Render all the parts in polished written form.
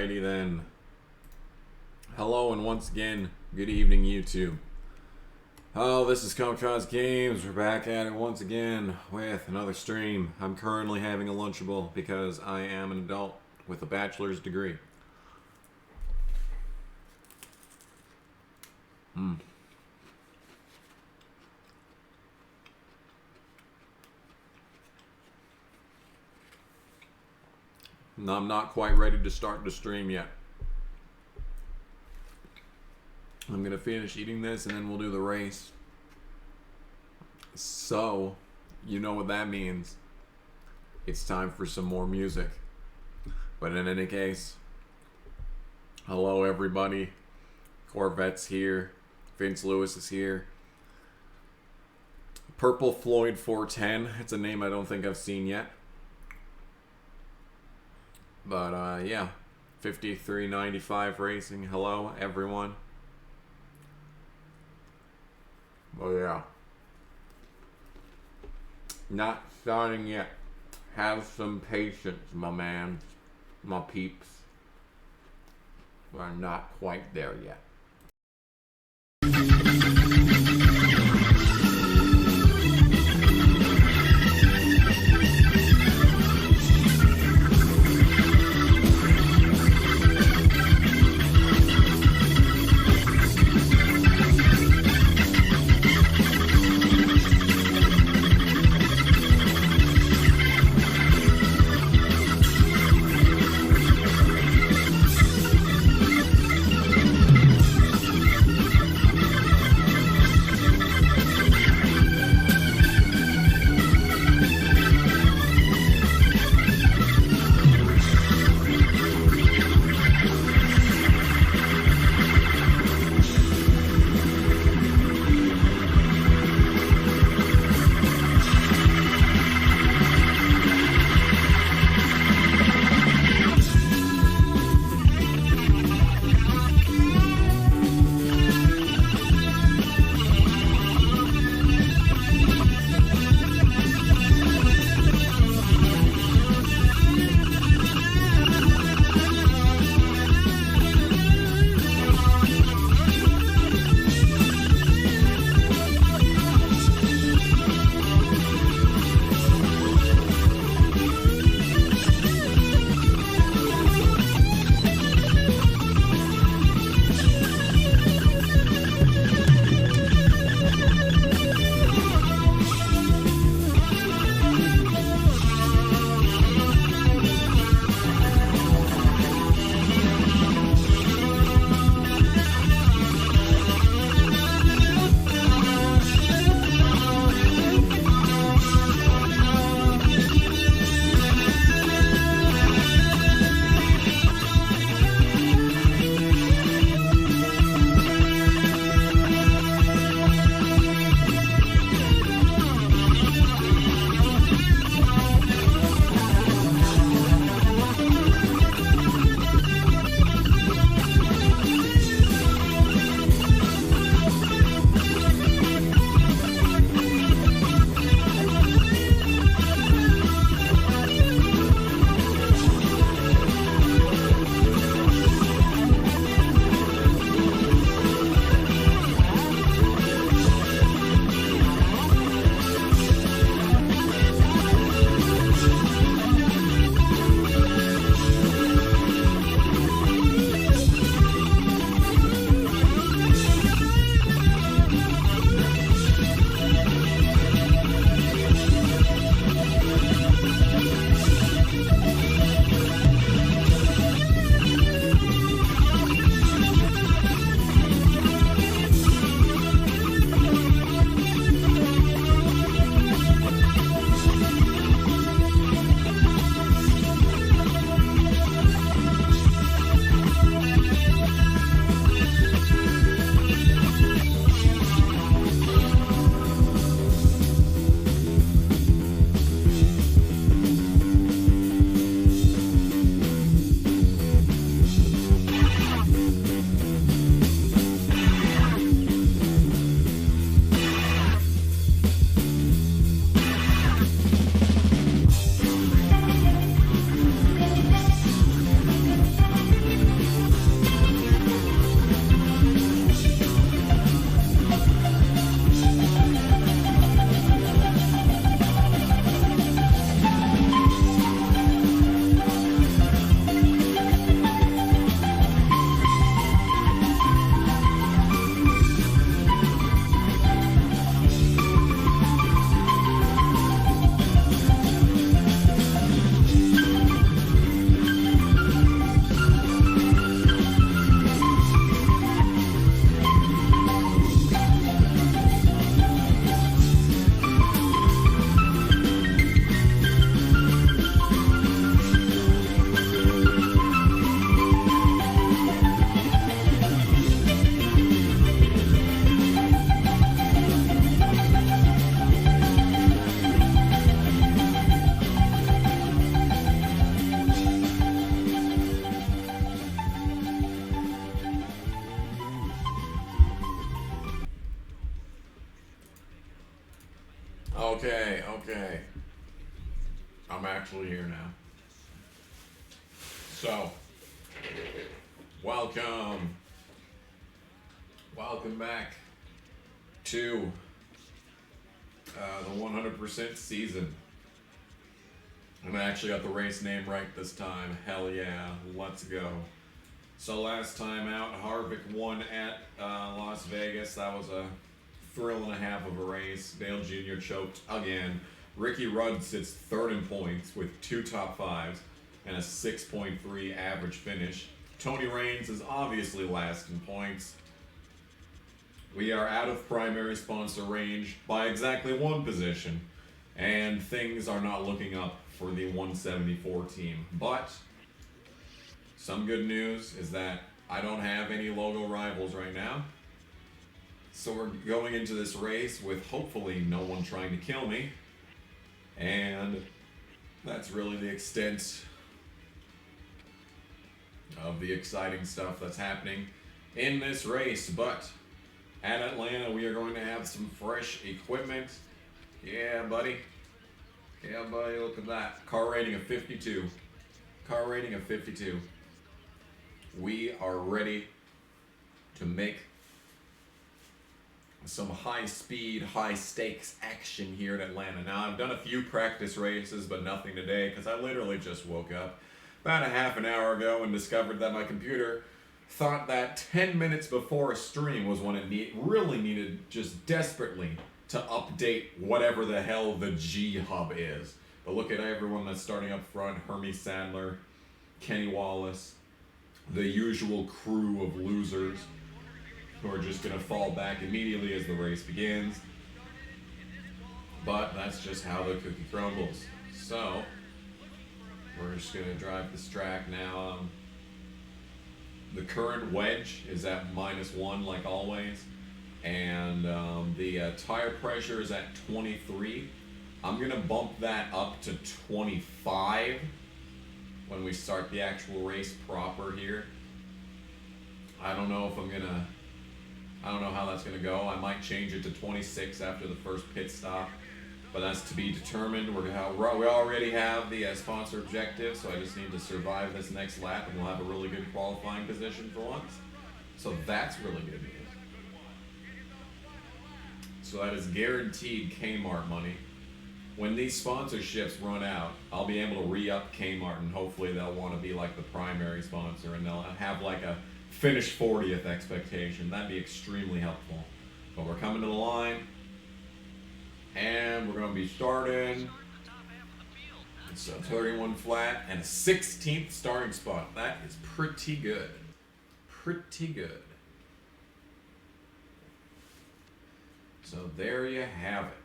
Alrighty then. Hello and once again, good evening YouTube. Oh, this is Kamikaze Games. We're back at it once again with another stream. I'm currently having a Lunchable because I am an adult with a bachelor's degree. No, I'm not quite ready to start the stream yet. I'm going to finish eating this and then we'll do the race. So, you know what that means. It's time for some more music. But in any case, hello everybody. Corvette's here. Vince Lewis is here. Purple Floyd 410. It's a name I don't think I've seen yet. But yeah, 5395 Racing. Hello, everyone. Oh yeah, not starting yet. Have some patience, my man, my peeps. We're not quite there yet. Okay. I'm actually here now. So, welcome back to the 100% season. And I actually got the race name right this time. Hell yeah, let's go. So last time out, Harvick won at Las Vegas. That was a thrill and a half of a race. Dale Jr. choked again. Ricky Rhodes sits third in points with 2 top 5s and a 6.3 average finish. Tony Raines is obviously last in points. We are out of primary sponsor range by exactly 1 position, and things are not looking up for the 174 team. But some good news is that I don't have any logo rivals right now. So we're going into this race with hopefully no one trying to kill me. And that's really the extent of the exciting stuff that's happening in this race. But at Atlanta, we are going to have some fresh equipment. Yeah, buddy. Look at that. Car rating of 52. We are ready to make some high-speed, high-stakes action here at Atlanta. Now, I've done a few practice races, but nothing today, because I literally just woke up about a half an hour ago and discovered that my computer thought that 10 minutes before a stream was when it really needed just desperately to update whatever the hell the G Hub is. But look at everyone that's starting up front. Hermie Sadler, Kenny Wallace, the usual crew of losers who are just going to fall back immediately as the race begins. But that's just how the cookie crumbles. So, we're just going to drive this track now. The current wedge is at -1 like always. And the tire pressure is at 23. I'm going to bump that up to 25 when we start the actual race proper here. I don't know how that's going to go. I might change it to 26 after the first pit stop, but that's to be determined. We already have the sponsor objective, so I just need to survive this next lap, and we'll have a really good qualifying position for once. So that's really good news. So that is guaranteed Kmart money. When these sponsorships run out, I'll be able to re-up Kmart, and hopefully they'll want to be like the primary sponsor, and they'll have like a finish 40th expectation. That'd be extremely helpful. But we're coming to the line, and we're going to be starting. It's a 31 flat and a 16th starting spot. That is pretty good. So there you have it.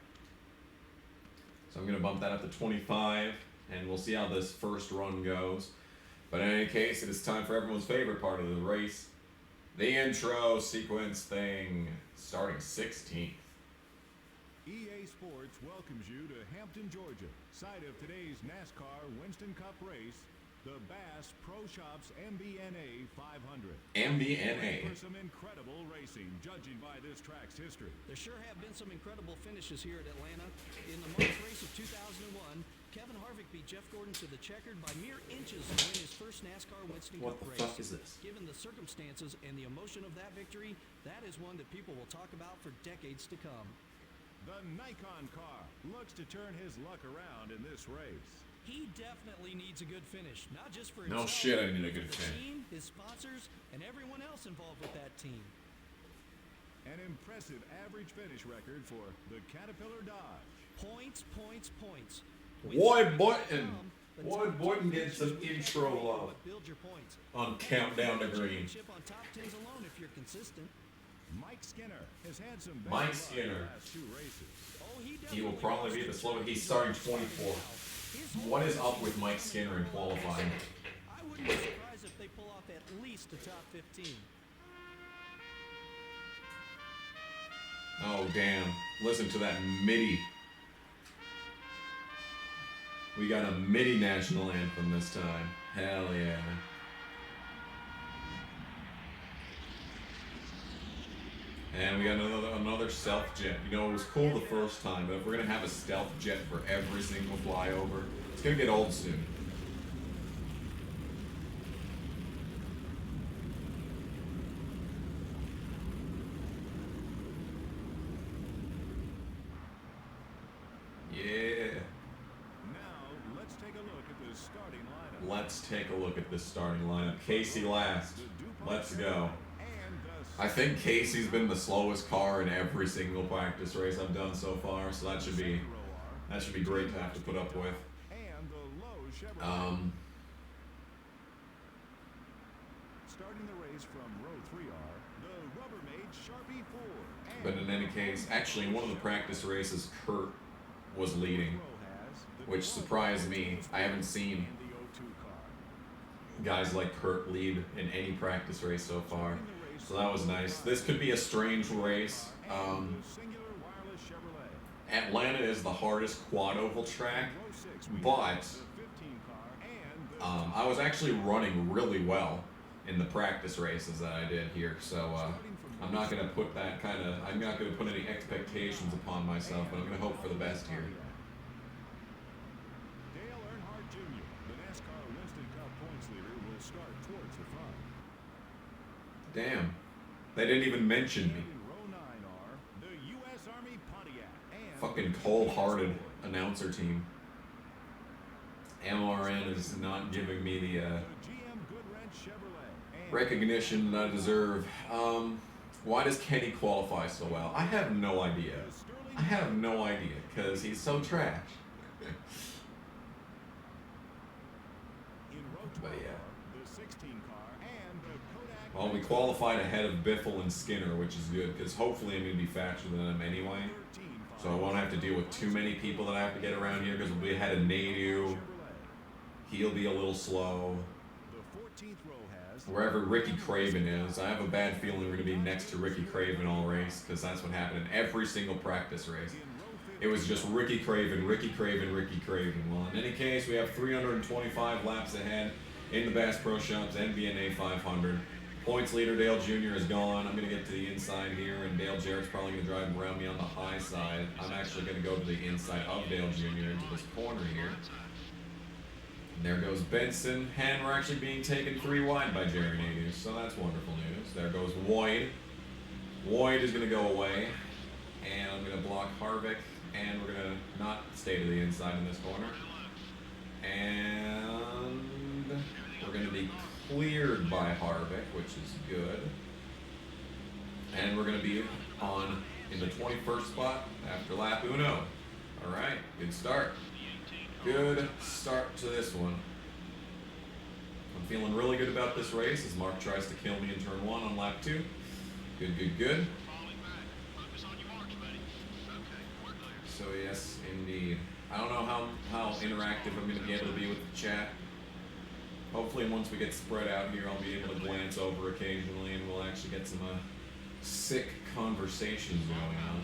So I'm going to bump that up to 25, and we'll see how this first run goes. But in any case, it is time for everyone's favorite part of the race, the intro sequence thing, starting 16th. EA Sports welcomes you to Hampton, Georgia, site of today's NASCAR Winston Cup race, the Bass Pro Shops MBNA 500. MBNA. For some incredible racing, judging by this track's history. There sure have been some incredible finishes here at Atlanta. In the March race of 2001, Kevin Harvick beat Jeff Gordon to the checkered by mere inches to win his first NASCAR Winston Cup race. What the fuck is this? Given the circumstances and the emotion of that victory, that is one that people will talk about for decades to come. The Nikon car looks to turn his luck around in this race. He definitely needs a good finish, not just for No himself, shit, I need a but good for the finish. team, his sponsors, and everyone else involved with that team. An impressive average finish record for the Caterpillar Dodge. Points. Lloyd Boyton gets some intro love Build your points. on Countdown to Green. On top tens alone if you're consistent. Mike Skinner has had some bad Mike luck Skinner. the last 2 races. Oh, He will probably be the slow. He's starting 24. What is up with Mike Skinner in qualifying? I wouldn't be surprised if they pull off at least a top 15. Oh, damn. Listen to that MIDI. We got a MIDI national anthem this time. Hell yeah. And we got another stealth jet. You know, it was cool the first time, but if we're gonna have a stealth jet for every single flyover, it's gonna get old soon. Let's take a look at this starting lineup. Casey last. Let's go. I think Casey's been the slowest car in every single practice race I've done so far, so that should be great to have to put up with. Starting the race from row 3R, the Rubbermaid Sharpie 4. But in any case, actually in one of the practice races, Kurt was leading, which surprised me. I haven't seen guys like Kurt lead in any practice race so far, so that was nice. This could be a strange race. Atlanta is the hardest quad oval track, but I was actually running really well in the practice races that I did here, so I'm not going to put I'm not going to put any expectations upon myself, but I'm going to hope for the best here. Damn, they didn't even mention me. Fucking cold-hearted announcer team. MRN is not giving me the recognition that I deserve. Why does Kenny qualify so well? I have no idea. Because he's so trash. But yeah. Well, we qualified ahead of Biffle and Skinner, which is good, because hopefully I'm going to be faster than them anyway. So I won't have to deal with too many people that I have to get around here, because we'll be ahead of Nadu. He'll be a little slow. Wherever Ricky Craven is, I have a bad feeling we're going to be next to Ricky Craven all race, because that's what happened in every single practice race. It was just Ricky Craven, Ricky Craven, Ricky Craven. Well, in any case, we have 325 laps ahead in the Bass Pro Shops MBNA 500. Points leader Dale Jr. is gone. I'm going to get to the inside here, and Dale Jarrett's probably going to drive around me on the high side. I'm actually going to go to the inside of Dale Jr. into this corner here. And there goes Benson, and we're actually being taken 3 wide by Jerry Nadu, so that's wonderful news. There goes Woyd. Woyd is going to go away, and I'm going to block Harvick, and we're going to not stay to the inside in this corner. And we're going to be cleared by Harvick, which is good. And we're going to be on in the 21st spot after lap uno. All right, good start. Good start to this one. I'm feeling really good about this race as Mark tries to kill me in turn 1 on lap 2. Good. So yes, indeed. I don't know how interactive I'm going to be able to be with the chat. Hopefully once we get spread out here, I'll be able to glance over occasionally and we'll actually get some sick conversations going on.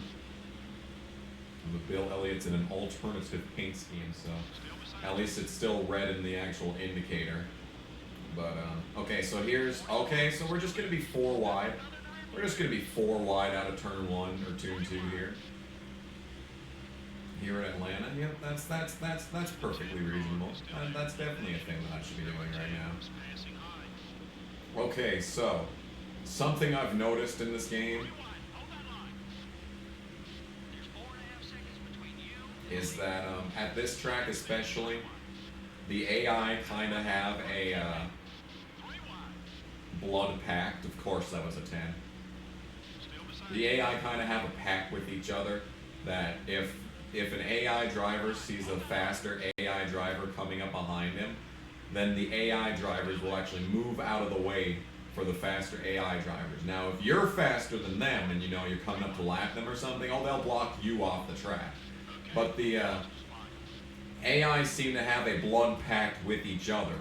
But Bill Elliott's in an alternative paint scheme, so at least it's still red in the actual indicator. But, okay, so we're just going to be 4 wide. We're just going to be 4 wide out of turn 1 or turn 2 here. Here at Atlanta, yep, that's perfectly reasonable. That's definitely a thing that I should be doing right now. Okay, so something I've noticed in this game is that at this track especially, the AI kind of have a blood pact. Of course, that was a 10. The AI kind of have a pact with each other that if an AI driver sees a faster AI driver coming up behind him, then the AI drivers will actually move out of the way for the faster AI drivers. Now, if you're faster than them and you're coming up to lap them or something, they'll block you off the track. But the AI seem to have a blood pact with each other,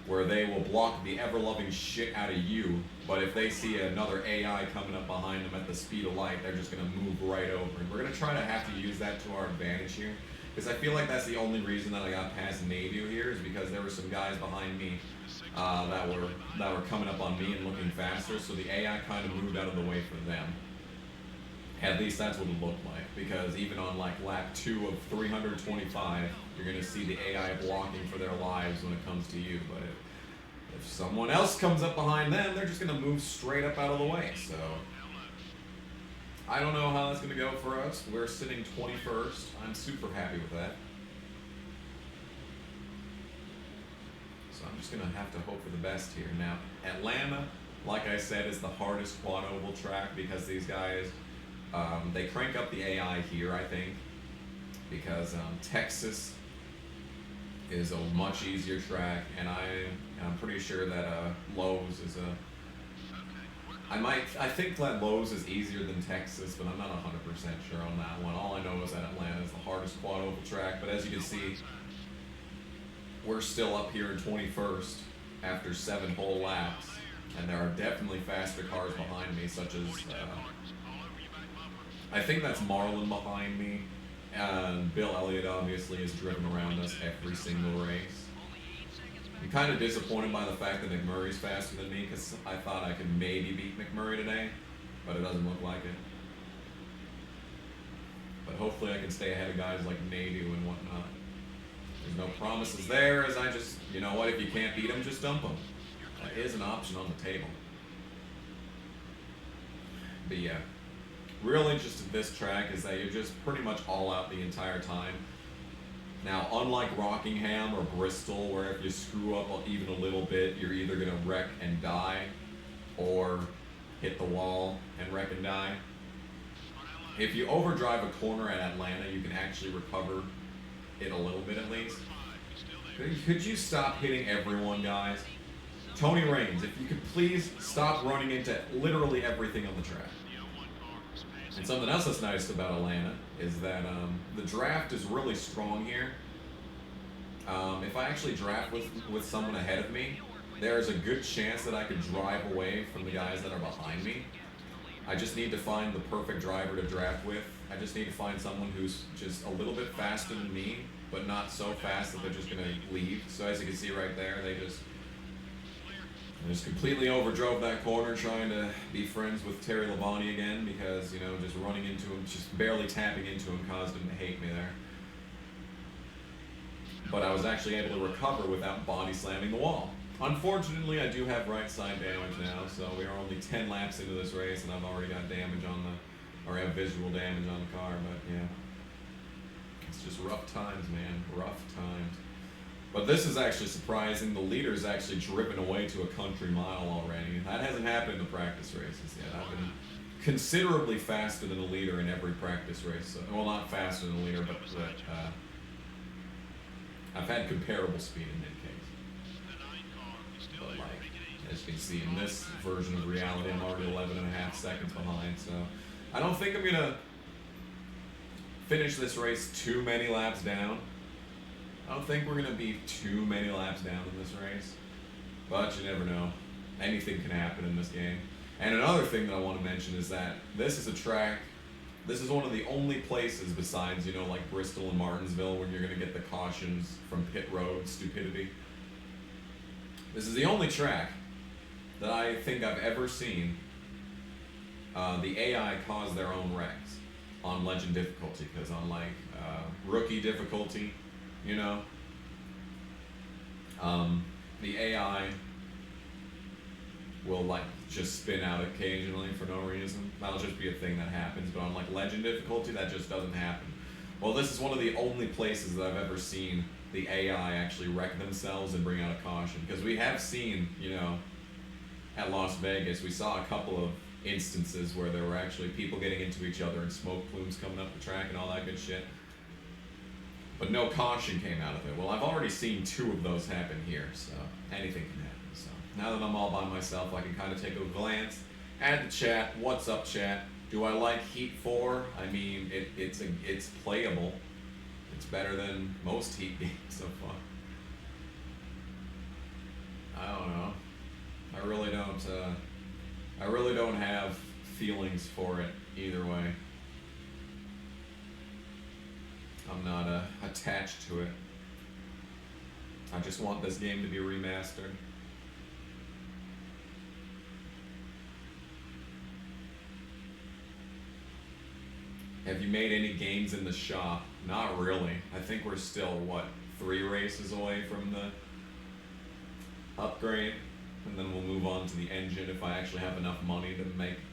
where they will block the ever-loving shit out of you, but if they see another AI coming up behind them at the speed of light, they're just going to move right over. And we're going to try to have to use that to our advantage here, because I feel like that's the only reason that I got past Nadu here, is because there were some guys behind me that were coming up on me and looking faster, so the AI kind of moved out of the way for them. At least that's what it looked like, because even on like lap 2 of 325, you're going to see the AI blocking for their lives when it comes to you. But if someone else comes up behind them, they're just going to move straight up out of the way. So I don't know how that's going to go for us. We're sitting 21st. I'm super happy with that. So I'm just going to have to hope for the best here. Now, Atlanta, like I said, is the hardest quad oval track because these guys, they crank up the AI here, I think, because Texas is a much easier track, and I'm pretty sure that Lowe's is I think that Lowe's is easier than Texas, but I'm not 100% sure on that one. All I know is that Atlanta is the hardest quad oval track, but as you can see, we're still up here in 21st after 7 whole laps, and there are definitely faster cars behind me, such as I think that's Marlin behind me, and Bill Elliott obviously has driven around us every single race. I'm kind of disappointed by the fact that McMurray's faster than me, because I thought I could maybe beat McMurray today, but it doesn't look like it. But hopefully I can stay ahead of guys like Nadu and whatnot. There's no promises there, as I just, you know what, if you can't beat them, just dump them. That is an option on the table. But yeah, real interest in this track is that you're just pretty much all out the entire time. Now, unlike Rockingham or Bristol, where if you screw up even a little bit, you're either going to wreck and die, or hit the wall and wreck and die. If you overdrive a corner at Atlanta, you can actually recover it a little bit at least. Could you stop hitting everyone, guys? Tony Raines, if you could please stop running into literally everything on the track. And something else that's nice about Atlanta is that the draft is really strong here. If I actually draft with someone ahead of me, there's a good chance that I could drive away from the guys that are behind me. I just need to find the perfect driver to draft with. I just need to find someone who's just a little bit faster than me, but not so fast that they're just going to leave. So as you can see right there, they just completely overdrove that corner, trying to be friends with Terry Labonte again, because, you know, just running into him, just barely tapping into him caused him to hate me there. But I was actually able to recover without body slamming the wall. Unfortunately, I do have right side damage now, so we are only 10 laps into this race, and I've already got damage on or have visual damage on the car, but yeah. It's just rough times, man, rough times. But this is actually surprising. The leader's actually driven away to a country mile already. That hasn't happened in the practice races yet. I've been considerably faster than the leader in every practice race. So, well, not faster than the leader, but I've had comparable speed in mid case. But like, as you can see in this version of reality, I'm already 11.5 seconds behind. So I don't think I'm going to finish this race too many laps down. I don't think we're going to be too many laps down in this race, but you never know. Anything can happen in this game. And another thing that I want to mention is that this is a track, this is one of the only places besides, you know, like Bristol and Martinsville, where you're going to get the cautions from pit road stupidity. This is the only track that I think I've ever seen the AI cause their own wrecks on legend difficulty, because on like rookie difficulty, you know, the AI will like just spin out occasionally for no reason. That'll just be a thing that happens. But on like legend difficulty, that just doesn't happen. Well, this is one of the only places that I've ever seen the AI actually wreck themselves and bring out a caution. Because we have seen, you know, at Las Vegas, we saw a couple of instances where there were actually people getting into each other and smoke plumes coming up the track and all that good shit. But no caution came out of it. Well, I've already seen 2 of those happen here, so anything can happen. So now that I'm all by myself, I can kind of take a glance at the chat. What's up, chat? Do I like Heat 4? I mean, it's playable. It's better than most Heat games so far. I don't know. I really don't have feelings for it either way. I'm not attached to it. I just want this game to be remastered. Have you made any gains in the shop? Not really. I think we're still, what, 3 races away from the upgrade? And then we'll move on to the engine if I actually have enough money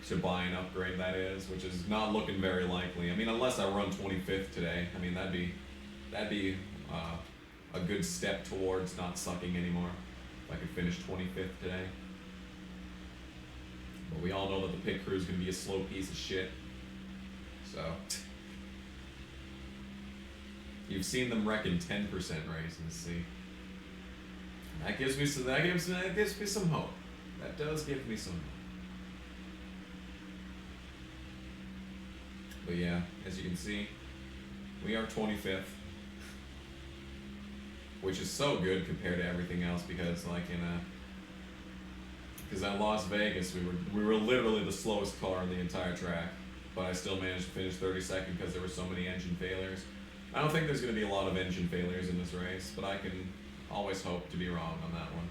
to buy an upgrade, that is, which is not looking very likely. I mean, unless I run 25th today. I mean, that'd be a good step towards not sucking anymore. If I could finish 25th today. But we all know that the pit crew is going to be a slow piece of shit. So, you've seen them wreck in 10% races. See, that gives me some. That gives me some hope. That does give me some hope. But yeah, as you can see, we are 25th, which is so good compared to everything else because, like because at Las Vegas we were literally the slowest car on the entire track. But I still managed to finish 32nd because there were so many engine failures. I don't think there's going to be a lot of engine failures in this race, but I can always hope to be wrong on that one.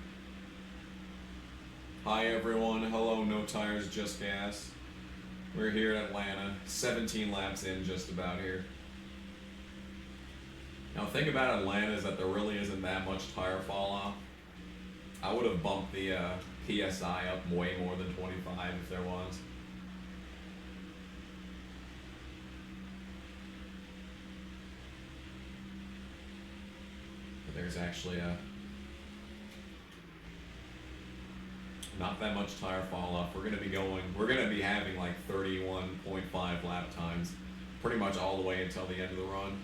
Hi everyone, hello, no tires, just gas. We're here at Atlanta, 17 laps in just about here. Now the thing about Atlanta is that there really isn't that much tire fall off. I would have bumped the PSI up way more than 25 if there was. There's actually not that much tire fall off. We're gonna be having like 31.5 lap times pretty much all the way until the end of the run.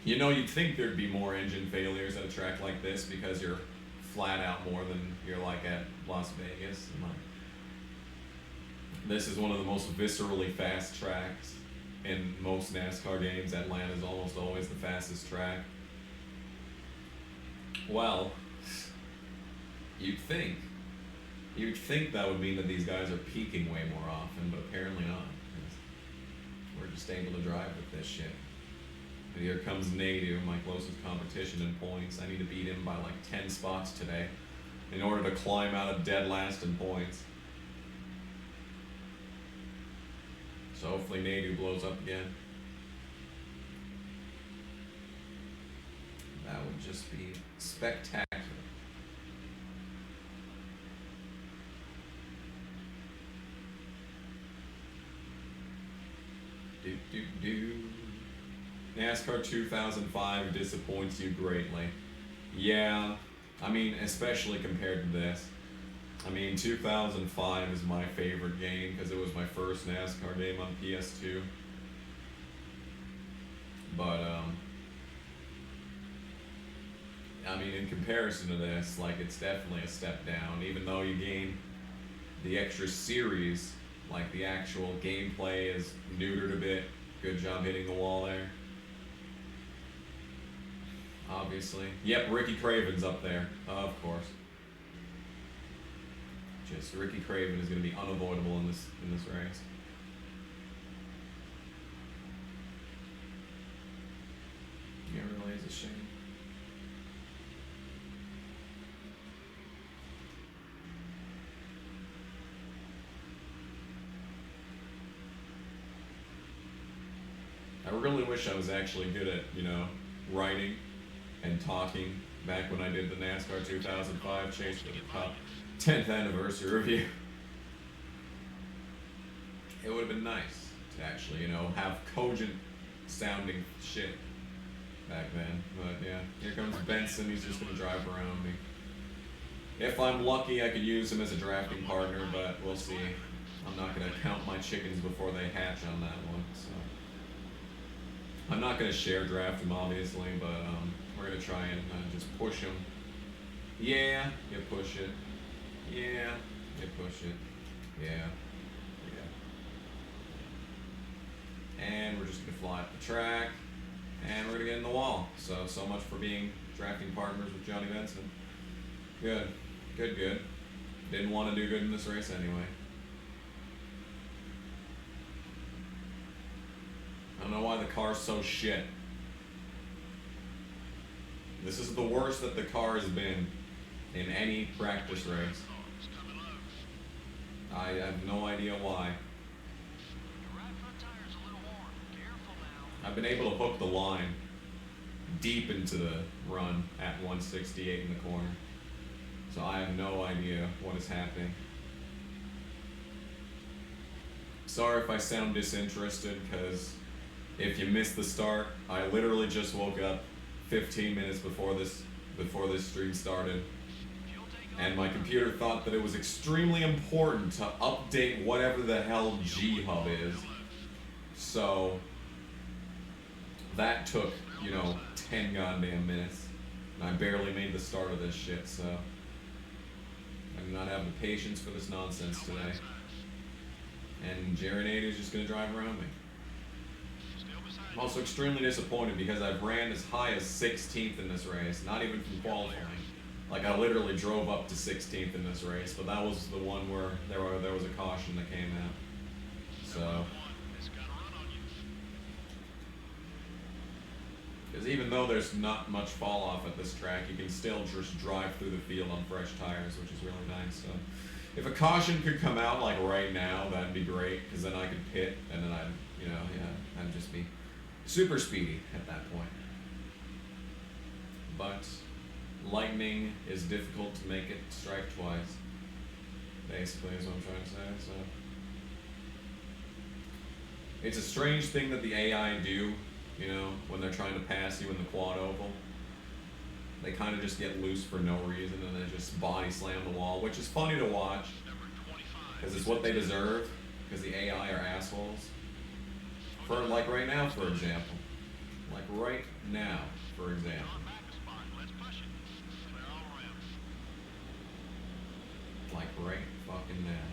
You know, you'd think there'd be more engine failures at a track like this because you're flat out more than you're like at Las Vegas. And like, this is one of the most viscerally fast tracks in most NASCAR games. Atlanta is almost always the fastest track. Well, you'd think that would mean that these guys are peaking way more often, but apparently not. We're just able to drive with this shit. And here comes Nader, my closest competition in points. I need to beat him by like 10 spots today in order to climb out of dead last in points. So hopefully Nader blows up again. That would just be spectacular. NASCAR 2005 disappoints you greatly. Yeah, I mean, especially compared to this. I mean, 2005 is my favorite game because it was my first NASCAR game on PS2. But, I mean, in comparison to this, like, it's definitely a step down. Even though you gain the extra series, like, the actual gameplay is neutered a bit. Good job hitting the wall there. Obviously. Yep, Ricky Craven's up there. Of course. Just Ricky Craven is going to be unavoidable in this race. Yeah, it really is a shame. I really wish I was actually good at, you know, writing and talking back when I did the NASCAR 2005 Chase for the Cup 10th anniversary review. It would have been nice to actually, you know, have cogent sounding shit back then. But yeah, here comes Benson. He's just going to drive around me. If I'm lucky, I could use him as a drafting partner, but we'll see. I'm not going to count my chickens before they hatch on that one. So I'm not going to share draft him, obviously, but we're going to try and just push him. Yeah, you push it. Yeah, you push it. Yeah. And we're just going to fly up the track, and we're going to get in the wall. So much for being drafting partners with Johnny Benson. Good. Didn't want to do good in this race anyway. I don't know why the car's so shit. This is the worst that the car has been in any practice race. I have no idea why. I've been able to hook the line deep into the run at 168 in the corner. So I have no idea what is happening. Sorry if I sound disinterested, because if you missed the start, I literally just woke up 15 minutes before this stream started. And my computer thought that it was extremely important to update whatever the hell G-Hub is. So that took, 10 goddamn minutes. And I barely made the start of this shit, so I do not have the patience for this nonsense today. And Jared is just going to drive around me. I'm also extremely disappointed because I've ran as high as 16th in this race, not even from qualifying. Like, I literally drove up to 16th in this race, but that was the one where there was a caution that came out. So, because even though there's not much fall off at this track, you can still just drive through the field on fresh tires, which is really nice. So, if a caution could come out like right now, that'd be great, because then I could pit, and then I'd just be super speedy at that point. But lightning is difficult to make it strike twice, basically, is what I'm trying to say. So it's a strange thing that the AI do, when they're trying to pass you in the quad oval. They kind of just get loose for no reason, and they just body slam the wall, which is funny to watch, because it's what they deserve, because the AI are assholes. For, like right now, for example. Like right now, for example. Like right fucking now.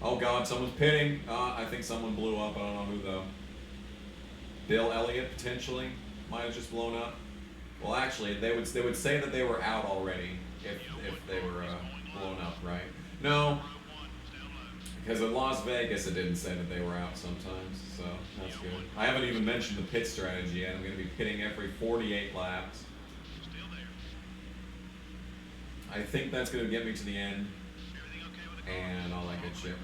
Oh god, someone's pitting. I think someone blew up. I don't know who though. Bill Elliott potentially might have just blown up. Well, actually, they would say that they were out already if they were blown up, right? No, because in Las Vegas it didn't say that they were out sometimes, so that's good. I haven't even mentioned the pit strategy yet. I'm going to be pitting every 48 laps. I think that's going to get me to the end, and all that good shit.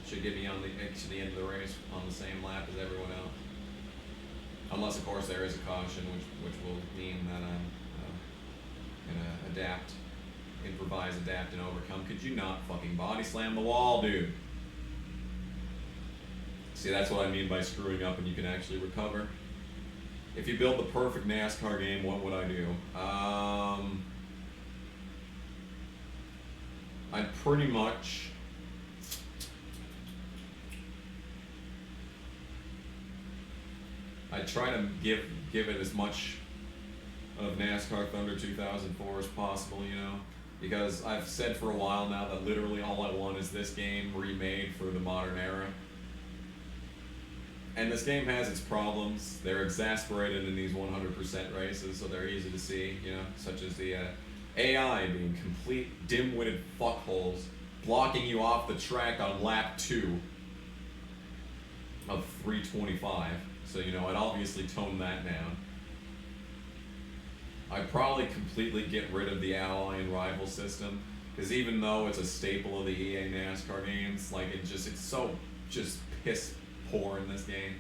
Should get me to the end of the race on the same lap as everyone else. Unless, of course, there is a caution, which will mean that I'm gonna improvise, adapt, and overcome. Could you not fucking body slam the wall, dude? See, that's what I mean by screwing up and you can actually recover. If you build the perfect NASCAR game, what would I do? I'd pretty much... I try to give it as much of NASCAR Thunder 2004 as possible, because I've said for a while now that literally all I want is this game remade for the modern era. And this game has its problems. They're exasperated in these 100% races, so they're easy to see, such as the AI being complete dim-witted fuckholes, blocking you off the track on lap 2 of 325. So, I'd obviously tone that down. I'd probably completely get rid of the ally and rival system, because even though it's a staple of the EA NASCAR games, like it's so just piss poor in this game.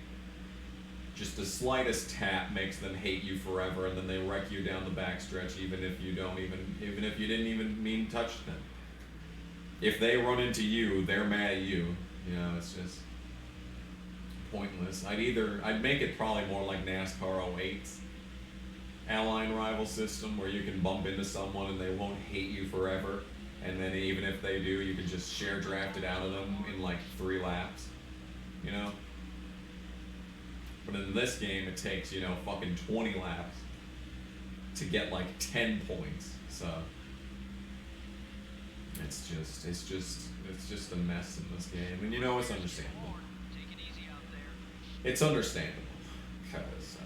Just the slightest tap makes them hate you forever, and then they wreck you down the backstretch, even if you didn't even mean to touch them. If they run into you, they're mad at you. It's just pointless. I'd make it probably more like NASCAR 08's ally and rival system, where you can bump into someone and they won't hate you forever, and then even if they do, you can just share draft it out of them in like 3 laps, But in this game, it takes, fucking 20 laps to get like 10 points, so it's just a mess in this game, and it's understandable. It's understandable, because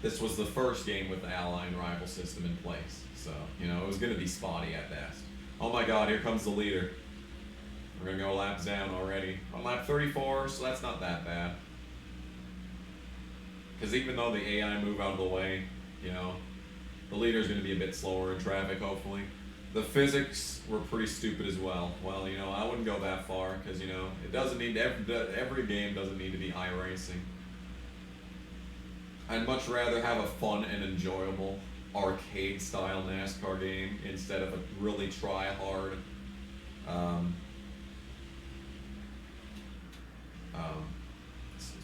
this was the first game with the ally and rival system in place, so, it was going to be spotty at best. Oh my god, here comes the leader. We're going to go laps down already. On lap 34, so that's not that bad. Because even though the AI move out of the way, the leader's going to be a bit slower in traffic, hopefully. The physics were pretty stupid as well. Well, you know, I wouldn't go that far because, you know, it doesn't need every game doesn't need to be iRacing. I'd much rather have a fun and enjoyable arcade-style NASCAR game instead of a really try-hard,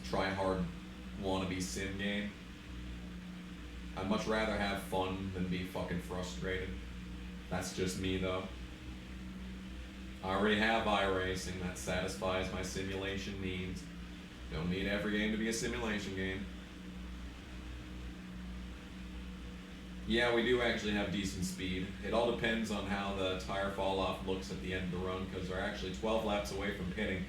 try-hard wannabe sim game. I'd much rather have fun than be fucking frustrated. That's just me, though. I already have iRacing that satisfies my simulation needs. Don't need every game to be a simulation game. Yeah, we do actually have decent speed. It all depends on how the tire fall off looks at the end of the run, because they're actually 12 laps away from pitting.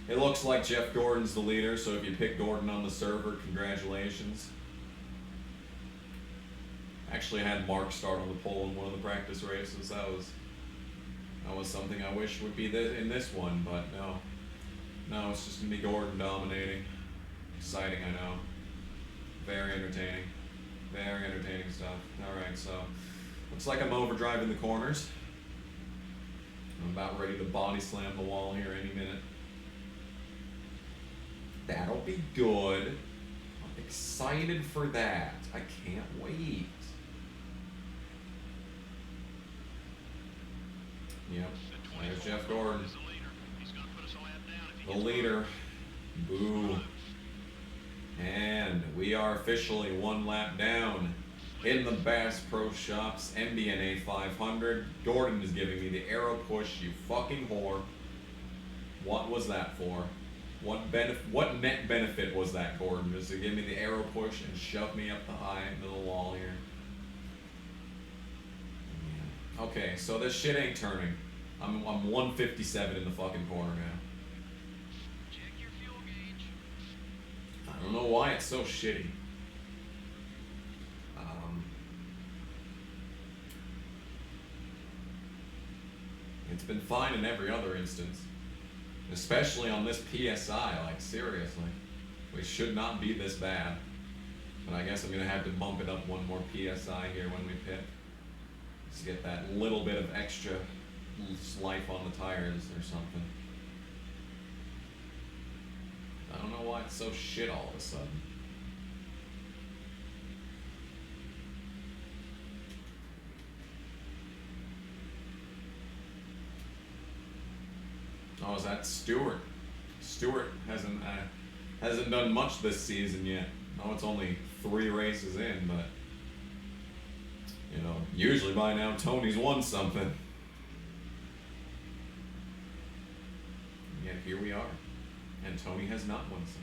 It looks like Jeff Gordon's the leader, so if you pick Gordon on the server, congratulations. Actually had Mark start on the pole in one of the practice races. That was something I wish would be in this one, but no. No, it's just gonna be Gordon dominating. Exciting, I know. Very entertaining. Very entertaining stuff. Alright, so looks like I'm overdriving the corners. I'm about ready to body slam the wall here any minute. That'll be good. I'm excited for that. I can't wait. Yep, there's Jeff Gordon. The leader. Boo. And we are officially one lap down in the Bass Pro Shops MBNA 500. Gordon is giving me the arrow push, you fucking whore. What was that for? What net benefit was that, Gordon? Just to give me the arrow push and shove me up the high middle wall here. Okay, so this shit ain't turning. I'm 157 in the fucking corner now. Check your fuel gauge. I don't know why it's so shitty. It's been fine in every other instance. Especially on this PSI, like seriously. We should not be this bad. But I guess I'm gonna have to bump it up one more PSI here when we pit. Just get that little bit of extra life on the tires or something. I don't know why it's so shit all of a sudden. Oh, is that Stewart? Stewart hasn't done much this season yet. No, it's only 3 races in, but you know, usually by now Tony's won something. And yet here we are, and Tony has not won something.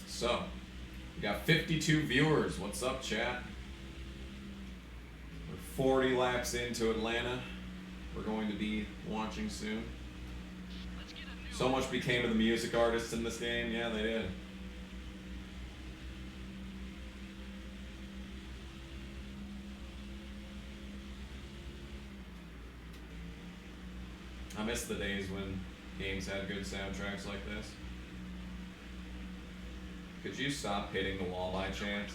So, we got 52 viewers. What's up, chat? We're 40 laps into Atlanta. We're going to be watching soon. So much became of the music artists in this game. Yeah, they did. I miss the days when games had good soundtracks like this. Could you stop hitting the wall by chance?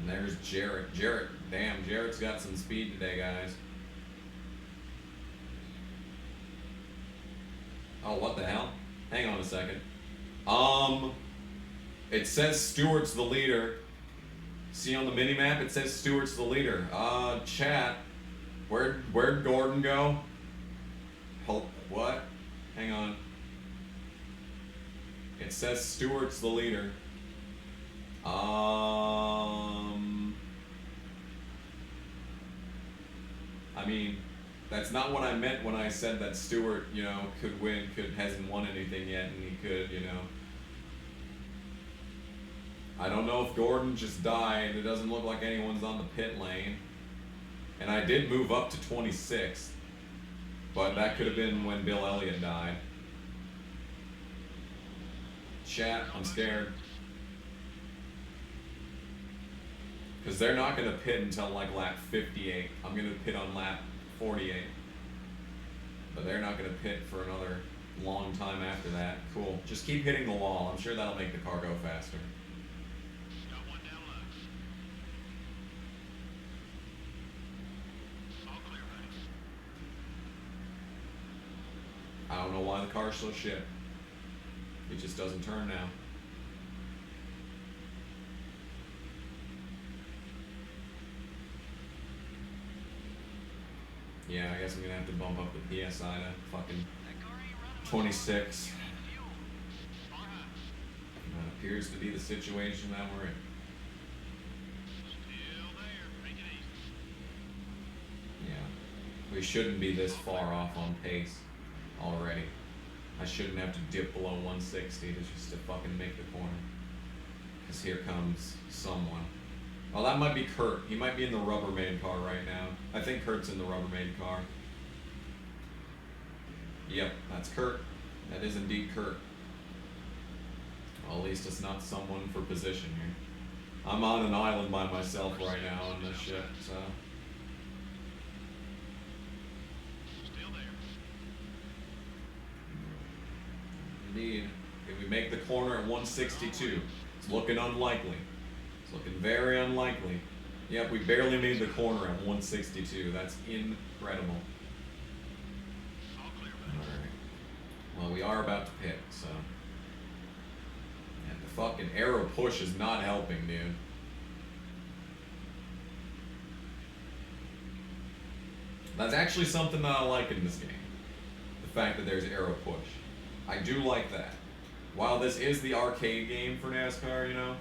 And there's Jarrett. Damn, Jarrett's got some speed today, guys. Oh, what the hell? Hang on a second. It says Stewart's the leader. See on the mini-map, it says Stewart's the leader. Chat. Where'd Gordon go? What? Hang on. It says Stewart's the leader. I mean, that's not what I meant when I said that Stewart, you know, could win, hasn't won anything yet, and he could, you know. I don't know if Gordon just died. It doesn't look like anyone's on the pit lane. And I did move up to 26th, but that could have been when Bill Elliott died. Chat, I'm scared. Because they're not going to pit until like lap 58. I'm going to pit on lap 48. But they're not going to pit for another long time after that. Cool. Just keep hitting the wall. I'm sure that'll make the car go faster. Got one down low. All clear, buddy. I don't know why the car's so shit. It just doesn't turn now. Yeah, I guess I'm gonna have to bump up the PSI to fucking That car ain't running. 26. Fuel. Far high. That appears to be the situation that we're in. Still there. Take it easy. Yeah. We shouldn't be this far off on pace already. I shouldn't have to dip below 160 to just to fucking make the corner. Because here comes someone. Oh, that might be Kurt. He might be in the Rubbermaid car right now. I think Kurt's in the Rubbermaid car. Yep, that's Kurt. That is indeed Kurt. Well, at least it's not someone for position here. I'm on an island by myself right now on this shit, so. Still there. Indeed. If we make the corner at 162, it's looking unlikely. It's looking very unlikely. Yep, we barely made the corner at 162. That's incredible. All clear, buddy. Alright. Well, we are about to pit, so. And the fucking arrow push is not helping, dude. That's actually something that I like in this game. The fact that there's arrow push. I do like that. While this is the arcade game for NASCAR, you know,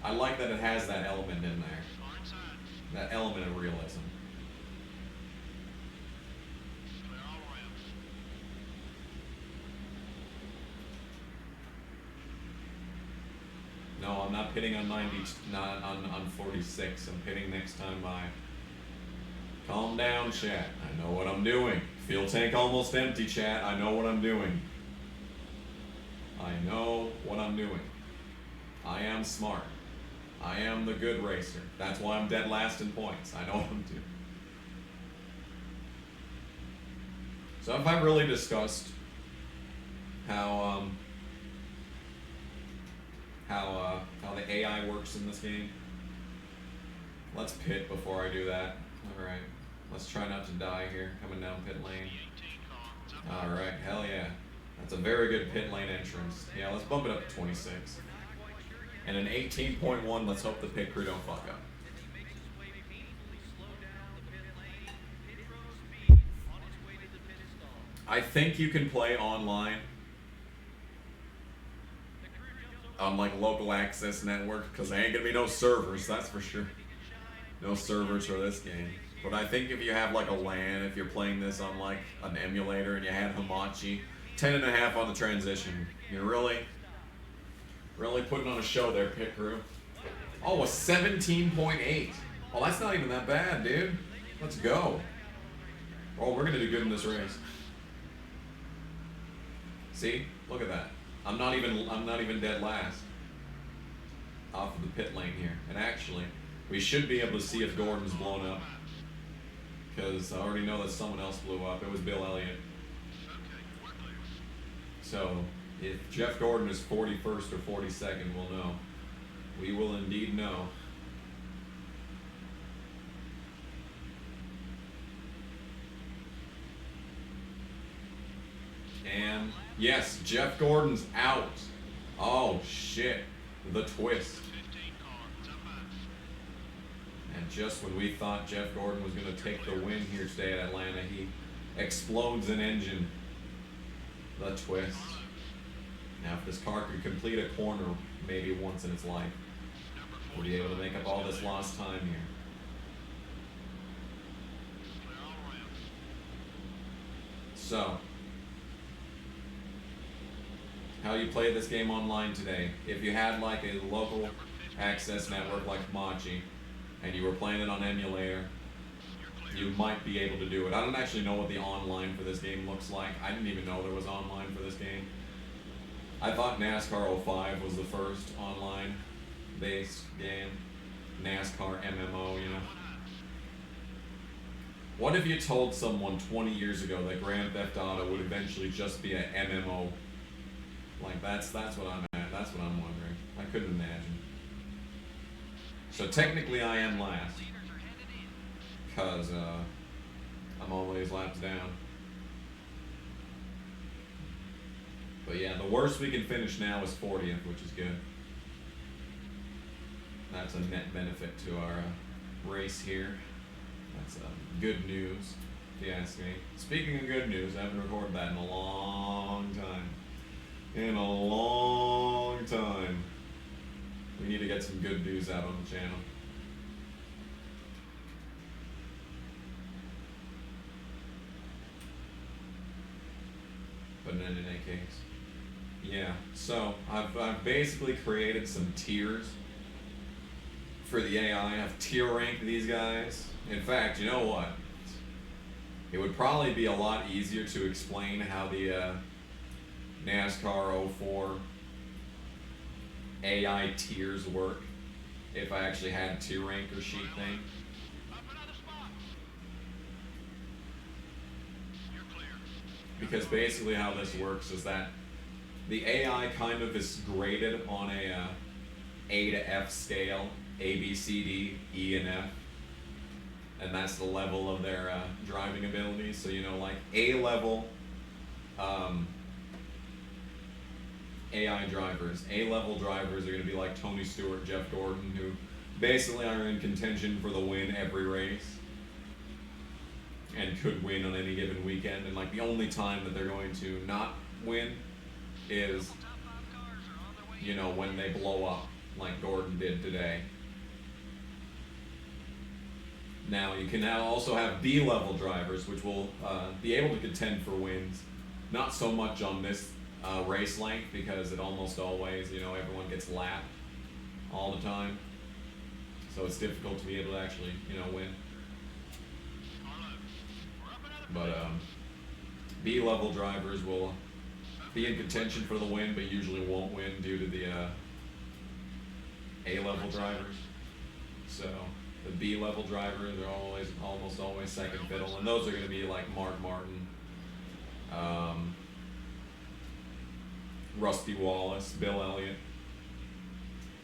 I like that it has that element in there. Far inside. That element of realism. Clear all around. No, I'm not pitting on 90, not on 46. I'm pitting next time by. Calm down, chat. I know what I'm doing. Fuel tank almost empty, chat. I know what I'm doing. I know what I'm doing. I am smart. I am the good racer. That's why I'm dead last in points. I know what I'm doing. So have I really discussed how the AI works in this game? Let's pit before I do that. Alright. Let's try not to die here, coming down pit lane. The 18 car. Alright, hell yeah. That's a very good pit lane entrance. Yeah, let's bump it up to 26. And an 18.1, let's hope the pit crew don't fuck up. I think you can play online on like local access network, because there ain't gonna be no servers, that's for sure. No servers for this game. But I think if you have like a LAN, if you're playing this on like an emulator and you had Hamachi, 10.5 on the transition. You're really putting on a show there, pit crew. Oh, a 17.8. Oh, that's not even that bad, dude. Let's go. Oh, we're gonna do good in this race. See? Look at that. I'm not even dead last. Off of the pit lane here. And actually, we should be able to see if Gordon's blown up. Because I already know that someone else blew up. It was Bill Elliott. Okay, we're clear. So, if Jeff Gordon is 41st or 42nd, we'll know. We will indeed know. And, yes, Jeff Gordon's out. Oh, shit. The twist. 15 car. It's up high. And just when we thought Jeff Gordon was going to take the win here today at Atlanta, he explodes an engine. The twist. Now, if this car could complete a corner maybe once in its life, we'll be able to make up all this lost time here. Clear all around. So, how you play this game online today? If you had like a local access network like Machi, and you were playing it on emulator, you might be able to do it. I don't actually know what the online for this game looks like. I didn't even know there was online for this game. I thought NASCAR 05 was the first online based game. NASCAR MMO, you know. What if you told someone 20 years ago that Grand Theft Auto would eventually just be an MMO? Like, that's what I'm at. That's what I'm wondering. I couldn't imagine. So technically I am last. Because, I'm always laps down. But yeah, the worst we can finish now is 40th, which is good. That's a net benefit to our race here. That's good news, if you ask me. Speaking of good news, I haven't recorded that in a long time. In a long time. We need to get some good news out on the channel. But in any case, yeah. So I've basically created some tiers for the AI. I've tier ranked these guys. In fact, you know what? It would probably be a lot easier to explain how the NASCAR 04 AI tiers work if I actually had a tier ranker sheet thing. Because basically how this works is that the AI kind of is graded on A to F scale, A, B, C, D, E, and F. And that's the level of their driving abilities. So, you know, like A level AI drivers. A level drivers are going to be like Tony Stewart, Jeff Gordon, who basically are in contention for the win every race and could win on any given weekend. And like the only time that they're going to not win is, you know, when they blow up like Gordon did today. Now you can now also have B-level drivers, which will be able to contend for wins. Not so much on this race length because it almost always, you know, everyone gets lapped all the time. So it's difficult to be able to actually, you know, win. But B-level drivers will be in contention for the win, but usually won't win due to the A-level drivers. So the B-level drivers are almost always second fiddle, and those are going to be like Mark Martin, Rusty Wallace, Bill Elliott.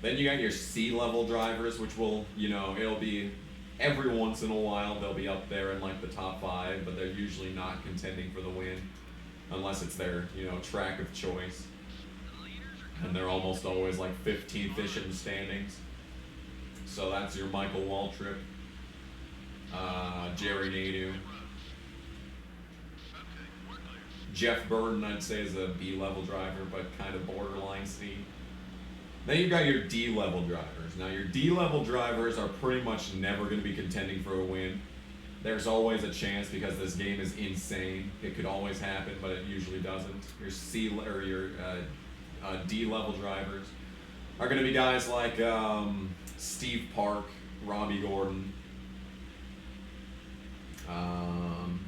Then you got your C-level drivers, which will, you know, it'll be every once in a while they'll be up there in like the top 5, but they're usually not contending for the win unless it's their, you know, track of choice. And they're almost always like 15th-ish in the standings. So that's your Michael Waltrip, Jerry Nadeau. Jeff Burton, I'd say, is a B-level driver, but kind of borderline C. Then you've got your D-level drivers. Now your D-level drivers are pretty much never going to be contending for a win. There's always a chance because this game is insane. It could always happen, but it usually doesn't. Your D-level drivers are going to be guys like Steve Park, Robbie Gordon,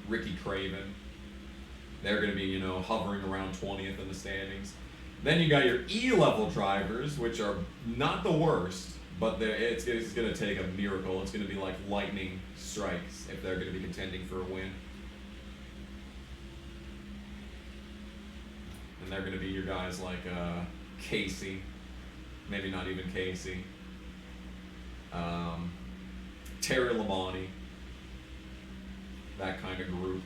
Ricky Craven. They're going to be, you know, hovering around 20th in the standings. Then you got your E-level drivers, which are not the worst, but it's going to take a miracle. It's going to be like lightning strikes if they're going to be contending for a win. And they're going to be your guys like Casey, maybe not even Casey, Terry Labonte, that kind of group.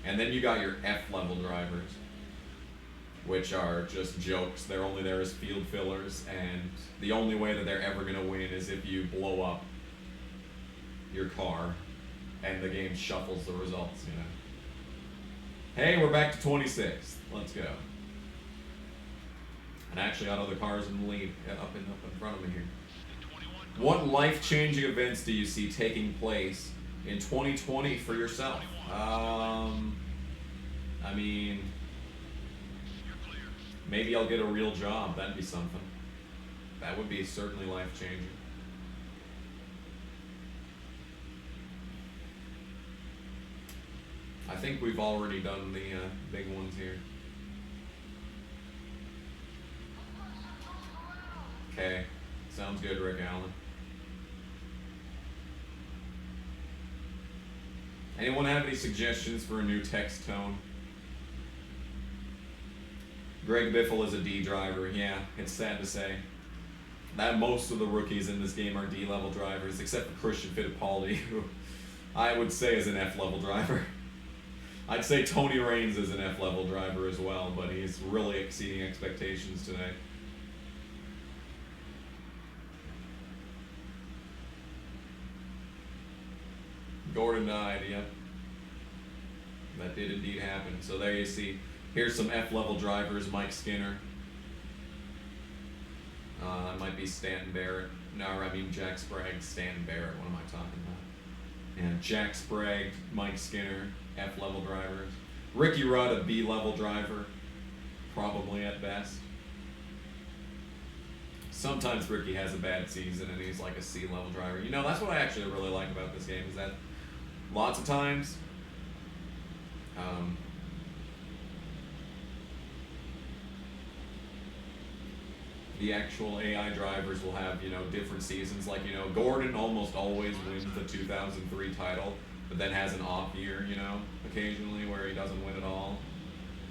And then you got your F-level drivers, which are just jokes. They're only there as field fillers, and the only way that they're ever going to win is if you blow up your car and the game shuffles the results, you know. Hey, we're back to 26th. Let's go. And actually got other cars in the lead up in front of me here. What life-changing events do you see taking place in 2020 for yourself? I mean, maybe I'll get a real job. That'd be something. That would be certainly life-changing. I think we've already done the big ones here. Okay, sounds good, Rick Allen. Anyone have any suggestions for a new text tone? Greg Biffle is a D driver. Yeah, it's sad to say that most of the rookies in this game are D-level drivers, except for Christian Fittipaldi, who I would say is an F-level driver. I'd say Tony Raines is an F-level driver as well, but he's really exceeding expectations today. Gordon died, yep. That did indeed happen. So there you see. Here's some F-level drivers. Mike Skinner. That might be Stanton Barrett. No, I mean Jack Sprague, Stanton Barrett. What am I talking about? And Jack Sprague, Mike Skinner, F-level drivers. Ricky Rudd, a B-level driver, probably at best. Sometimes Ricky has a bad season and he's like a C-level driver. You know, that's what I actually really like about this game, is that lots of times the actual AI drivers will have, you know, different seasons. Like, you know, Gordon almost always wins the 2003 title, but then has an off year, you know, occasionally where he doesn't win at all.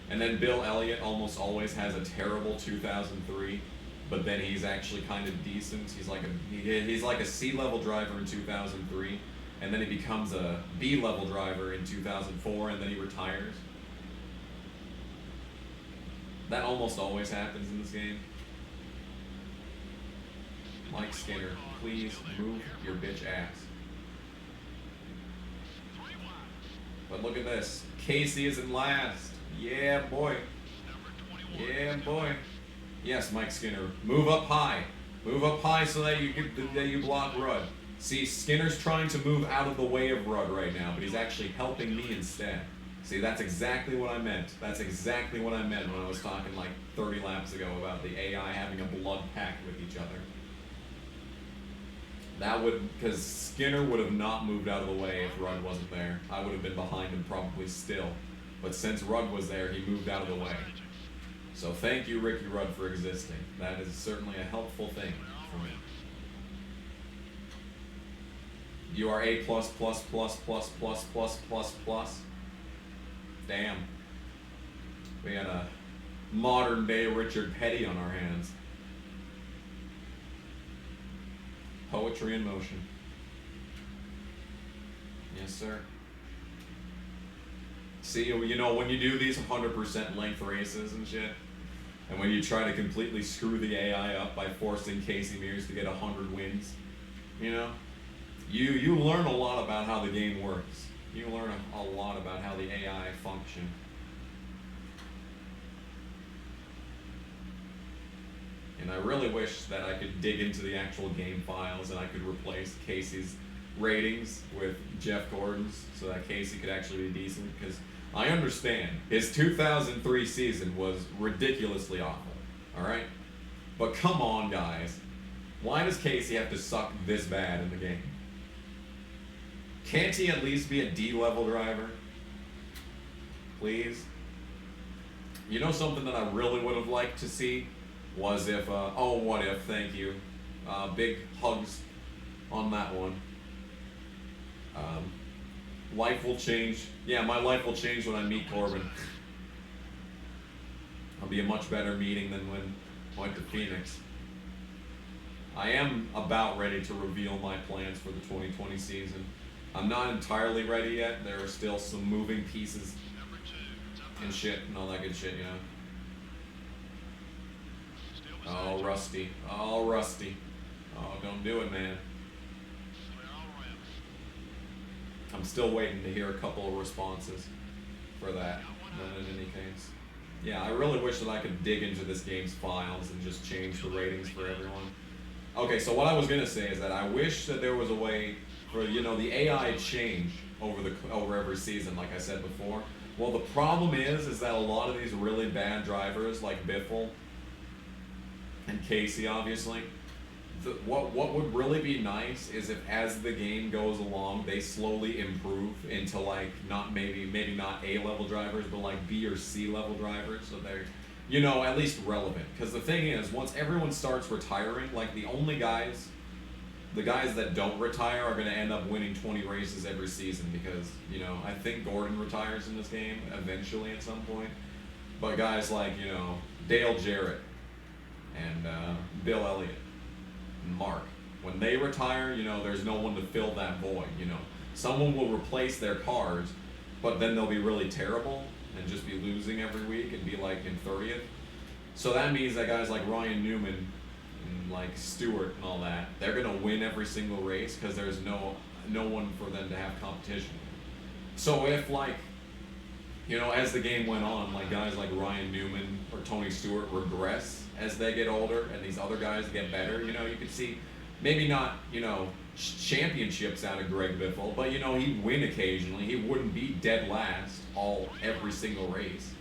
And then Bill Elliott almost always has a terrible 2003, but then he's actually kind of decent. He's like a C-level driver in 2003, and then he becomes a B-level driver in 2004, and then he retires. That almost always happens in this game. Mike Skinner, please move your bitch ass. But look at this. Casey is in last. Yeah, boy. Yeah, boy. Yes, Mike Skinner. Move up high. Move up high so that you block Rudd. See, Skinner's trying to move out of the way of Rudd right now, but he's actually helping me instead. See, that's exactly what I meant. That's exactly what I meant when I was talking like 30 laps ago about the AI having a blood pact with each other. That would, because Skinner would have not moved out of the way if Rudd wasn't there. I would have been behind him probably still. But since Rudd was there, he moved out of the way. So thank you, Ricky Rudd, for existing. That is certainly a helpful thing for me. You are A+++++++++++. Damn. We got a modern day Richard Petty on our hands. Poetry in motion. Yes, sir. See, you know, when you do these 100% length races and shit, and when you try to completely screw the AI up by forcing Casey Mears to get 100 wins, you know, you learn a lot about how the game works. You learn a lot about how the AI function. And I really wish that I could dig into the actual game files and I could replace Casey's ratings with Jeff Gordon's so that Casey could actually be decent, because I understand his 2003 season was ridiculously awful, alright? But come on, guys. Why does Casey have to suck this bad in the game? Can't he at least be a D-level driver? Please? You know something that I really would have liked to see was if, oh, what if, thank you. Big hugs on that one. Life will change. Yeah, my life will change when I meet Corbin. I'll be a much better meeting than when I went to Phoenix. I am about ready to reveal my plans for the 2020 season. I'm not entirely ready yet. There are still some moving pieces and shit and all that good shit, you know. Oh, Rusty. Oh, Rusty. Oh, don't do it, man. I'm still waiting to hear a couple of responses for that. But in any case. Yeah, I really wish that I could dig into this game's files and just change the ratings for everyone. Okay, so what I was going to say is that I wish that there was a way for, you know, the AI change over every season, like I said before. Well, the problem is that a lot of these really bad drivers, like Biffle and Casey, obviously, what would really be nice is if, as the game goes along, they slowly improve into, like, not maybe not A-level drivers, but like B or C-level drivers, so they're, you know, at least relevant. Because the thing is, once everyone starts retiring, like, the only guys the guys that don't retire are going to end up winning 20 races every season because, you know, I think Gordon retires in this game eventually at some point. But guys like, you know, Dale Jarrett and Bill Elliott and Mark, when they retire, you know, there's no one to fill that void, you know. Someone will replace their cars, but then they'll be really terrible and just be losing every week and be like in 30th. So that means that guys like Ryan Newman and like Stewart and all that, they're gonna win every single race because there's no one for them to have competition. So if like, you know, as the game went on, like guys like Ryan Newman or Tony Stewart regress as they get older and these other guys get better, you know, you could see maybe not, you know, championships out of Greg Biffle, but you know, he'd win occasionally. He wouldn't be dead last every single race.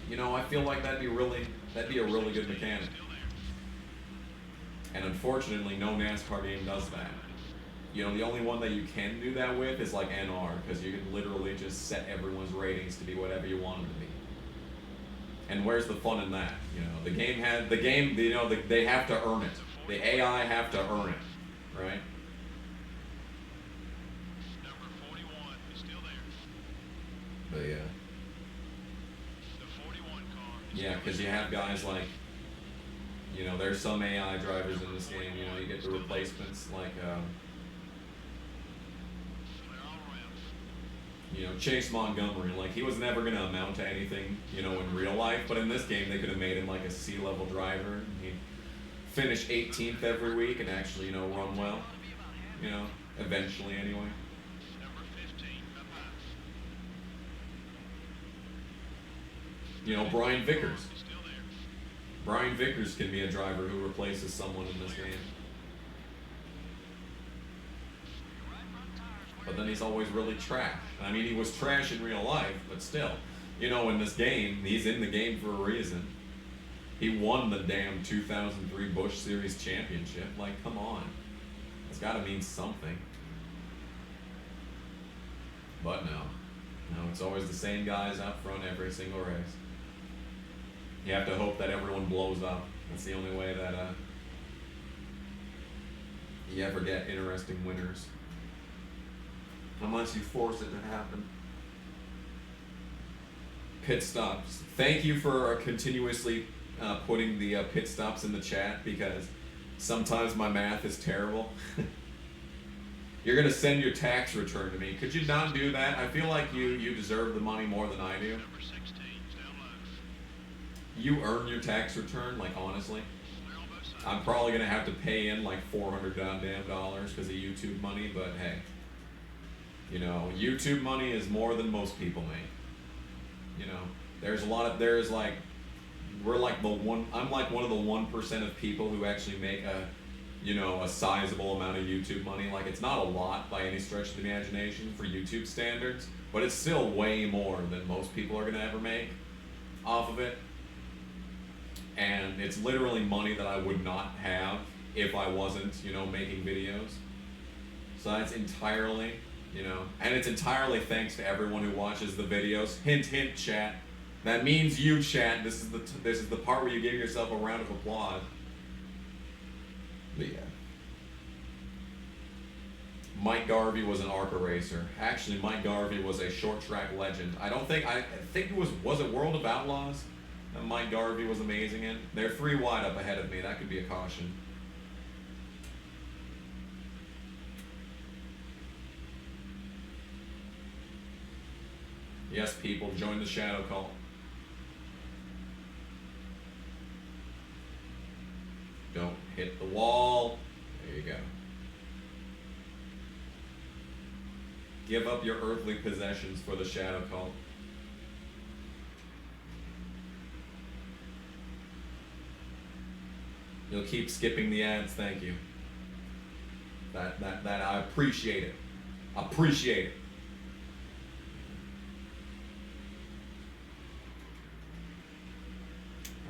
You know, I feel like that'd be a really good mechanic. And unfortunately, no NASCAR game does that. You know, the only one that you can do that with is like NR, because you can literally just set everyone's ratings to be whatever you want them to be. And where's the fun in that? You know, they have to earn it. The AI have to earn it, right? Number 41 is still there. But yeah. The 41 car is Yeah, still because you have guys like, you know, there's some AI drivers in this game. You know, you get the replacements like, They're all around. you know, Chase Montgomery. Like, he was never going to amount to anything, you know, in real life. But in this game, they could have made him like a C-level driver. He'd finish 18th every week and actually, you know, run well. You know, eventually anyway. Number 15 up high. You know, Brian Vickers. Is still there. Brian Vickers can be a driver who replaces someone in this game. But then he's always really trash. I mean, he was trash in real life, but still, you know, in this game, he's in the game for a reason. He won the damn 2003 Busch Series championship. Like, come on. It's got to mean something. But no, it's always the same guys out front every single race. You have to hope that everyone blows up. That's the only way that you ever get interesting winners. Unless you force it to happen. Pit stops. Thank you for continuously putting the pit stops in the chat, because sometimes my math is terrible. You're gonna send your tax return to me. Could you not do that? I feel like you deserve the money more than I do. Number 16 is down low. You earn your tax return, like honestly. They're on both sides. I'm probably gonna have to pay in like $400 goddamn because of YouTube money, but hey, you know, YouTube money is more than most people make. You know, I'm like one of the 1% of people who actually make a sizable amount of YouTube money. Like, it's not a lot by any stretch of the imagination for YouTube standards, but it's still way more than most people are gonna ever make off of it. And it's literally money that I would not have if I wasn't, you know, making videos. So that's entirely, you know, and it's entirely thanks to everyone who watches the videos. Hint, hint, chat. That means you, chat. This is the part where you give yourself a round of applause. But yeah. Mike Garvey was an ARCA racer. Actually, Mike Garvey was a short track legend. I think it was it World of Outlaws that Mike Garvey was amazing in? They're 3 wide up ahead of me. That could be a caution. Yes, people, join the shadow cult. Don't hit the wall. There you go. Give up your earthly possessions for the shadow cult. You'll keep skipping the ads, thank you. That I appreciate it. Appreciate it.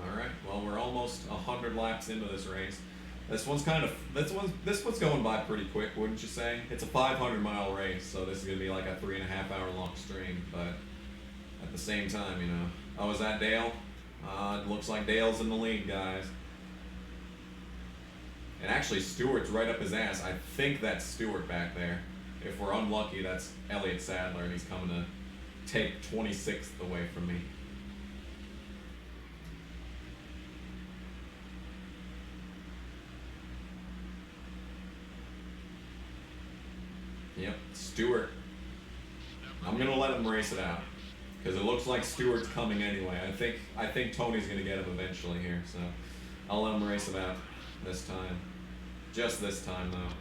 Alright, well, we're almost 100 laps into this race. This one's going by pretty quick, wouldn't you say? It's a 500-mile race, so this is gonna be like a 3.5-hour long stream, but at the same time, you know. Oh, is that Dale? It looks like Dale's in the lead, guys. And actually, Stewart's right up his ass. I think that's Stewart back there. If we're unlucky, that's Elliott Sadler, and he's coming to take 26th away from me. Yep, Stewart. I'm gonna let him race it out because it looks like Stewart's coming anyway. I think Tony's gonna get him eventually here, so I'll let him race it out this time. Just this time, though.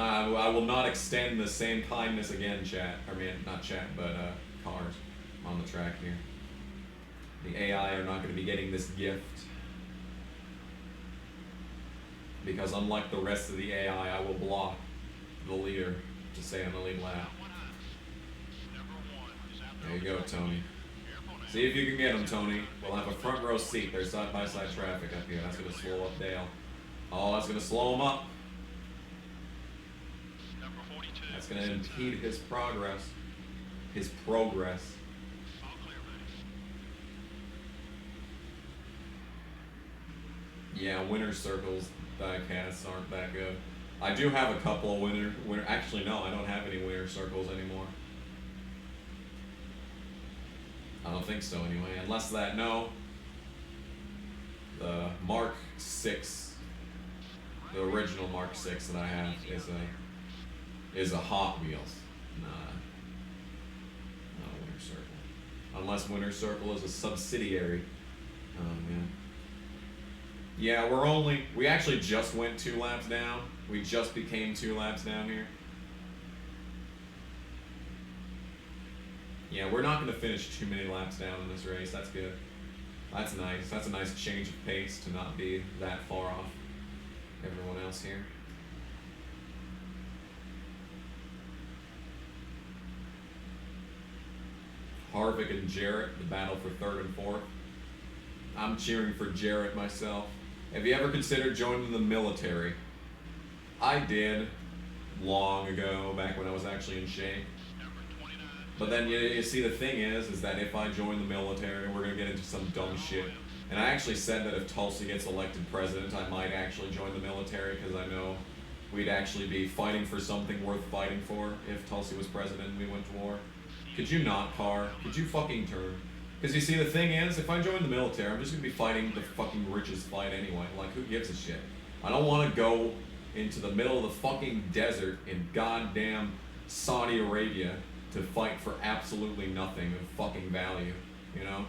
I will not extend the same kindness again, chat. I mean, not chat, but cars on the track here. The AI are not going to be getting this gift. Because unlike the rest of the AI, I will block the leader to stay on the lead lap. There you go, Tony. See if you can get him, Tony. We'll have a front row seat. There's side-by-side traffic up here. That's going to slow up Dale. Oh, that's going to slow him up. That's going to impede his progress. His progress. Yeah, winner circles diecasts aren't that good. I do have a couple of winner. Actually, no, I don't have any winner circles anymore. I don't think so anyway. Unless that, no. The Mark 6, the original Mark 6 that I have is a Hot Wheels. Not a winner circle. Unless winner circle is a subsidiary. Oh man. Yeah, we actually just went 2 laps down. We just became 2 laps down here. Yeah, we're not going to finish too many laps down in this race. That's good. That's nice. That's a nice change of pace to not be that far off everyone else here. Harvick and Jarrett, the battle for 3rd and 4th. I'm cheering for Jarrett myself. Have you ever considered joining the military? I did long ago, back when I was actually in shape. But then you see, the thing is that if I join the military, we're gonna get into some dumb shit. And I actually said that if Tulsi gets elected president, I might actually join the military because I know we'd actually be fighting for something worth fighting for if Tulsi was president and we went to war. Could you not, Carr? Could you fucking turn? Because you see, the thing is, if I join the military, I'm just gonna be fighting the fucking richest fight anyway. Like, who gives a shit? I don't want to go into the middle of the fucking desert in goddamn Saudi Arabia to fight for absolutely nothing of fucking value, you know?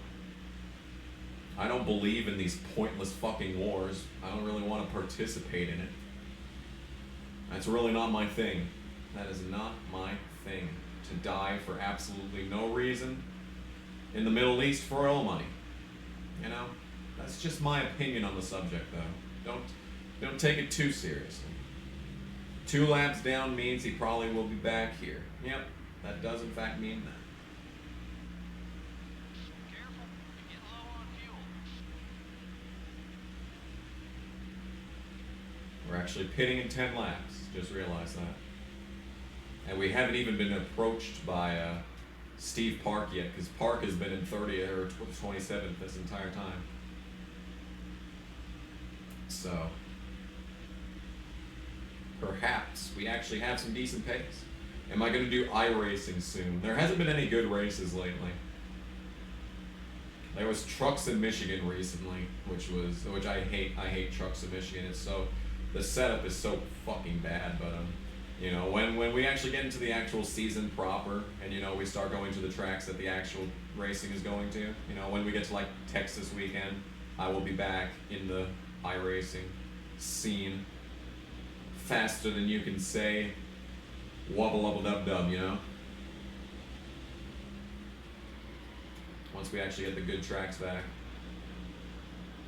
I don't believe in these pointless fucking wars. I don't really want to participate in it. That's really not my thing. That is not my thing. To die for absolutely no reason in the Middle East for oil money. You know? That's just my opinion on the subject, though. Don't take it too seriously. 2 laps down means he probably will be back here. Yep. That does in fact mean that. Careful, you're getting low on fuel. We're actually pitting in 10 laps. Just realized that. And we haven't even been approached by Steve Park yet, because Park has been in 30th or 27th this entire time. So perhaps we actually have some decent pace. Am I going to do iRacing soon? There hasn't been any good races lately. There was Trucks in Michigan recently, which I hate. I hate Trucks in Michigan. It's so, the setup is so fucking bad. But you know, when we actually get into the actual season proper, and you know, we start going to the tracks that the actual racing is going to, you know, when we get to like Texas weekend, I will be back in the iRacing scene faster than you can say. Wubble wubble dub dub, you know? Once we actually get the good tracks back.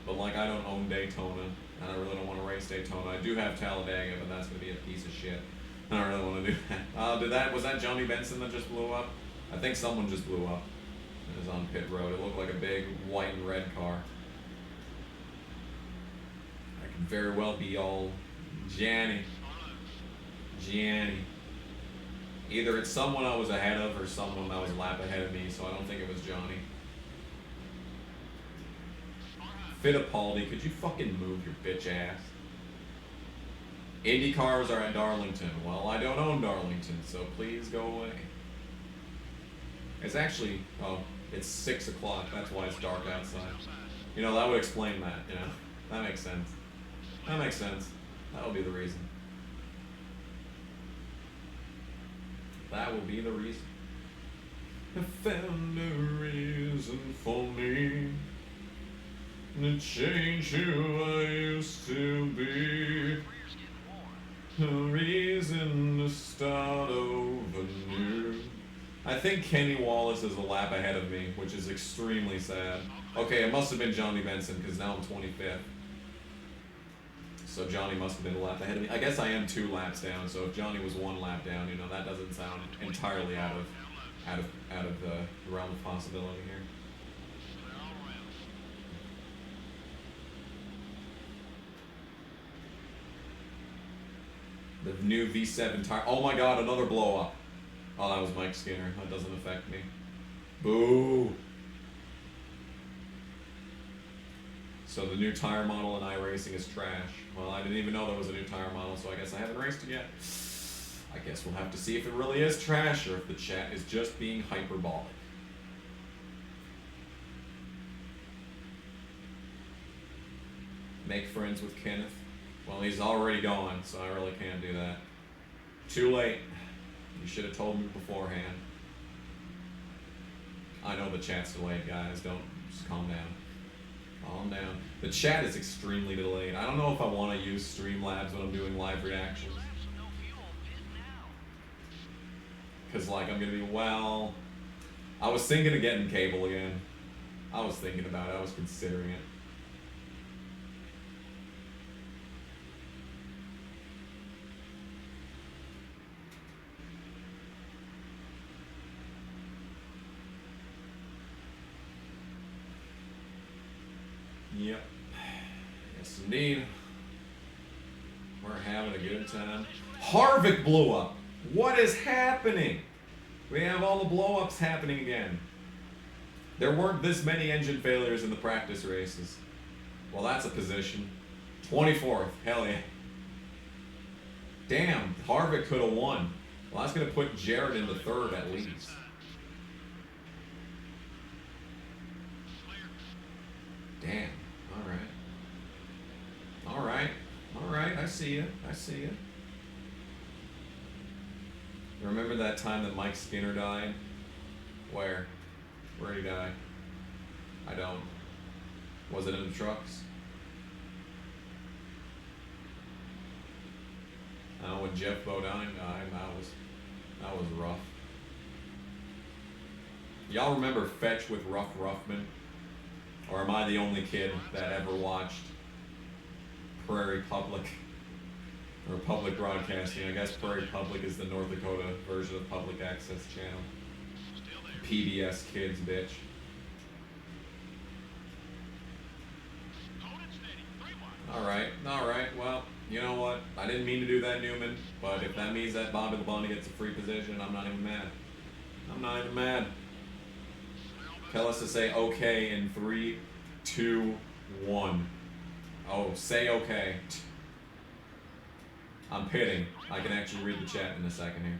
But like, I don't own Daytona, and I really don't want to race Daytona. I do have Talladega, but that's going to be a piece of shit. I don't really want to do that. Was that Johnny Benson that just blew up? I think someone just blew up. It was on pit road. It looked like a big white and red car. That could very well be all Gianni. Either it's someone I was ahead of or someone that was a lap ahead of me, so I don't think it was Johnny. Fittipaldi, could you fucking move your bitch ass? Indy cars are at Darlington. Well, I don't own Darlington, so please go away. It's actually, oh, it's 6 o'clock. That's why it's dark outside. You know, that would explain that, you know. That makes sense. That makes sense. That will be the reason. That will be the reason. I found a reason for me to change who I used to be. A reason to start over new. I think Kenny Wallace is a lap ahead of me, which is extremely sad. Okay, it must have been Johnny Benson, because now I'm 25th. So Johnny must have been a lap ahead of me. I guess I am 2 laps down, so if Johnny was 1 lap down, you know, that doesn't sound entirely out of the realm of possibility here. The new V7 tire. Oh my god, another blow up. Oh, that was Mike Skinner. That doesn't affect me. Boo. So the new tire model in iRacing is trash. Well, I didn't even know there was a new tire model, so I guess I haven't raced it yet. I guess we'll have to see if it really is trash or if the chat is just being hyperbolic. Make friends with Kenneth. Well, he's already gone, so I really can't do that. Too late. You should have told me beforehand. I know the chat's delayed, guys. Don't, just calm down. Calm down. The chat is extremely delayed. I don't know if I want to use Streamlabs when I'm doing live reactions. Because, like, I'm going to be, well... I was thinking of getting cable again. I was thinking about it. I was considering it. Yep. Yes, indeed. We're having a good time. Harvick blew up. What is happening? We have all the blow-ups happening again. There weren't this many engine failures in the practice races. Well, that's a position. 24th. Hell yeah. Damn, Harvick could have won. Well, that's going to put Jared into 3rd at least. Damn. All right, I see you. Remember that time that Mike Skinner died? Where? Where'd he die? I don't. Was it in the trucks? I know when Jeff Bodine died, that was rough. Y'all remember Fetch with Rough Ruffman? Or am I the only kid that ever watched Prairie Public? Or public broadcasting. I guess Prairie Public is the North Dakota version of Public Access Channel. PBS Kids, bitch. Alright, well, you know what? I didn't mean to do that, Newman, but if that means that Bobby Labonte gets a free position, I'm not even mad. Tell us to say okay in 3, 2, 1. Oh, say okay. I'm pitting. I can actually read the chat in a second here.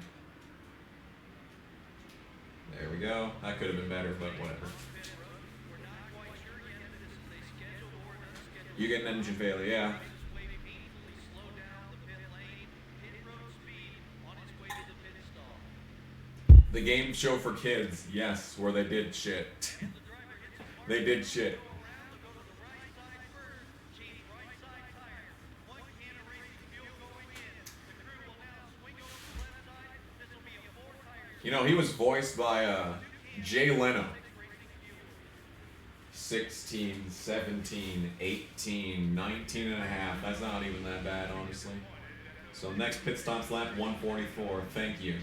There we go. That could have been better, but whatever. You get an engine failure, yeah. The game show for kids, yes, where they did shit. They did shit. You know, he was voiced by Jay Leno. 16, 17, 18, 19 and a half. That's not even that bad, honestly. So next pit stop's lap 144. Thank you.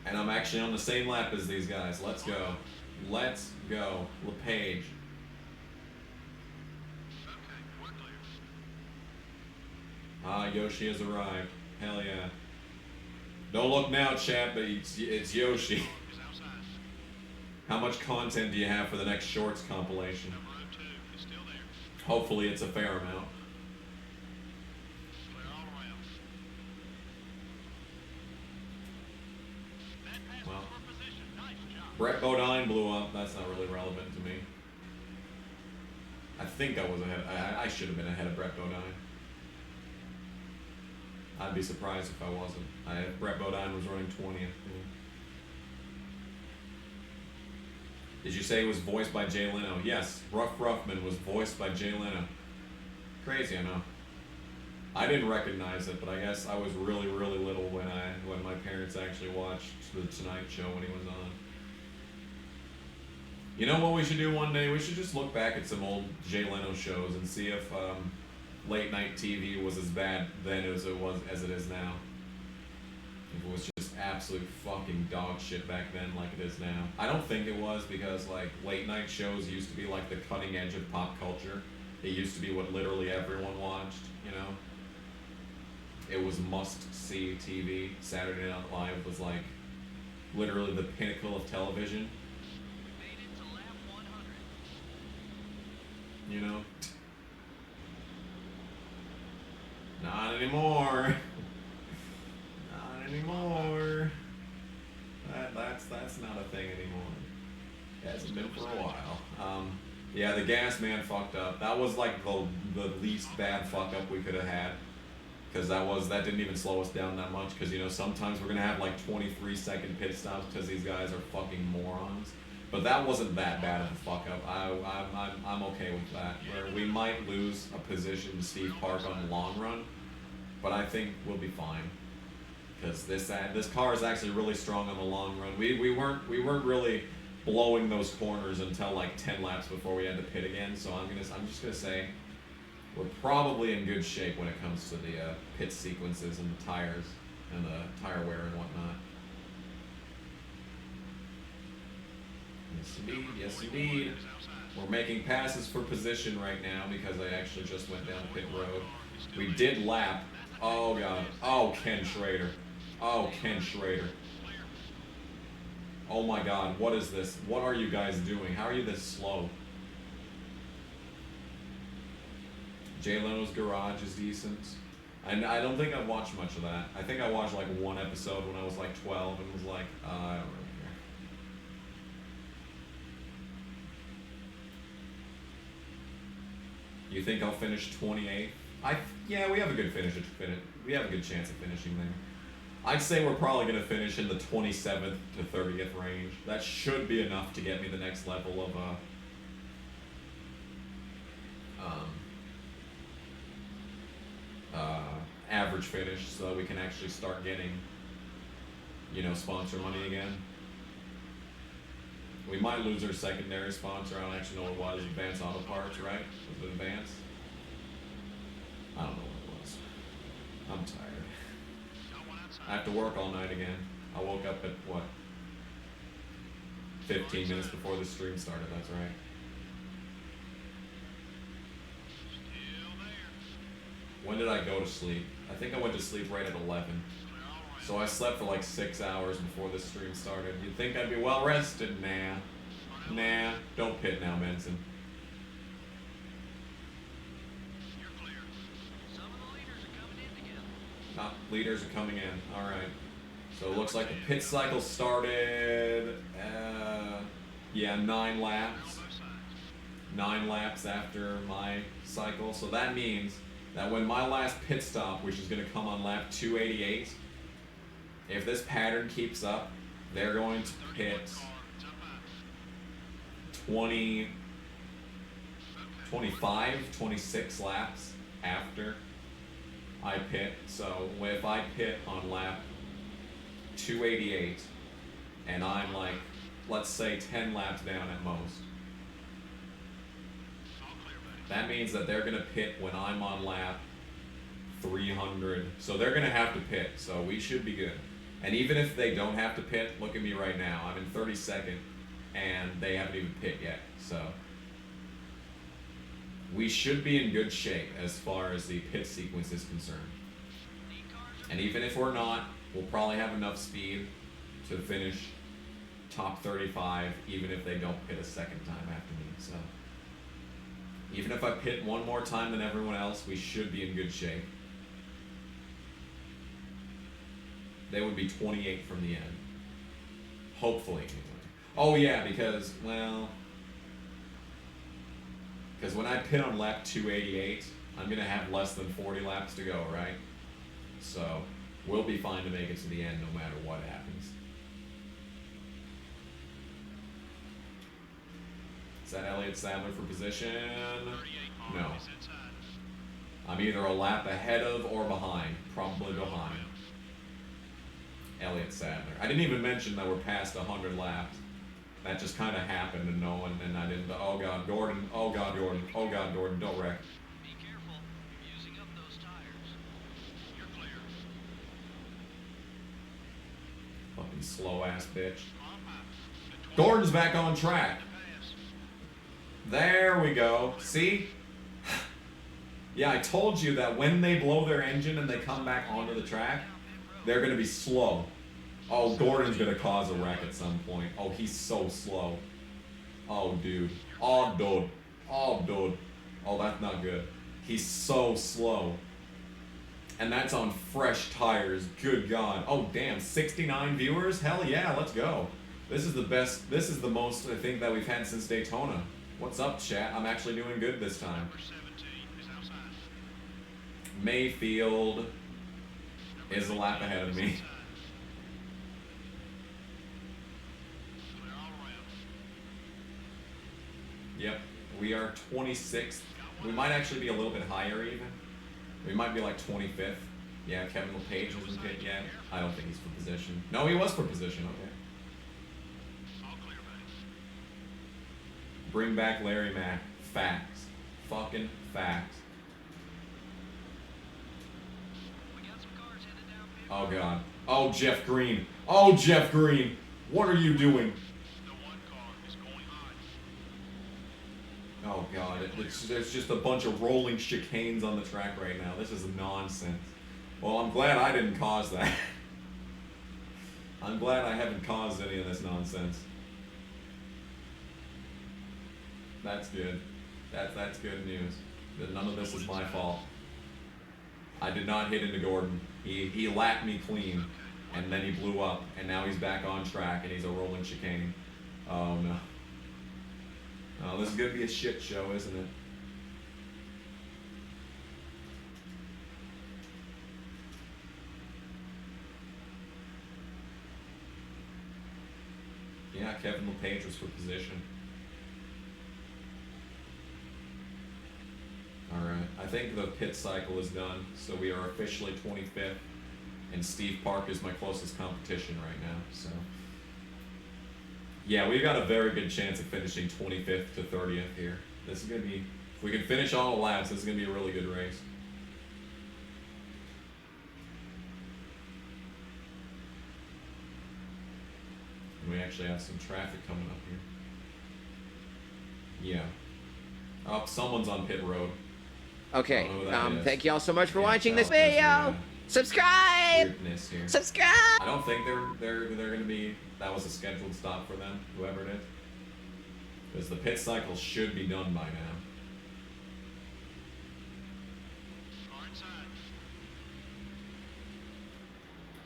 And I'm actually on the same lap as these guys. Let's go. Let's go. LePage. Ah, Yoshi has arrived. Hell yeah. Don't look now, chat, but it's Yoshi. How much content do you have for the next shorts compilation? Number 02 is still there. Hopefully it's a fair amount. Clear all around. That passes Well. for position. Nice job. Brett Bodine blew up. That's not really relevant to me. I think I was ahead. I should have been ahead of Brett Bodine. I'd be surprised if I wasn't. Brett Bodine was running 20th. Did you say it was voiced by Jay Leno? Yes, Ruff Ruffman was voiced by Jay Leno. Crazy, I know. I didn't recognize it, but I guess I was really, really little when my parents actually watched the Tonight Show when he was on. You know what we should do one day? We should just look back at some old Jay Leno shows and see if late night TV was as bad then as it is now. If it was just absolute fucking dog shit back then like it is now. I don't think it was, because like late night shows used to be like the cutting edge of pop culture. It used to be what literally everyone watched, you know? It was must-see TV. Saturday Night Live was like literally the pinnacle of television. Made it to lap 100. You know? Not anymore. Not anymore. That's not a thing anymore. It hasn't been for a while. Yeah, the gas man fucked up. That was like the least bad fuck up we could have had. Because that didn't even slow us down that much. Because, you know, sometimes we're going to have like 23-second pit stops because these guys are fucking morons. But that wasn't that bad of a fuck up. I'm okay with that. Where we might lose a position to Steve Park on the long run, but I think we'll be fine. Because this car is actually really strong on the long run. We weren't really blowing those corners until like 10 laps before we had to pit again. So I'm just gonna say we're probably in good shape when it comes to the pit sequences and the tires and the tire wear and whatnot. Yes, indeed. Yes, indeed. We're making passes for position right now because I actually just went down pit road. We did lap. Oh, God. Oh, Ken Schrader. Oh, Ken Schrader. Oh, my God. What is this? What are you guys doing? How are you this slow? Jay Leno's Garage is decent. I don't think I've watched much of that. I think I watched like one episode when I was like 12 and was like, I don't really care. You think I'll finish 28th? Yeah, we have a good we have a good chance of finishing there. I'd say we're probably going to finish in the 27th to 30th range. That should be enough to get me the next level of average finish, so that we can actually start getting, you know, sponsor money again. We might lose our secondary sponsor. I don't actually know what it was. Advance Auto Parts, right? Was it Advance? I don't know what it was. I'm tired. I have to work all night again. I woke up at, what, 15 minutes before the stream started, that's right. When did I go to sleep? I think I went to sleep right at 11. So I slept for like 6 hours before the stream started. You'd think I'd be well rested? Nah. Nah. Don't pit now, Benson. You're clear. Some of the leaders are coming in together. Leaders are coming in. Alright. So it looks like the pit cycle started, yeah, 9 laps. 9 laps after my cycle. So that means that when my last pit stop, which is going to come on lap 288, if this pattern keeps up, they're going to pit 20, 25, 26 laps after I pit. So if I pit on lap 288 and I'm like, let's say 10 laps down at most, that means that they're going to pit when I'm on lap 300. So they're going to have to pit. So we should be good. And even if they don't have to pit, look at me right now. I'm in 32nd, and they haven't even pit yet. So we should be in good shape as far as the pit sequence is concerned. And even if we're not, we'll probably have enough speed to finish top 35, even if they don't pit a second time after me. So even if I pit one more time than everyone else, we should be in good shape. They would be 28 from the end. Hopefully, anyway. Oh yeah, because, well, because when I pit on lap 288, I'm going to have less than 40 laps to go, right? So we'll be fine to make it to the end no matter what happens. Is that Elliott Sadler for position? No. I'm either a lap ahead of or behind. Probably behind. Elliott Sadler. I didn't even mention that we're past 100 laps. That just kind of happened and no one, and I didn't, oh God, Gordon, oh God, Gordon, oh God, Gordon, don't wreck. Be careful. You're using up those tires. You're clear. Fucking slow ass bitch. Gordon's back on track. There we go. See? Yeah, I told you that when they blow their engine and they come back onto the track, they're going to be slow. Oh, Gordon's going to cause a wreck at some point. Oh, he's so slow. Oh, dude. Oh, dude. Oh, dude. Oh, that's not good. He's so slow. And that's on fresh tires. Good God. Oh, damn. 69 viewers? Hell yeah, let's go. This is the best. This is the most, I think, that we've had since Daytona. What's up, chat? I'm actually doing good this time. Number 17 is outside. Mayfield is a lap ahead of me. Clear all around. Yep, we are 26th. We might actually be a little bit higher even. We might be like 25th. Yeah, Kevin LePage hasn't hit yet. I don't think he's for position. No, he was for position, okay. All clear, buddy. Bring back Larry Mack. Facts. Fucking facts. We got some cars headed down pit. Oh God. Oh, Jeff Green. Oh, Jeff Green. What are you doing? The one car is going high. Oh God, there's just a bunch of rolling chicanes on the track right now. This is nonsense. Well, I'm glad I didn't cause that. I'm glad I haven't caused any of this nonsense. That's good. That's good news. That none of this is my fault. I did not hit into Gordon. He lapped me clean, and then he blew up, and now he's back on track, and he's a rolling chicane. Oh no. Oh, this is gonna be a shit show, isn't it? Yeah, Kevin LePage was for position. Alright, I think the pit cycle is done, so we are officially 25th, and Steve Park is my closest competition right now, so. Yeah, we've got a very good chance of finishing 25th to 30th here. This is going to be, if we can finish all the laps, this is going to be a really good race. And we actually have some traffic coming up here. Yeah. Oh, someone's on pit road. Okay, I don't know who that is. thank you all so much for Yeah, watching this Charles, video. Subscribe! Weirdness here. Subscribe! I don't think they're gonna be, that was a scheduled stop for them, whoever it is. Because the pit cycle should be done by now. Car inside.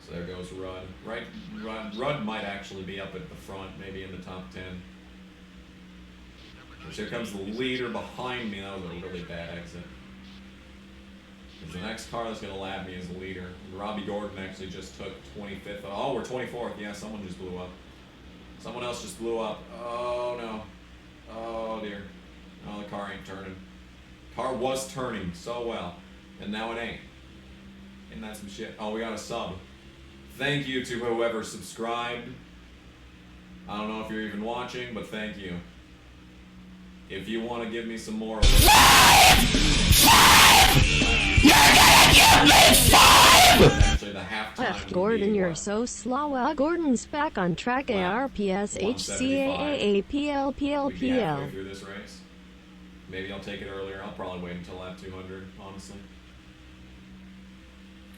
So there goes Rudd. Right, Rudd might actually be up at the front, maybe in the top 10. Which here comes the leader behind me. That was a really bad exit. Because the next car that's going to lap me is the leader. Robbie Gordon actually just took 25th. Oh, we're 24th. Yeah, someone just blew up. Someone else just blew up. Oh, no. Oh, dear. Oh, the car ain't turning. Car was turning so well. And now it ain't. Isn't that some shit? Oh, we got a sub. Thank you to whoever subscribed. I don't know if you're even watching, but thank you. If you want to give me some more... You're gonna give me 5! Actually, the halftime Left would Gordon, be, you're what, so slow. Gordon's back on track. Wow. ARPS 175. We'd be halfway HCAAPLPLPL. through this race. Maybe I'll take it earlier. I'll probably wait until lap 200, honestly.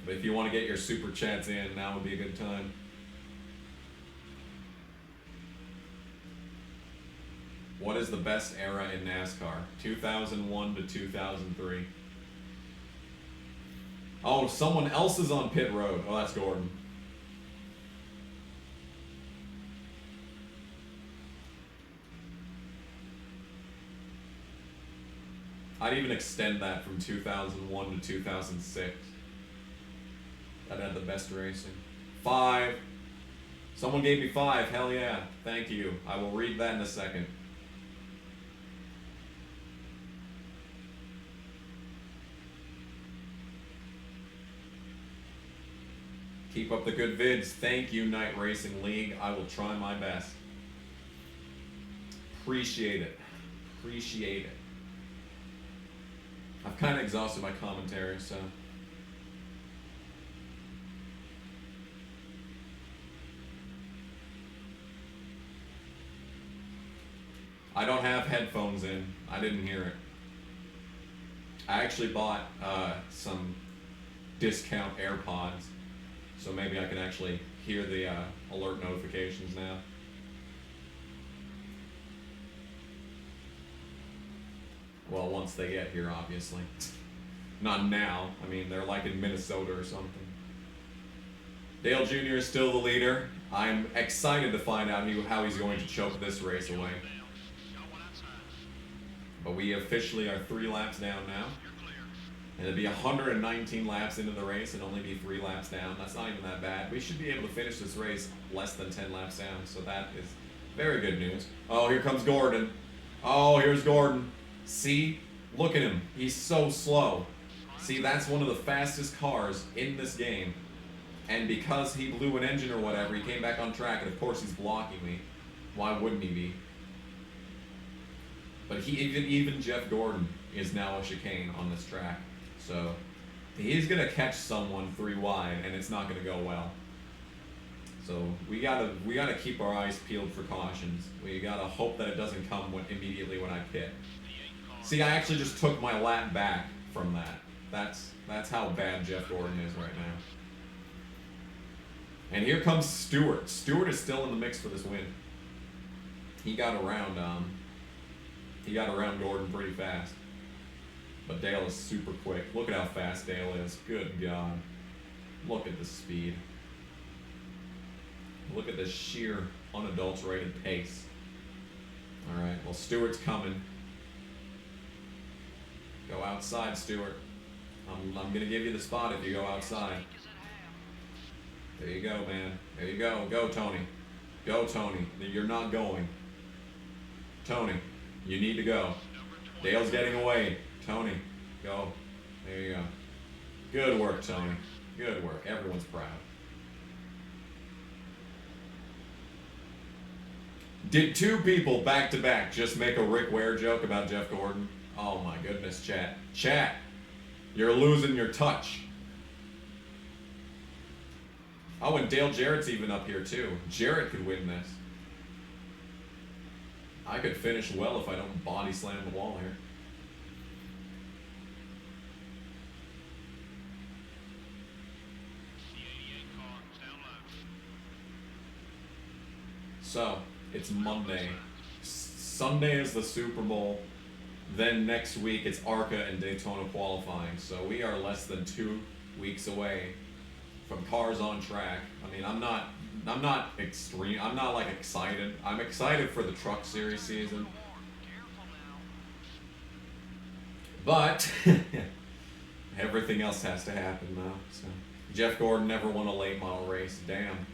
But if you want to get your super chats in, now would be a good time. What is the best era in NASCAR? 2001 to 2003. Oh, someone else is on pit road. Oh, that's Gordon. I'd even extend that from 2001 to 2006. That had the best racing. 5. Someone gave me 5. Hell yeah. Thank you. I will read that in a second. Keep up the good vids. Thank you, Night Racing League. I will try my best. Appreciate it. Appreciate it. I've kind of exhausted my commentary, so. I don't have headphones in. I didn't hear it. I actually bought some discount AirPods, so maybe I can actually hear the alert notifications now. Well, once they get here, obviously. Not now. I mean, they're like in Minnesota or something. Dale Jr. is still the leader. I'm excited to find out how he's going to choke this race away. But we officially are 3 laps down now. And it'll be 119 laps into the race and only be 3 laps down. That's not even that bad. We should be able to finish this race less than 10 laps down. So that is very good news. Oh, here comes Gordon. Oh, here's Gordon. See? Look at him. He's so slow. See, that's one of the fastest cars in this game. And because he blew an engine or whatever, he came back on track, and of course he's blocking me. Why wouldn't he be? But even Jeff Gordon is now a chicane on this track. So he's going to catch someone 3 wide, and it's not going to go well. So we gotta keep our eyes peeled for cautions. We gotta hope that it doesn't come immediately when I pit. See, I actually just took my lap back from that. That's how bad Jeff Gordon is right now. And here comes Stewart. Stewart is still in the mix for this win. He got around Gordon pretty fast. But Dale is super quick. Look at how fast Dale is. Good God. Look at the speed. Look at the sheer, unadulterated pace. Alright, well, Stewart's coming. Go outside, Stewart. I'm going to give you the spot if you go outside. There you go, man. There you go. Go, Tony. Go, Tony. You're not going. Tony, you need to go. Dale's getting away. Tony, go. There you go. Good work, Tony. Good work. Everyone's proud. Did 2 people back-to-back just make a Rick Ware joke about Jeff Gordon? Oh my goodness, chat. Chat, you're losing your touch. Oh, and Dale Jarrett's even up here too. Jarrett could win this. I could finish well if I don't body slam the wall here. So, it's Monday. Sunday is the Super Bowl. Then next week it's ARCA and Daytona qualifying. So we are less than 2 weeks away from cars on track. I mean, I'm not extreme. I'm not like excited. I'm excited for the Truck Series season. But everything else has to happen now. So Jeff Gordon never won a late model race. Damn.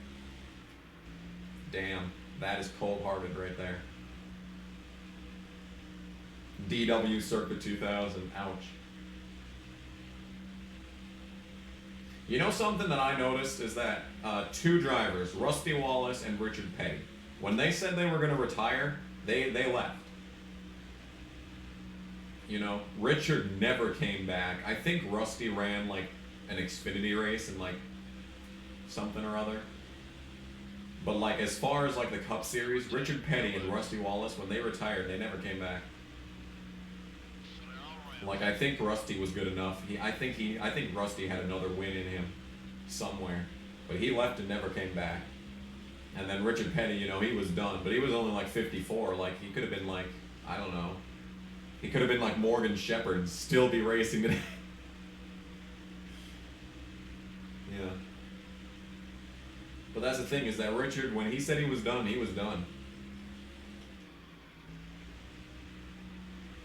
Damn. That is cold-hearted right there. DW Circuit 2000. Ouch. You know something that I noticed is that 2 drivers, Rusty Wallace and Richard Petty, when they said they were going to retire, they left. You know, Richard never came back. I think Rusty ran like an Xfinity race and like something or other. But like as far as like the Cup Series, Richard Petty and Rusty Wallace, when they retired, they never came back. Like I think Rusty was good enough. I think Rusty had another win in him somewhere, but he left and never came back. And then Richard Petty, you know, he was done, but he was only like 54. Like he could have been like I don't know. He could have been like Morgan Shepherd and still be racing today. Yeah. But that's the thing, is that Richard, when he said he was done, he was done.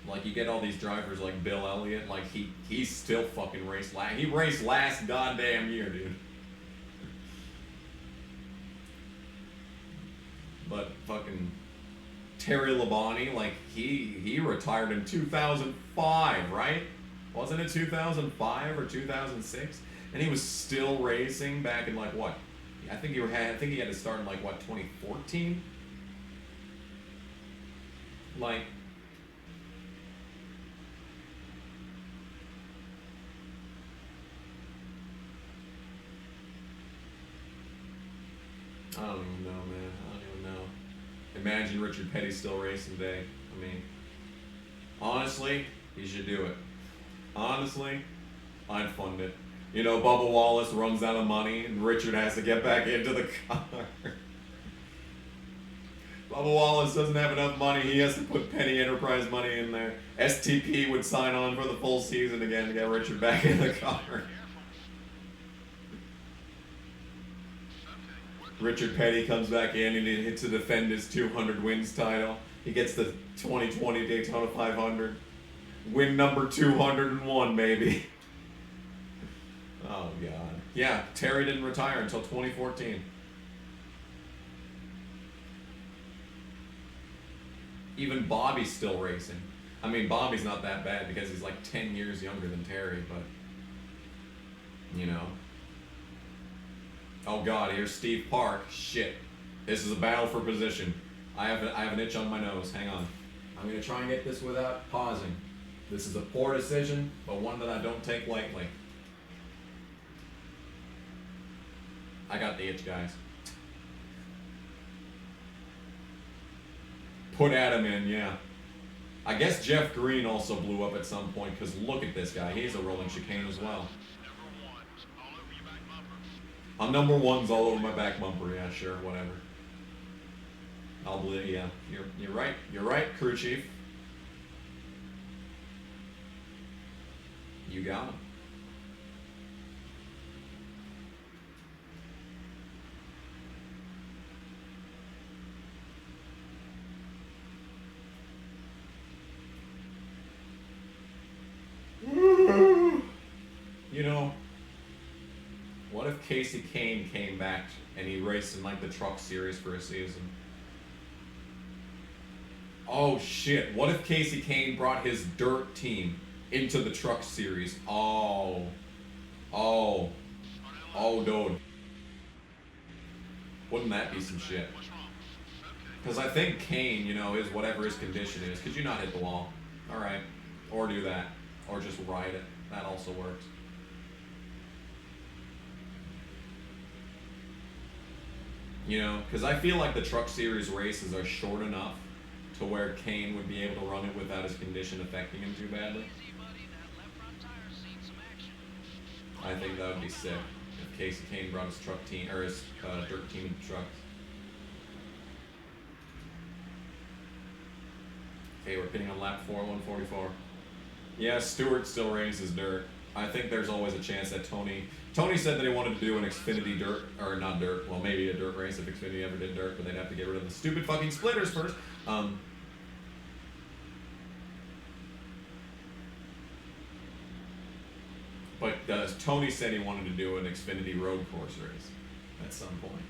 Like, you get all these drivers like Bill Elliott, like, he's still fucking raced last. He raced last goddamn year, dude. But fucking Terry Labonte, like, he retired in 2005, right? Wasn't it 2005 or 2006? And he was still racing back in, like, what? I think he had to start in, like, what, 2014? Like, I don't even know, man. I don't even know. Imagine Richard Petty still racing today. I mean, honestly, he should do it. Honestly, I'd fund it. You know, Bubba Wallace runs out of money and Richard has to get back into the car. Bubba Wallace doesn't have enough money. He has to put Penny Enterprise money in there. STP would sign on for the full season again to get Richard back in the car. Richard Petty comes back in and he hits to defend his 200 wins title. He gets the 2020 Daytona 500. Win number 201, maybe. Oh, God. Yeah, Terry didn't retire until 2014. Even Bobby's still racing. I mean, Bobby's not that bad because he's like 10 years younger than Terry, but, you know. Oh God, here's Steve Park. Shit. This is a battle for position. I have an itch on my nose. Hang on. I'm going to try and get this without pausing. This is a poor decision, but one that I don't take lightly. I got the itch, guys. Put Adam in, yeah. I guess Jeff Green also blew up at some point, because look at this guy. He's a rolling chicane as well. I'm number ones all over my back bumper. Yeah, sure, whatever. I'll believe. Yeah, you're right. You're right, crew chief. You got him. You know, what if Casey Kane came back and he raced in like the truck series for a season? Oh shit, what if Casey Kane brought his dirt team into the truck series? Oh, dude. Wouldn't that be some shit? Because I think Kane, you know, is whatever his condition is. Could you not hit the wall? Alright. Or do that. Or just ride it. That also works. You know, because I feel like the Truck Series races are short enough to where Kane would be able to run it without his condition affecting him too badly. I think that would be sick if Casey Kane brought his truck team or his dirt team into trucks. Okay, we're pitting on lap 4, 144. Yeah, Stewart still races dirt. I think there's always a chance that Tony said that he wanted to do an Xfinity dirt, or not dirt, well maybe a dirt race if Xfinity ever did dirt, but they'd have to get rid of the stupid fucking splitters first. But Tony said he wanted to do an Xfinity road course race at some point.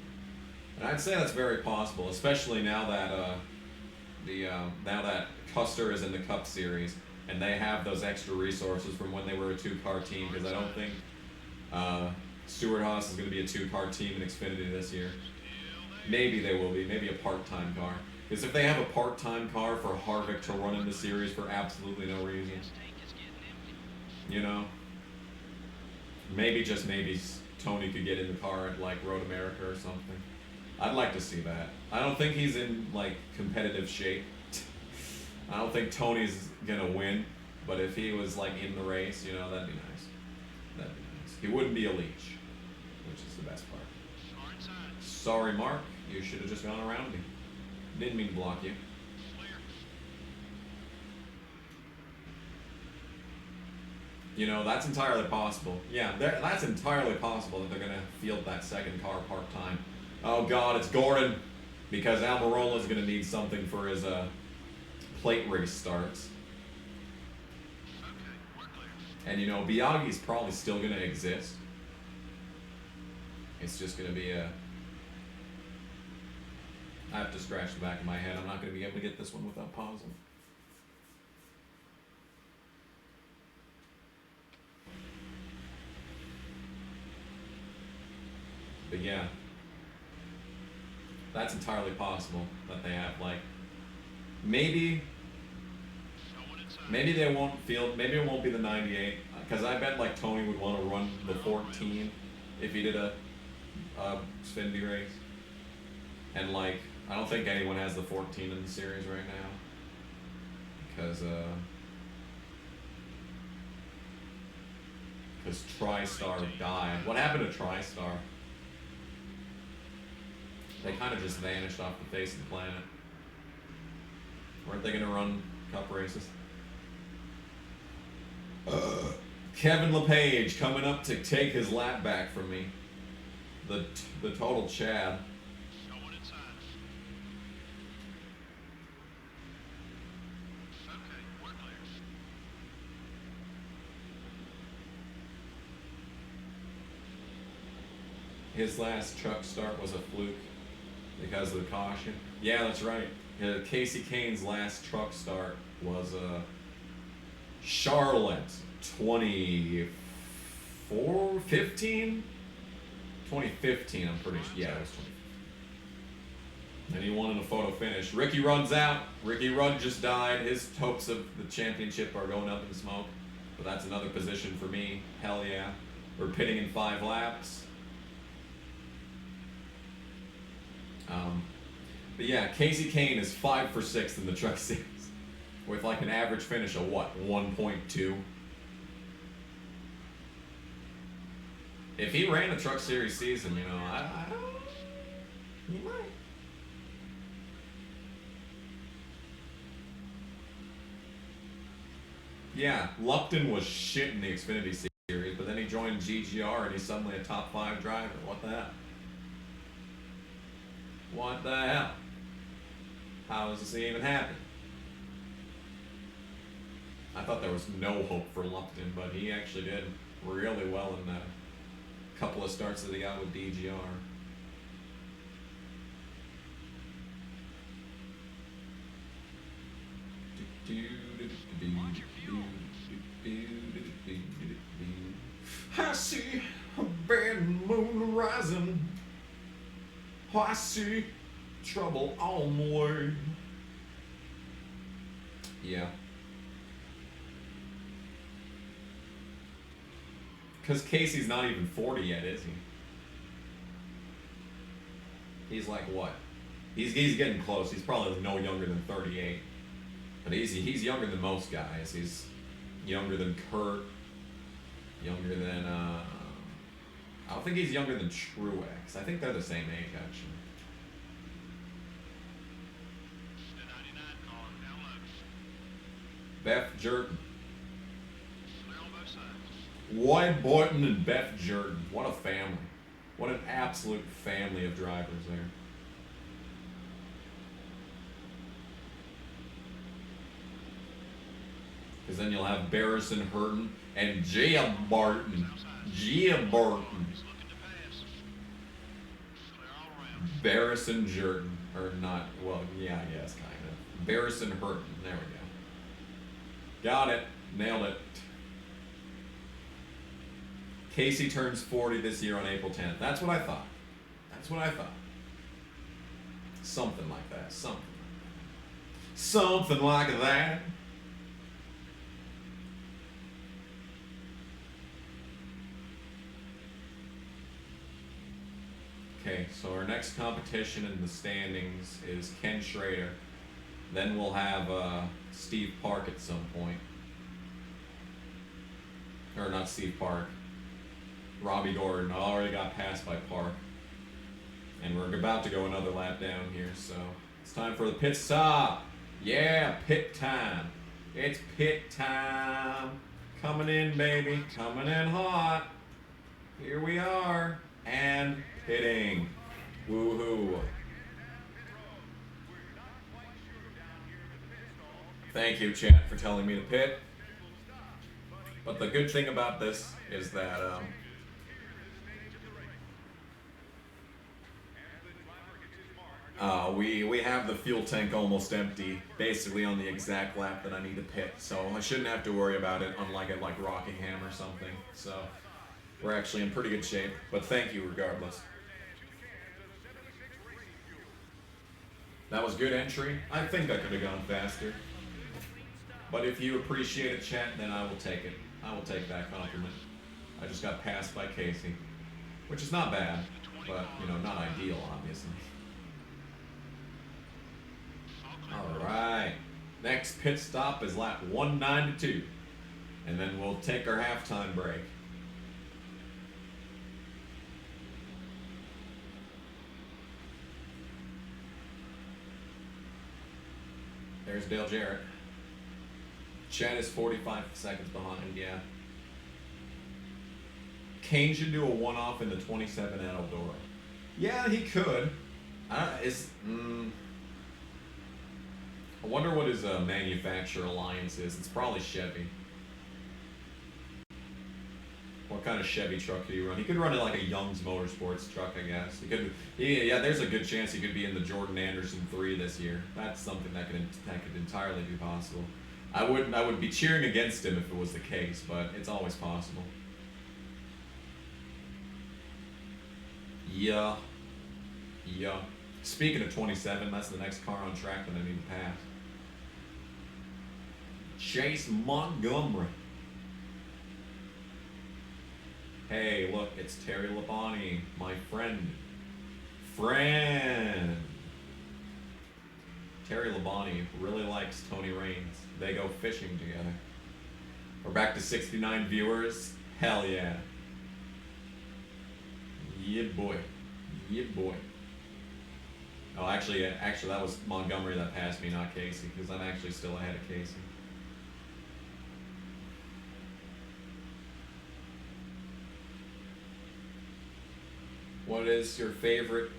And I'd say that's very possible, especially now that now that Custer is in the Cup Series and they have those extra resources from when they were a two-car team, because I don't think Stewart-Haas is going to be a two-car team in Xfinity this year. Maybe they will be, maybe a part-time car. Because if they have a part-time car for Harvick to run in the series for absolutely no reason, you know, maybe, just maybe, Tony could get in the car at like Road America or something. I'd like to see that. I don't think he's in like competitive shape. I don't think Tony's gonna win, but if he was like in the race, you know, that'd be nice. That'd be nice. He wouldn't be a leech, which is the best part. Sorry, Mark. You should have just gone around me. Didn't mean to block you. You know, that's entirely possible. Yeah, that's entirely possible that they're going to field that second car part-time. Oh, God, it's Gordon. Because Almirola's going to need something for his plate race starts. Okay, we're clear. And, you know, Biaggi's probably still going to exist. It's just going to be a... I have to scratch the back of my head. I'm not going to be able to get this one without pausing. But yeah, that's entirely possible that they have, like, maybe they won't field, maybe it won't be the 98, because I bet, like, Tony would want to run the 14 if he did a Xfinity race. And, like, I don't think anyone has the 14 in the series right now, because TriStar died. What happened to TriStar? They kind of just vanished off the face of the planet. Weren't they going to run cup races? Kevin LePage coming up to take his lap back from me. The total Chad. No one inside. Okay, we're clear. His last truck start was a fluke because of the caution. Yeah, that's right. Casey Kane's last truck start was Charlotte 2015, I'm pretty sure. Yeah, it was 2015. And he won in a photo finish. Ricky Rudd's out. Ricky Rudd just died. His hopes of the championship are going up in smoke. But that's another position for me. Hell yeah. We're pitting in 5 laps. But yeah, Casey Kane is 5 for 6 in the truck series. With like an average finish of what, 1.2? If he ran a truck series season, you know, I don't know. He might. Yeah, Lupton was shit in the Xfinity series, but then he joined GGR and he's suddenly a top 5 driver. What the hell? What the hell? How does this even happen? I thought there was no hope for Lupton, but he actually did really well in the couple of starts that he got with DGR. I see a bad moon rising. I see trouble on the way. Yeah. Because Casey's not even 40 yet, is he? He's like what? He's getting close. He's probably no younger than 38. But he's younger than most guys. He's younger than Kurt. Younger than, I don't think he's younger than Truex. I think they're the same age, actually. The 99 calling down low. Beth Jordan. Clear on both sides. Lloyd Boynton and Beth Jordan. What a family. What an absolute family of drivers there. Because then you'll have Barrison Hurton and Gia Barton. Gia Barton. He's looking to pass. Clear all around. Barrison Jordan. Or not, well, yeah, I guess, kind of. Barrison Hurton. There we go. Got it. Nailed it. Casey turns 40 this year on April 10th. That's what I thought. That's what I thought. Something like that. Something like that. Something like that. Okay, so our next competition in the standings is Ken Schrader. Then we'll have Steve Park at some point. Or not Steve Park. Robbie Gordon. I already got passed by Park. And we're about to go another lap down here, so it's time for the pit stop. Yeah, pit time. It's pit time. Coming in, baby. Coming in hot. Here we are. And hitting. Woohoo. Thank you, chat, for telling me to pit. But the good thing about this is that we have the fuel tank almost empty, basically on the exact lap that I need to pit, so I shouldn't have to worry about it, unlike at like Rockingham or something. So we're actually in pretty good shape. But thank you regardless. That was good entry. I think I could have gone faster. But if you appreciate it, chat, then I will take it. I will take that compliment. I just got passed by Casey, which is not bad, but, you know, not ideal, obviously. All right. Next pit stop is lap 192, and then we'll take our halftime break. There's Dale Jarrett. Chad is 45 seconds behind, yeah. Kane should do a one-off in the 27 at Eldora. Yeah, he could. I wonder what his manufacturer alliance is. It's probably Chevy. What kind of Chevy truck could he run? He could run it like a Young's Motorsports truck, I guess. He could. Yeah, there's a good chance he could be in the Jordan Anderson 3 this year. That's something that could entirely be possible. I would be cheering against him if it was the case, but it's always possible. Yeah. Speaking of 27, that's the next car on track that I need to pass. Chase Montgomery. Hey, look, it's Terry Labonte, my friend. Terry Labonte really likes Tony Raines. They go fishing together. We're back to 69 viewers. Hell yeah. Yeah, boy. Oh, actually, that was Montgomery that passed me, not Casey, because I'm actually still ahead of Casey. What is your favorite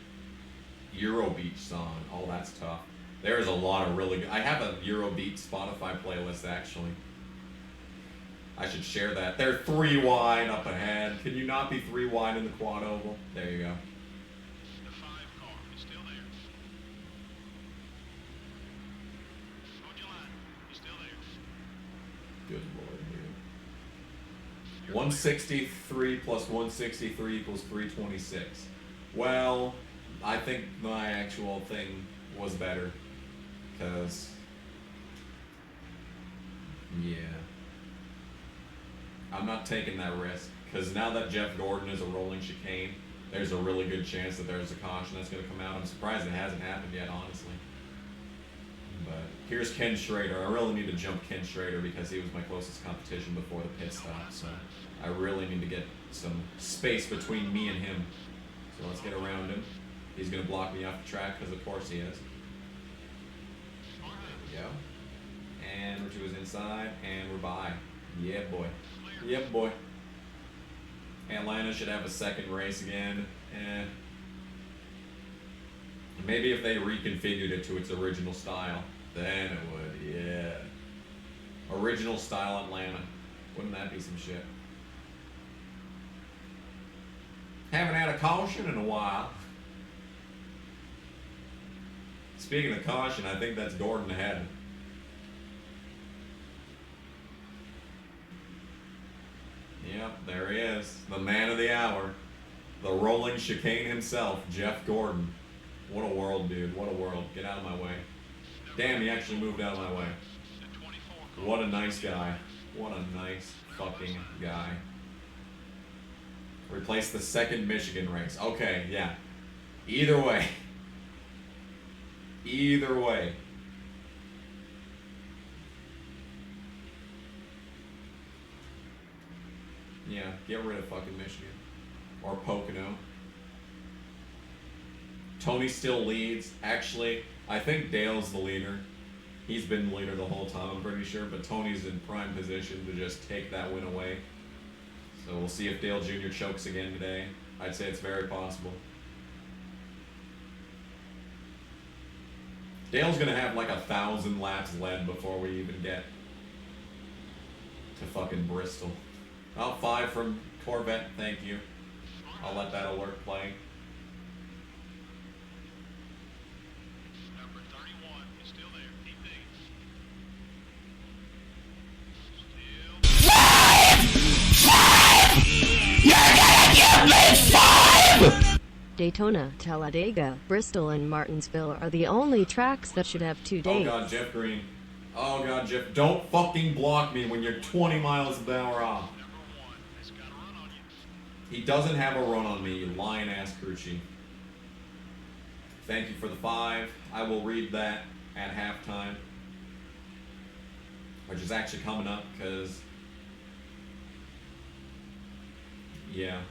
Eurobeat song? Oh, that's tough. There's a lot of really good. I have a Eurobeat Spotify playlist, actually. I should share that. They're 3 wide up ahead. Can you not be 3 wide in the quad oval? There you go. The 5 car is still there. Hold your line. He's still there. Good lord, dude. 163 plus 163 equals 326. Well, I think my actual thing was better. Because, yeah. I'm not taking that risk. Because now that Jeff Gordon is a rolling chicane, there's a really good chance that there's a caution that's going to come out. I'm surprised it hasn't happened yet, honestly. But here's Ken Schrader. I really need to jump Ken Schrader because he was my closest competition before the pit stop. So I really need to get some space between me and him. So let's get around him. He's going to block me off the track because of course he is. There we go. And Richie was inside, and we're by. Yeah, boy. Yep, boy. Atlanta should have a second race again. Maybe if they reconfigured it to its original style, then it would, yeah. Original style Atlanta. Wouldn't that be some shit? Haven't had a caution in a while. Speaking of caution, I think that's Gordon ahead. Yep, there he is. The man of the hour. The rolling chicane himself, Jeff Gordon. What a world, dude. What a world. Get out of my way. Damn, he actually moved out of my way. What a nice guy. What a nice fucking guy. Replace the second Michigan race. Okay, yeah. Either way. Either way. Yeah, get rid of fucking Michigan. Or Pocono. Tony still leads. Actually, I think Dale's the leader. He's been leader the whole time, I'm pretty sure, but Tony's in prime position to just take that win away. So we'll see if Dale Jr. chokes again today. I'd say it's very possible. Dale's gonna have like 1,000 laps led before we even get to fucking Bristol. Oh, 5 from Corvette, thank you. I'll let that alert play. Number 31 is still there. He thinks. Still. Daytona, Talladega, Bristol, and Martinsville are the only tracks that should have 2 Oh days. god, Jeff Green. Oh god, Jeff, don't fucking block me when you're 20 miles an hour off. Number 1 has got a run on you. He doesn't have a run on me, you lying ass crew chief. Thank you for the 5. I will read that at halftime. Which is actually coming up, because... yeah.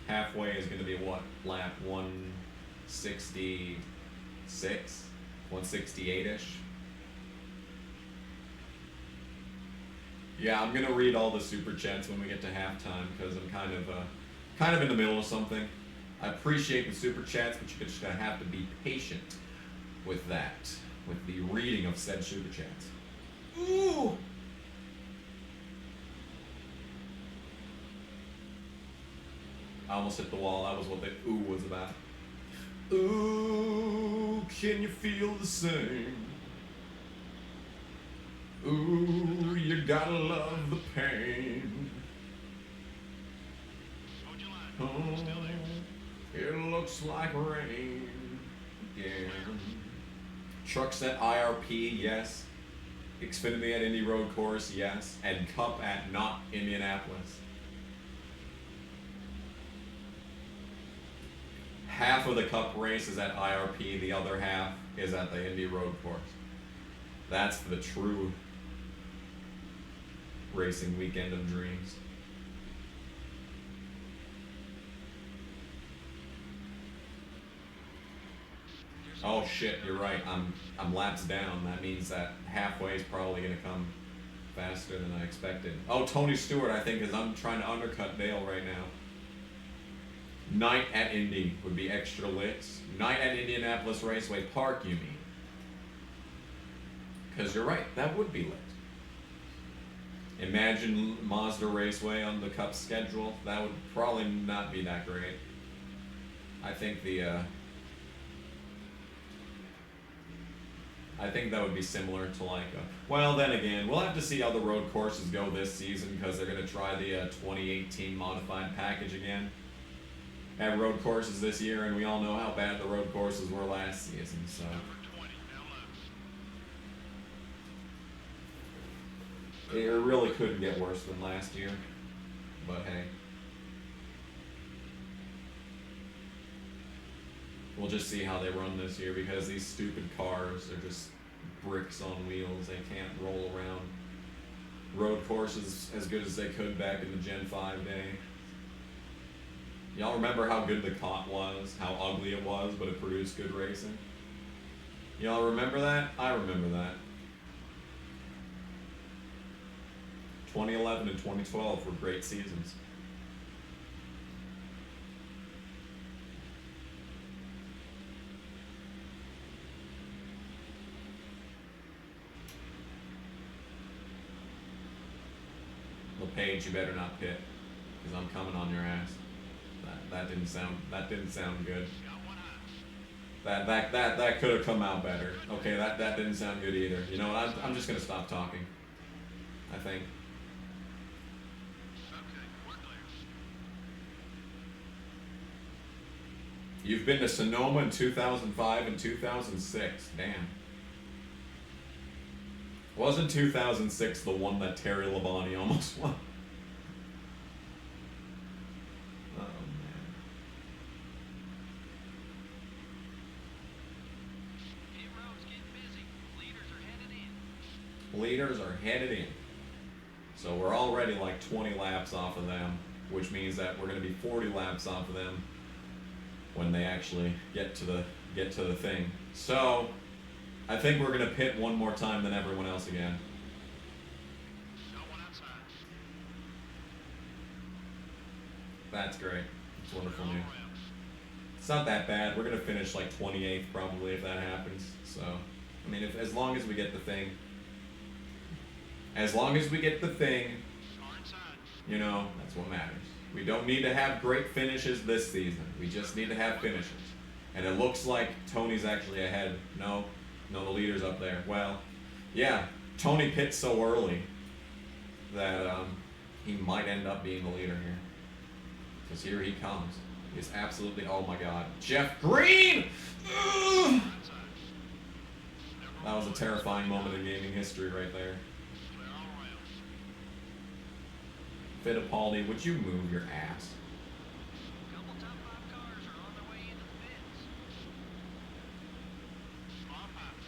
Halfway is going to be what? Lap 166? 168-ish? Yeah, I'm going to read all the super chats when we get to halftime, because I'm kind of in the middle of something. I appreciate the super chats, but you're just going to have to be patient with that, with the reading of said super chats. Ooh! I almost hit the wall. That was what the ooh was about. Ooh, can you feel the same? Ooh, you gotta love the pain. Hold your line. Oh, Still there. it looks like rain again. Trucks at IRP, yes. Xfinity at Indy Road Course, yes. And Cup at not Indianapolis. Half of the Cup race is at IRP, the other half is at the Indy Road Course. That's the true racing weekend of dreams. Oh shit, you're right. I'm laps down. That means that halfway is probably gonna come faster than I expected. Oh, Tony Stewart, I think, is trying to undercut Dale right now. Night at Indy would be extra lit. Night at Indianapolis Raceway Park, you mean? Because you're right, that would be lit. Imagine Mazda Raceway on the Cup schedule. That would probably not be that great. I think I think that would be similar to like well, then again, we'll have to see how the road courses go this season, because they're going to try the 2018 modified package again at road courses this year, and we all know how bad the road courses were last season, so... Number 20 now loose. It really couldn't get worse than last year, but hey. We'll just see how they run this year, because these stupid cars are just bricks on wheels. They can't roll around road courses as good as they could back in the Gen 5 day. Y'all remember how good the COT was, how ugly it was, but it produced good racing? Y'all remember that? I remember that. 2011 and 2012 were great seasons. LePage, you better not pit, because I'm coming on your ass. That didn't sound good. That could have come out better. Okay, that didn't sound good either. You know what? I'm just gonna stop talking. I think. Okay, we're clear. You've been to Sonoma in 2005 and 2006. Damn. Wasn't 2006 the one that Terry Labonte almost won? Oh, man. Hey, Rhodes, getting busy. Leaders are headed in. Leaders are headed in. So we're already like 20 laps off of them, which means that we're going to be 40 laps off of them when they actually get to the thing. So I think we're gonna pit one more time than everyone else again. No one outside. That's great. It's wonderful news. It's not that bad. We're gonna finish like 28th probably if that happens. So, I mean, as long as we get the thing, Far inside. you know, that's what matters. We don't need to have great finishes this season. We just need to have finishes. And it looks like Tony's actually ahead. No, the leader's up there. Well, yeah, Tony pits so early that he might end up being the leader here. Because here he comes. He's absolutely, oh my God. Jeff Green! Ugh! That was a terrifying moment in gaming history right there. Clear all around. Fittipaldi, would you move your ass? Couple top 5 cars are on their way into the pits. Swap out.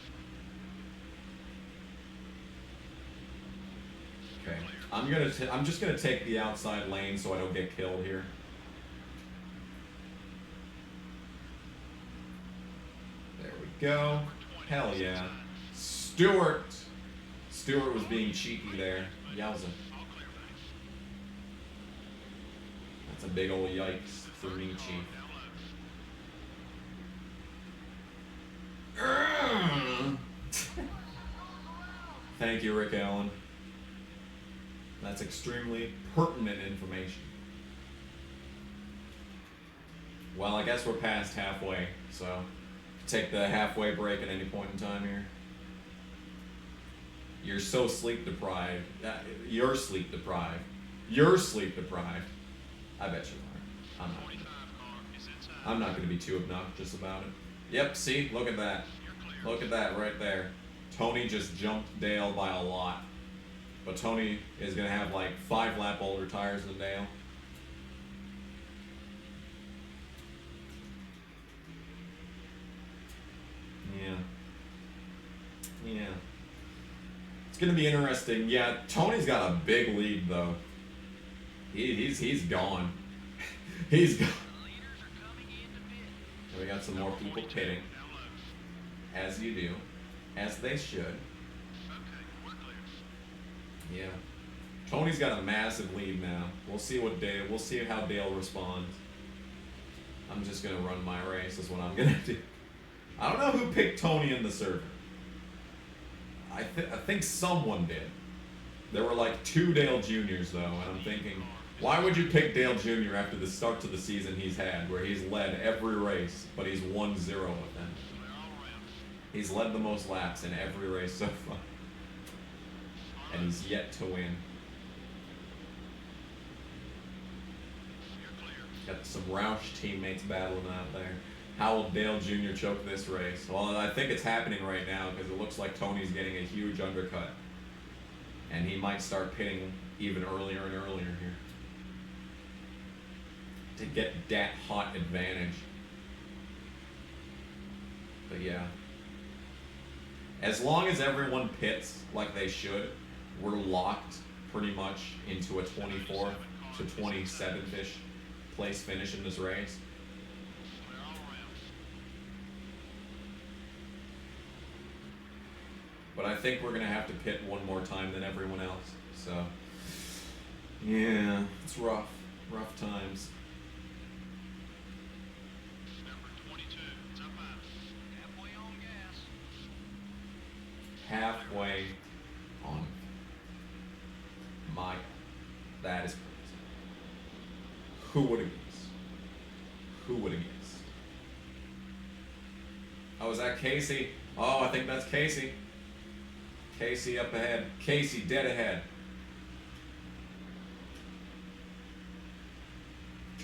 Okay, I'm just gonna take the outside lane so I don't get killed here. There we go. Hell yeah. Stewart was being cheeky there. Yowza. All clear, thanks. That's a big old yikes for me, Chief. Thank you, Rick Allen. That's extremely pertinent information. Well, I guess we're past halfway, so take the halfway break at any point in time here. You're so sleep deprived. You're sleep deprived. You're sleep deprived. I bet you are. I'm not. 45 car is inside. I'm not going to be too obnoxious about it. Yep, see? Look at that. You're clear. Look at that right there. Tony just jumped Dale by a lot. But Tony is going to have like 5 lap older tires than Dale. Yeah. It's going to be interesting. Yeah, Tony's got a big lead though. He's gone. He's gone. The leaders are coming into pit. We got some more people pitting, as you do, as they should. Okay, we're clear. Yeah. Tony's got a massive lead now. We'll see how Dale responds. I'm just gonna run my race is what I'm gonna do. I don't know who picked Tony in the server. I think someone did. There were like 2 Dale Juniors though, and I'm thinking, why would you pick Dale Jr. after the start to the season he's had, where he's led every race, but he's 1-0 with them? Clear all around. He's led the most laps in every race so far. And he's yet to win. You're clear. Got some Roush teammates battling out there. How will Dale Jr. choke this race? Well, I think it's happening right now because it looks like Tony's getting a huge undercut. And he might start pitting even earlier and earlier here. To get that hot advantage. But yeah. As long as everyone pits like they should, we're locked pretty much into a 24th to 27th-ish place finish in this race. Clear all around. But I think we're gonna have to pit one more time than everyone else. So yeah, it's rough. Rough times. Number 22, it's up out. Halfway on gas. Halfway on. My, that is crazy. Who would have guessed? Who would have guessed? Oh, is that Casey? Oh, I think that's Casey. Casey up ahead. Casey dead ahead.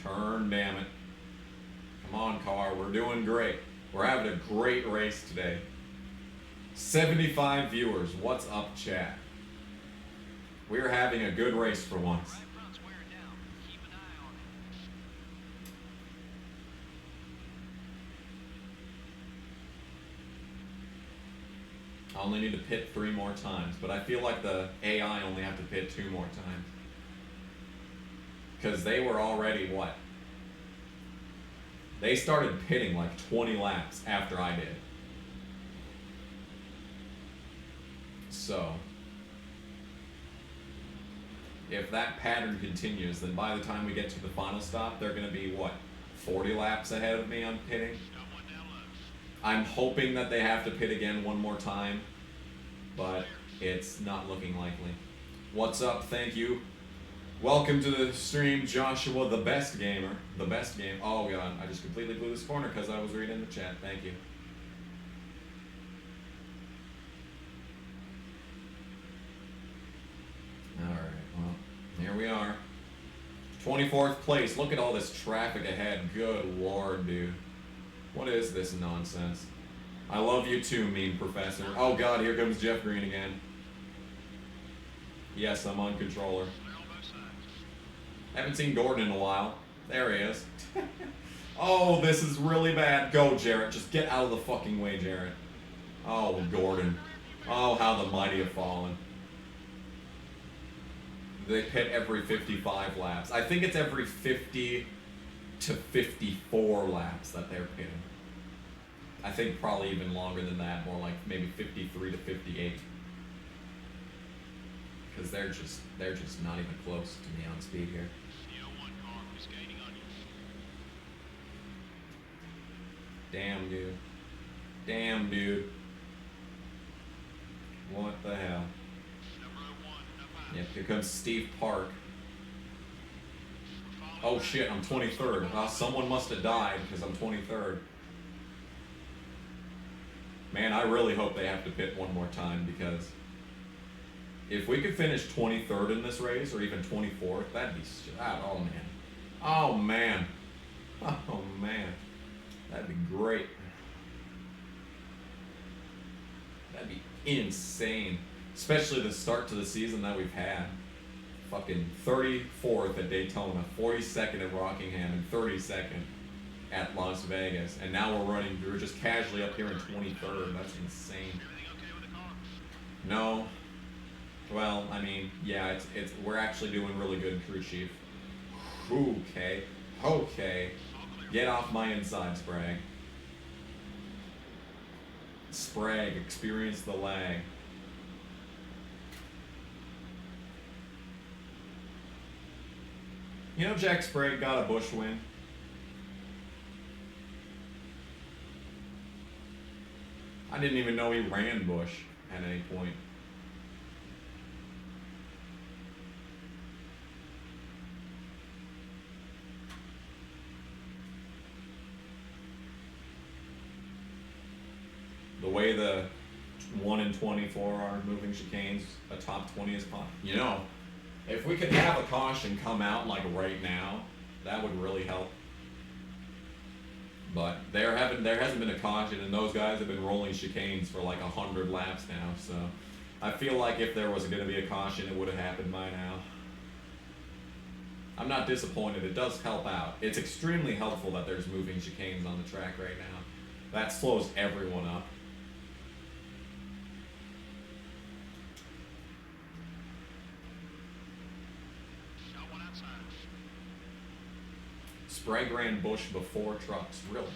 Turn, damn it. Come on, car. We're doing great. We're having a great race today. 75 viewers. What's up, chat? We're having a good race for once. Right front's wearing down. Keep an eye on it. I only need to pit 3 more times, but I feel like the AI only have to pit 2 more times. Because they were already, what? They started pitting like 20 laps after I did. So, if that pattern continues, then by the time we get to the final stop, they're going to be, what, 40 laps ahead of me on pitting? I'm hoping that they have to pit again one more time, but it's not looking likely. What's up? Thank you. Welcome to the stream, Joshua, the best gamer. The best game. Oh, God. I just completely blew this corner because I was reading the chat. Thank you. Alright, well, here we are. 24th place. Look at all this traffic ahead. Good Lord, dude. What is this nonsense? I love you too, mean professor. Oh, God, here comes Jeff Green again. Yes, I'm on controller. Haven't seen Gordon in a while. There he is. Oh, this is really bad. Go, Jarrett. Just get out of the fucking way, Jarrett. Oh, Gordon. Oh, how the mighty have fallen. They pit every 55 laps. I think it's every 50 to 54 laps that they're pitting. I think probably even longer than that, more like maybe 53 to 58. Because they're just not even close to me on speed here. Damn, dude. Damn, dude. What the hell? Yep, here comes Steve Park. Oh shit, I'm 23rd. Someone must have died because I'm 23rd. Man, I really hope they have to pit one more time, because if we could finish 23rd in this race, or even 24th, that'd be... Oh, man. Oh, man. Oh, man. That'd be great. That'd be insane. Especially the start to the season that we've had. Fucking 34th at Daytona, 42nd at Rockingham, and 32nd at Las Vegas. And now we're just casually up here in 23rd. That's insane. No. Well, I mean, yeah, we're actually doing really good, crew chief. Okay. Okay. Get off my inside, Sprague. Sprague, experience the lag. You know Jack Sprague got a Busch win? I didn't even know he ran Busch at any point. The way the 1 in 24 are moving chicanes, a top 20 is possible. You know, if we could have a caution come out like right now, that would really help. But there hasn't been a caution, and those guys have been rolling chicanes for like 100 laps now. So I feel like if there was going to be a caution, it would have happened by now. I'm not disappointed. It does help out. It's extremely helpful that there's moving chicanes on the track right now. That slows everyone up. Sprague ran Busch before trucks, really.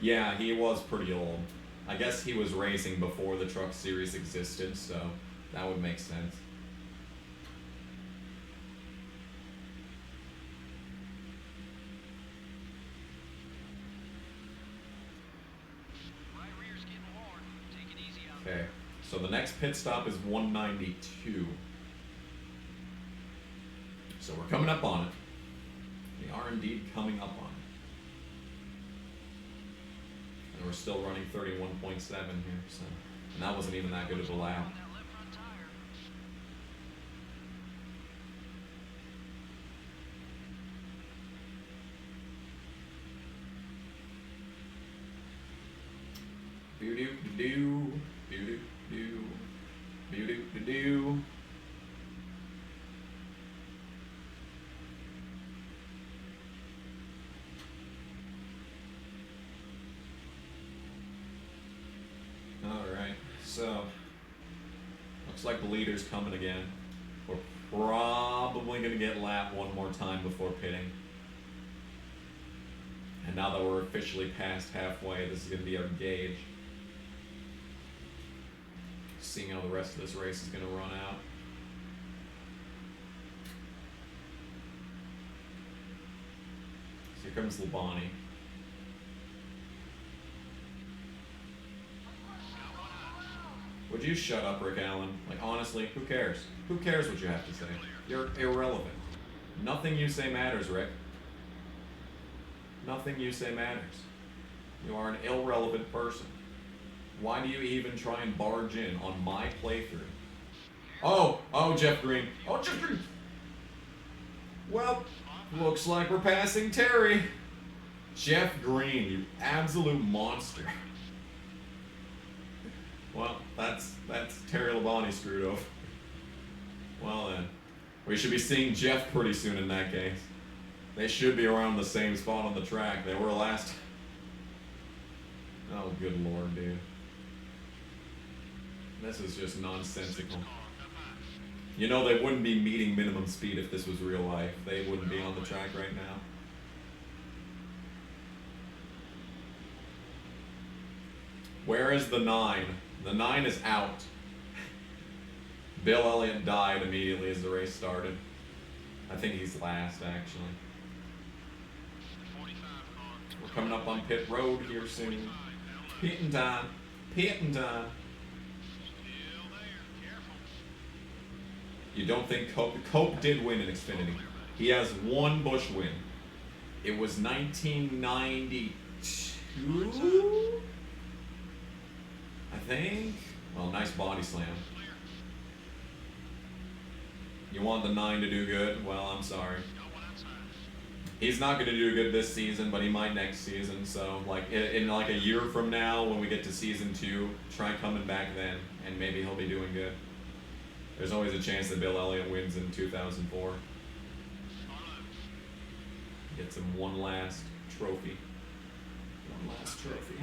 Yeah, he was pretty old. I guess he was racing before the truck series existed, so that would make sense. Okay. So the next pit stop is 192. So we're coming up on it. We are indeed coming up on it. And we're still running 31.7 here, so. And that wasn't even that good of a lap. Doo-doo-doo-doo. Doo-doo-doo. Doo-doo-doo-doo. Alright, so looks like the leader's coming again. We're probably gonna get lap one more time before pitting. And now that we're officially past halfway, this is going to be our gauge. Seeing how the rest of this race is going to run out. So here comes Labonte. Would you shut up, Rick Allen? Like, honestly, who cares? Who cares what you have to say? You're irrelevant. Nothing you say matters, Rick. Nothing you say matters. You are an irrelevant person. Why do you even try and barge in on my playthrough? Oh, Jeff Green. Oh, Jeff Green. Well, looks like we're passing Terry. Jeff Green, you absolute monster. Well, that's Terry Labonte screwed over. Well then, we should be seeing Jeff pretty soon in that case. They should be around the same spot on the track. They were last. Oh, good lord, dude. This is just nonsensical. You know, they wouldn't be meeting minimum speed if this was real life. They wouldn't be on the track right now. Where is the 9? The 9 is out. Bill Elliott died immediately as the race started. I think he's last, actually. We're coming up on pit road here soon. Pitting time. Pitting time. You don't think Cope did win in Xfinity. He has one Busch win. It was 1992? I think. Well, nice body slam. You want the 9 to do good? Well, I'm sorry. He's not going to do good this season, but he might next season. So, like, in like a year from now, when we get to season 2, try coming back then, and maybe he'll be doing good. There's always a chance that Bill Elliott wins in 2004. Gets him one last trophy. One last trophy.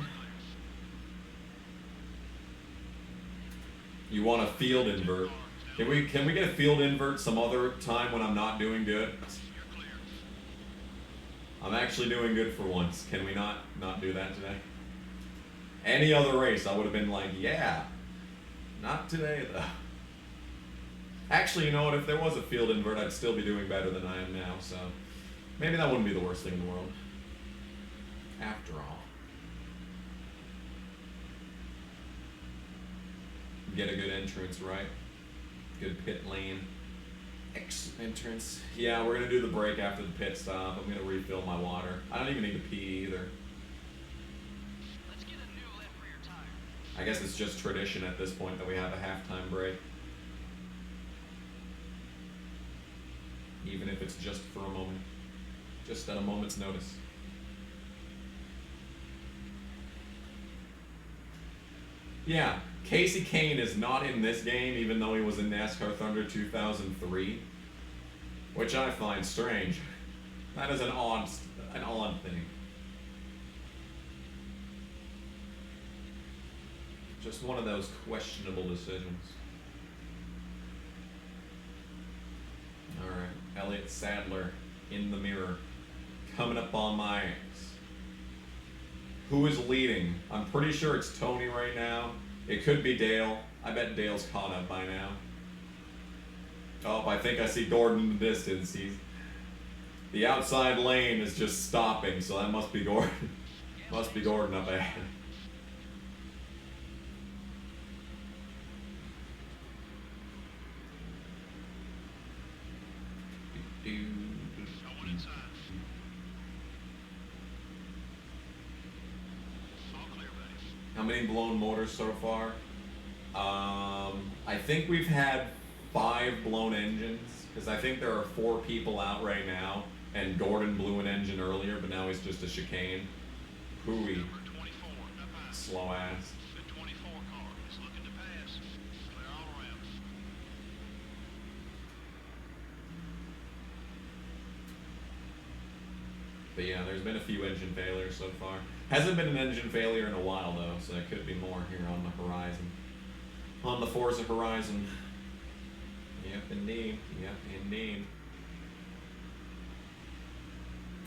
You want a field invert. Can we get a field invert some other time when I'm not doing good? I'm actually doing good for once. Can we not do that today? Any other race, I would have been like, yeah. Not today, though. Actually, you know what? If there was a field invert, I'd still be doing better than I am now, so maybe that wouldn't be the worst thing in the world. After all. Get a good entrance, right? Good pit lane. Entrance. Yeah, we're gonna do the break after the pit stop. I'm gonna refill my water. I don't even need to pee either. Let's get a new lip for your tire. I guess it's just tradition at this point that we have a halftime break. Even if it's just for a moment. Just at a moment's notice. Yeah, Casey Kane is not in this game, even though he was in NASCAR Thunder 2003, which I find strange. That is an odd thing. Just one of those questionable decisions. All right, Elliott Sadler in the mirror, coming up on my ass. Who is leading? I'm pretty sure it's Tony right now. It could be Dale. I bet Dale's caught up by now. Oh, I think I see Gordon in the distance. The outside lane is just stopping, so that must be Gordon. Must be Gordon up ahead. How many blown motors so far? I think we've had 5 blown engines, because I think there are 4 people out right now, and Gordon blew an engine earlier, but now he's just a chicane. Hooey. Slow ass. The 24 car is looking to pass. Clear all around. But yeah, there's been a few engine failures so far. Hasn't been an engine failure in a while though, so there could be more here on the horizon. On the Forza horizon. Yep, indeed. Yep, indeed.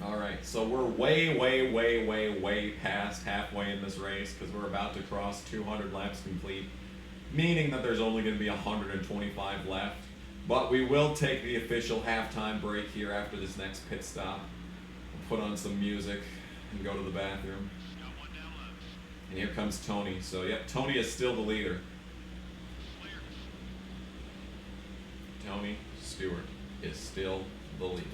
Alright, right, so we're way past halfway in this race because we're about to cross 200 laps complete, meaning that there's only going to be 125 left. But we will take the official halftime break here after this next pit stop. We'll put on some music and go to the bathroom. And here comes Tony. So, yep, Tony is still the leader. Tony Stewart is still the leader.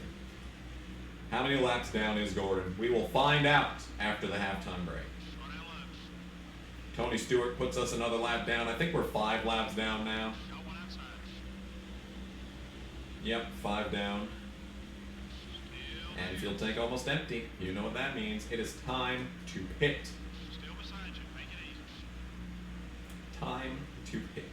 How many laps down is Gordon? We will find out after the halftime break. Tony Stewart puts us another lap down. I think we're 5 laps down now. Yep, 5 down. And fuel tank almost empty. You know what that means. It is time to pit. Time to pit.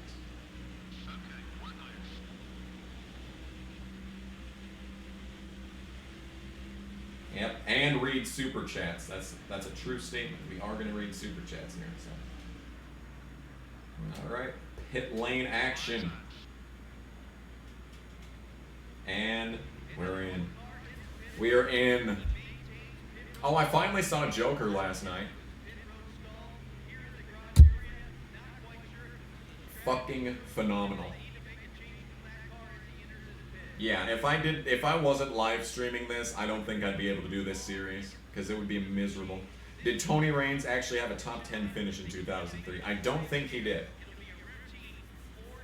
Yep, and read super chats. That's a true statement. We are going to read super chats here in a second. All right, pit lane action. And we're in. We are in. Oh, I finally saw Joker last night. Fucking phenomenal. Yeah, if I wasn't live streaming this, I don't think I'd be able to do this series because it would be miserable. Did Tony Raines actually have a top 10 finish in 2003? I don't think he did.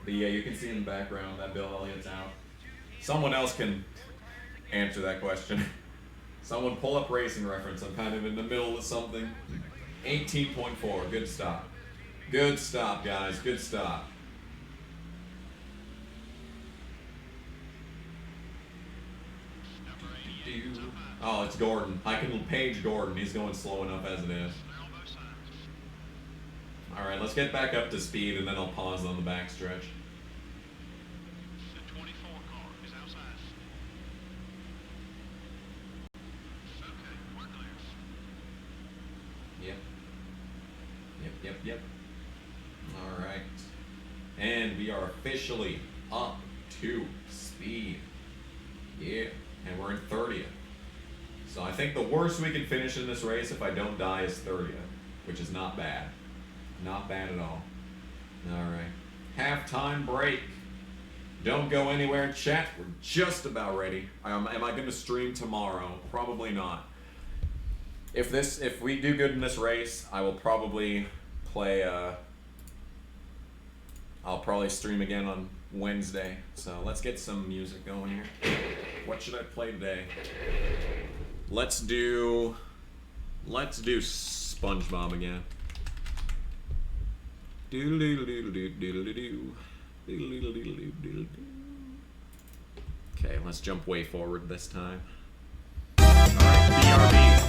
But yeah, you can see in the background that Bill Elliott's out. Someone else can answer that question. Someone pull up Racing Reference. I'm kind of in the middle of something. 18.4. Good stop. Good stop, guys. Good stop. Oh, it's Gordon. I can page Gordon. He's going slow enough as it is. All right, let's get back up to speed, and then I'll pause on the backstretch. The 24 car is outside. Okay, we're clear. Yep. All right. And we are officially up to speed. Yeah, and we're in 30th. So I think the worst we can finish in this race if I don't die is 30th, which is not bad. Not bad at all. All right. Halftime break. Don't go anywhere, chat. We're just about ready. Am I going to stream tomorrow? Probably not. If we do good in this race, I will probably play. I'll probably stream again on Wednesday. So let's get some music going here. What should I play today? Let's do SpongeBob again. Okay, let's jump way forward this time. Alright, BRB.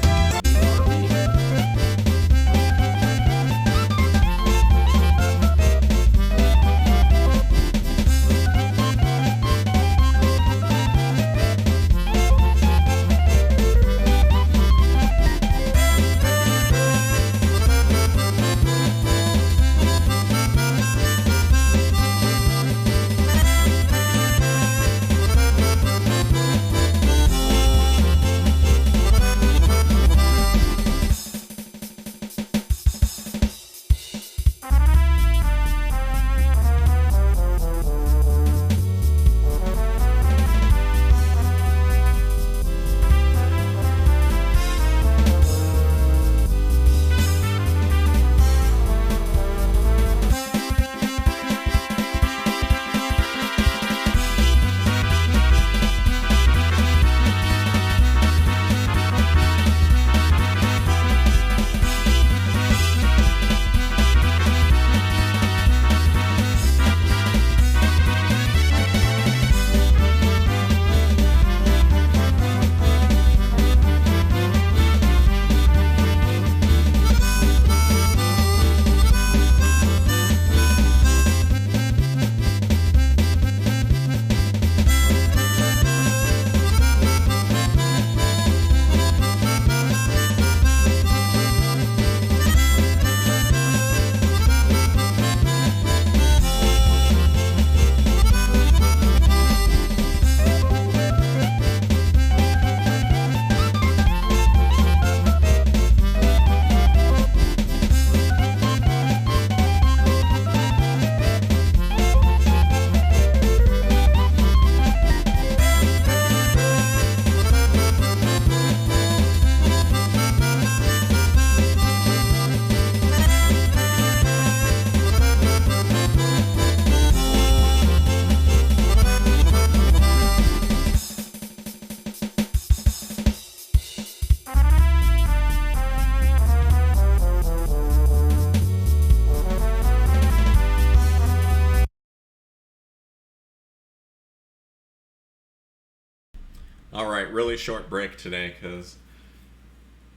Alright, really short break today, because...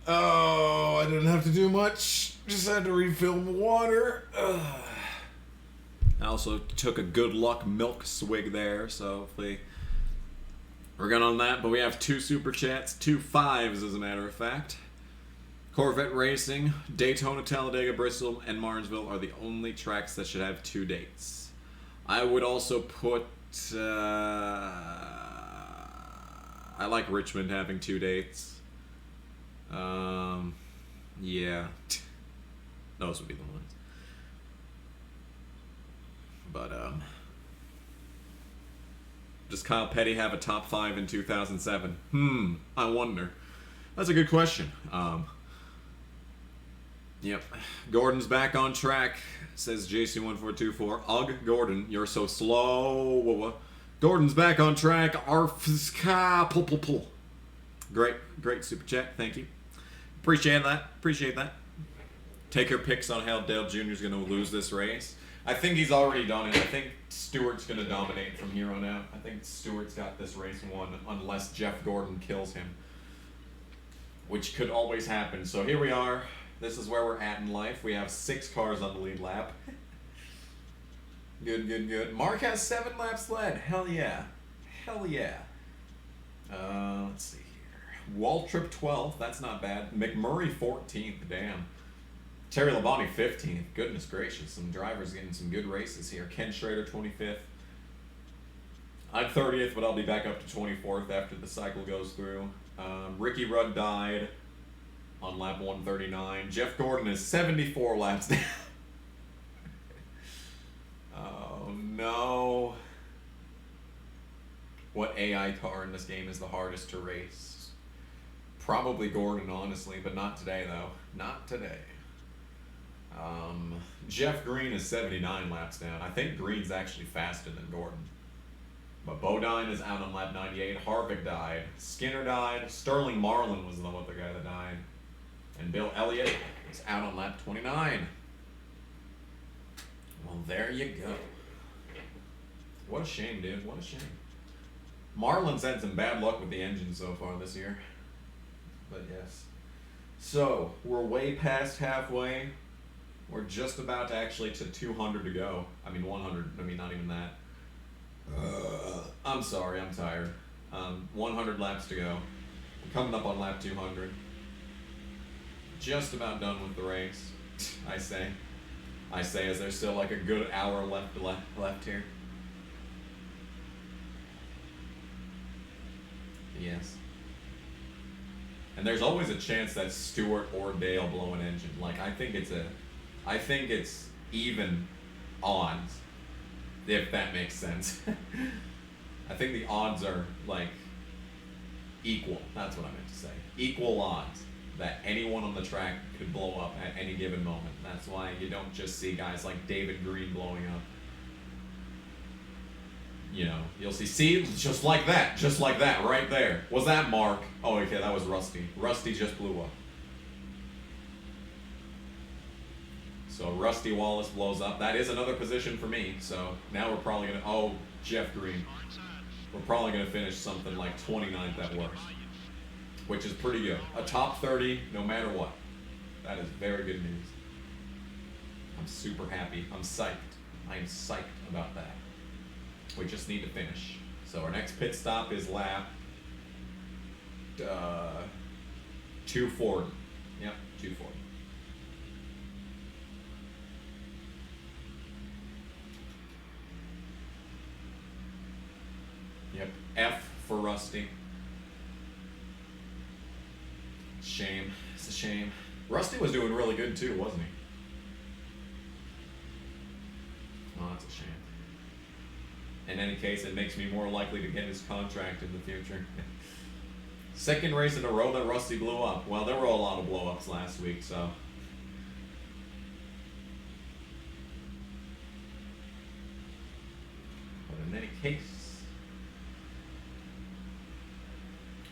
Oh, I didn't have to do much. Just had to refill my water. I also took a good luck milk swig there, so hopefully we're good on that. But we have 2 super chats, 2 5s as a matter of fact. Corvette Racing, Daytona, Talladega, Bristol, and Martinsville are the only tracks that should have 2 dates. I would also put... I like Richmond having 2 dates. Yeah. Those would be the ones. But, does Kyle Petty have a top 5 in 2007? I wonder. That's a good question. Yep. Gordon's back on track, says JC1424. Ugh, Gordon, you're so slow. Gordon's back on track. Pull. Great super chat. Thank you. Appreciate that. Take your picks on how Dale Jr. is going to lose this race. I think he's already done it. I think Stewart's going to dominate from here on out. I think Stewart's got this race won unless Jeff Gordon kills him, which could always happen. So here we are. This is where we're at in life. We have 6 cars on the lead lap. Good. Mark has 7 laps led. Hell yeah. Let's see here. Waltrip 12th. That's not bad. McMurray 14th. Damn. Terry Labonte 15th. Goodness gracious. Some drivers getting some good races here. Ken Schrader 25th. I'm 30th, but I'll be back up to 24th after the cycle goes through. Ricky Rudd died on lap 139. Jeff Gordon is 74 laps down. Oh no. What AI car in this game is the hardest to race? Probably Gordon, honestly, but not today though. Not today. Jeff Green is 79 laps down. I think Green's actually faster than Gordon. But Bodine is out on lap 98. Harvick died. Skinner died. Sterling Marlin was the other guy that died. And Bill Elliott is out on lap 29. Well, there you go. What a shame, dude. What a shame. Marlin's had some bad luck with the engine so far this year. But yes. So, we're way past halfway. We're just about to actually to 200 to go. I mean, 100. I mean, not even that. I'm sorry, I'm tired. 100 laps to go. We're coming up on lap 200. Just about done with the race, I say as there's still like a good hour left here. Yes. And there's always a chance that Stewart or Dale blow an engine. Like, I think it's even odds, if that makes sense. I think the odds are, like, equal. That's what I meant to say. Equal odds that anyone on the track could blow up at any given moment. That's why you don't just see guys like David Green blowing up. You know, you'll see, just like that, right there. Was that Mark? Oh, okay, that was Rusty. Rusty just blew up. So Rusty Wallace blows up. That is another position for me. So now we're probably going to... Oh, Jeff Green. We're probably going to finish something like 29th at worst, which is pretty good. A top 30 no matter what. That is very good news. I'm super happy. I'm psyched. I am psyched about that. We just need to finish. So our next pit stop is lap 240. Yep, 240. Yep, F for Rusty. Shame. It's a shame. Rusty was doing really good too, wasn't he? Oh, that's a shame. In any case, it makes me more likely to get his contract in the future. Second race in a row that Rusty blew up. Well, there were a lot of blow-ups last week, so... But in any case...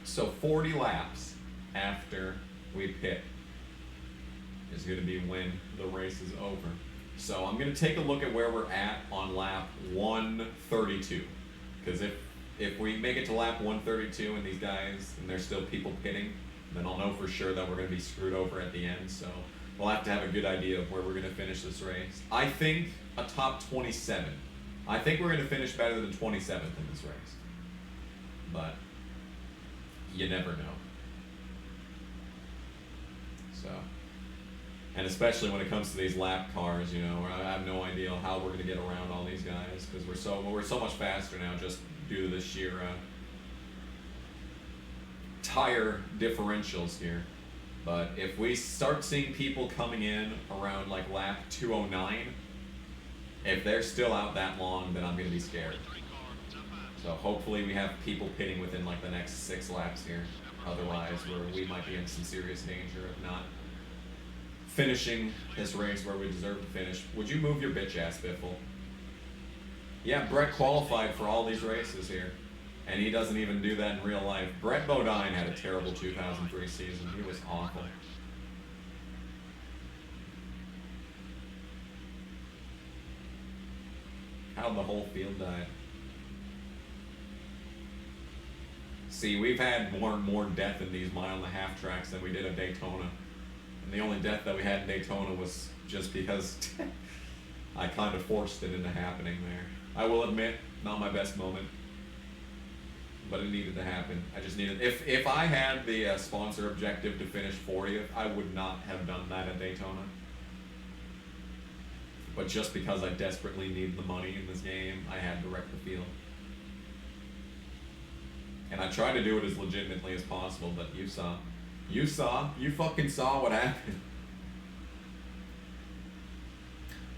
So 40 laps after we pit is going to be when the race is over. So I'm going to take a look at where we're at on lap 132. Because if if we make it to lap 132 and these guys, and there's still people pitting, then I'll know for sure that we're going to be screwed over at the end. So we'll have to have a good idea of where we're going to finish this race. I think a top 27. I think we're going to finish better than 27th in this race. But you never know. So, and especially when it comes to these lap cars, you know, where I have no idea how we're going to get around all these guys, because we're so much faster now just due to the sheer tire differentials here. But if we start seeing people coming in around like lap 209, if they're still out that long, then I'm going to be scared. So hopefully we have people pitting within like the next 6 laps here. Otherwise, we might be in some serious danger of not finishing this race where we deserve to finish. Would you move your bitch ass, Biffle? Yeah, Brett qualified for all these races here, and he doesn't even do that in real life. Brett Bodine had a terrible 2003 season. He was awful. How'd the whole field die? See, we've had more death in these 1.5-mile tracks than we did at Daytona. And the only death that we had in Daytona was just because I kind of forced it into happening there. I will admit, not my best moment, but it needed to happen. I just needed, if I had the sponsor objective to finish 40th, I would not have done that at Daytona. But just because I desperately needed the money in this game, I had to wreck the field. And I tried to do it as legitimately as possible, but you fucking saw what happened.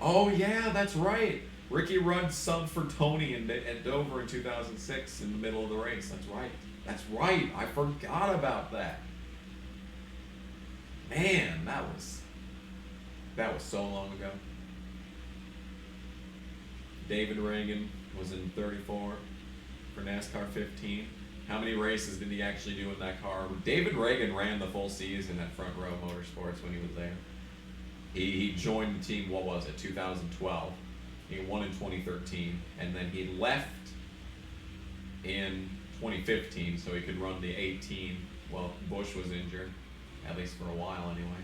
Oh yeah, that's right. Ricky Rudd subbed for Tony at Dover in 2006 in the middle of the race. That's right. I forgot about that. Man, that was so long ago. David Reagan was in 34 for NASCAR 15. How many races did he actually do in that car? David Reagan ran the full season at Front Row Motorsports when he was there. He joined the team, what was it, 2012. He won in 2013, and then he left in 2015 so he could run the 18. Well, Bush was injured, at least for a while anyway.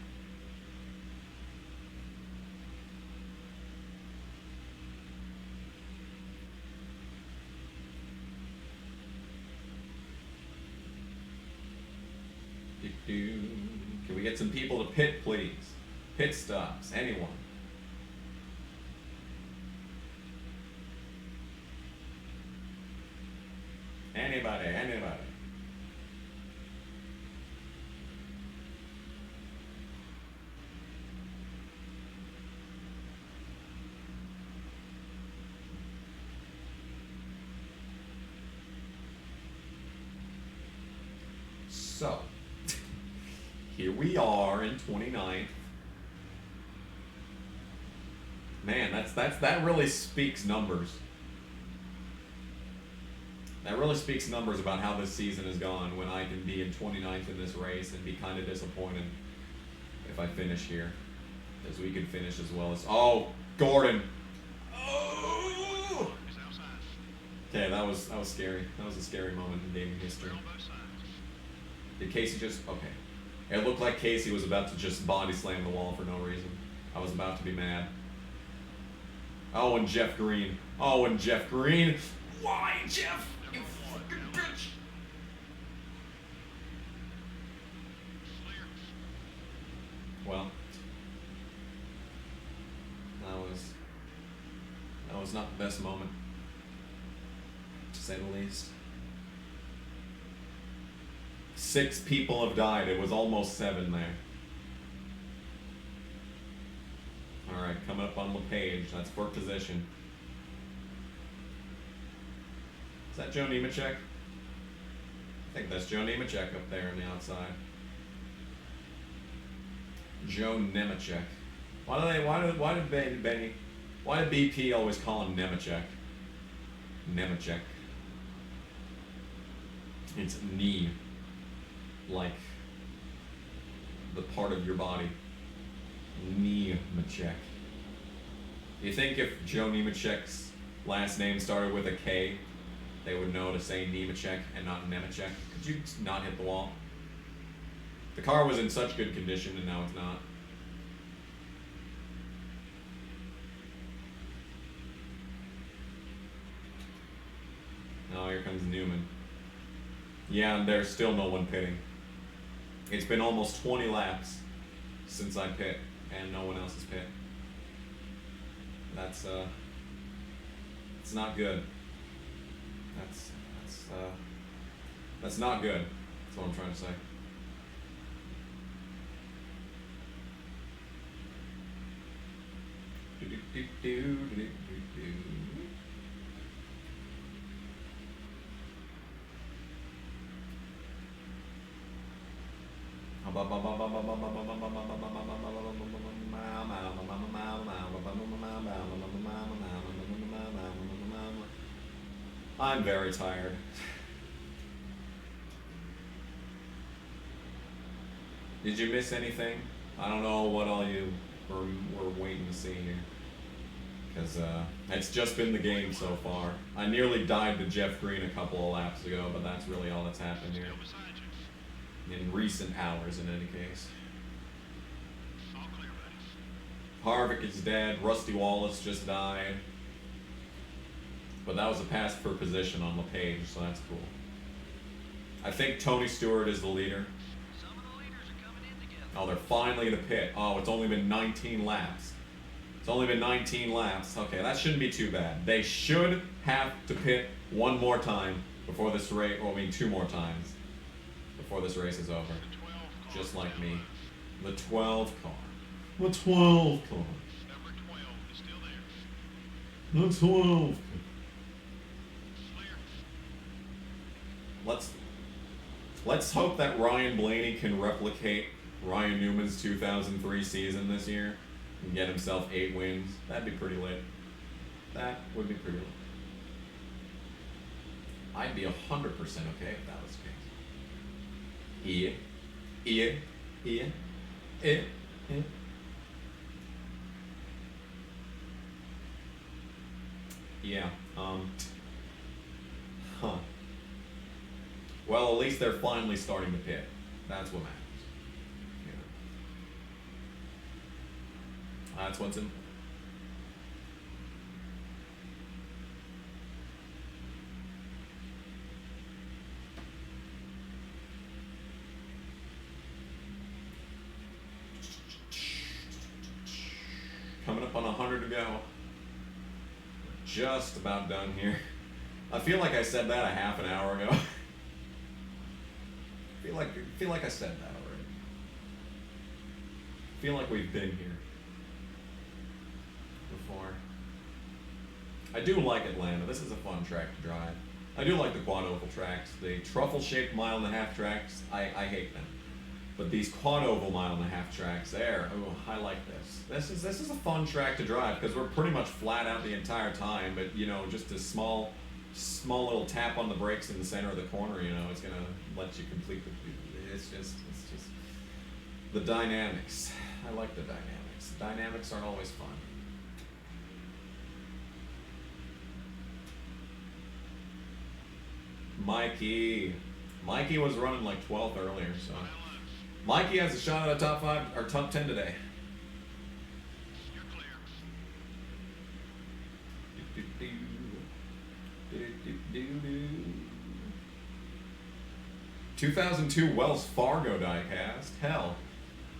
Can we get some people to pit, please? Pit stops, anyone. Anybody. So, here we are in 29th. Man, that really speaks numbers. That really speaks numbers about how this season has gone when I can be in 29th in this race and be kind of disappointed if I finish here. Because we could finish as well as... Oh, Gordon! Oh! Okay, that was scary. That was a scary moment in gaming history. Did Casey just... Okay. It looked like Casey was about to just body slam the wall for no reason. I was about to be mad. Oh, and Jeff Green. Why, Jeff? You fucking bitch! Well, that was not the best moment, to say the least. 6 people have died. It was almost 7 there. Alright, coming up on LePage. That's for position. Is that Joe Nemechek? I think that's Joe Nemechek up there on the outside. Joe Nemechek. Why did BP always call him Nemechek? Nemechek. It's knee. Like the part of your body. Nemechek. Do you think if Joe Nemechek's last name started with a K, they would know to say Nemechek and not Nemechek. Could you not hit the wall? The car was in such good condition and now it's not. Oh, here comes Newman. Yeah, and there's still no one pitting. It's been almost 20 laps since I pit, and no one else has pit. That's it's not good. That's not good. That's what I'm trying to say. I'm very tired. Did you miss anything? I don't know what all you were waiting to see here. Because it's just been the game so far. I nearly died to Jeff Green a couple of laps ago, but that's really all that's happened here. In recent hours, in any case. Harvick is dead. Rusty Wallace just died. But that was a pass for position on LePage, so that's cool. I think Tony Stewart is the leader. Some of the leaders are coming in together. Oh, they're finally going to pit. Oh, it's only been 19 laps. It's only been 19 laps. Okay, that shouldn't be too bad. They should have to pit one more time before this race, or I mean 2 more times before this race is over. Just like me. The 12 car. The 12 car. Number 12 is still there. The 12. Clear. Let's hope that Ryan Blaney can replicate Ryan Newman's 2003 season this year and get himself 8 wins. That'd be pretty lit. That would be pretty lit. I'd be 100% okay if that was the case. Yeah. Well, at least they're finally starting to pit. That's what matters. Yeah. That's what's in. Coming up on 100 to go. Just about done here. I feel like I said that a half an hour ago. feel like I said that already. Feel like we've been here before. I do like Atlanta. This is a fun track to drive. I do like the quad oval tracks. The truffle-shaped mile-and-a-half tracks, I hate them. But these quad oval mile-and-a-half tracks there, oh, I like this. This is a fun track to drive because we're pretty much flat out the entire time. But you know, just a small little tap on the brakes in the center of the corner, you know, it's gonna let you complete the. It's just the dynamics. I like the dynamics. The dynamics aren't always fun. Mikey was running like 12th earlier, so Mikey has a shot at a top 5 or top 10 today. You're clear. 2002 Wells Fargo diecast. Hell,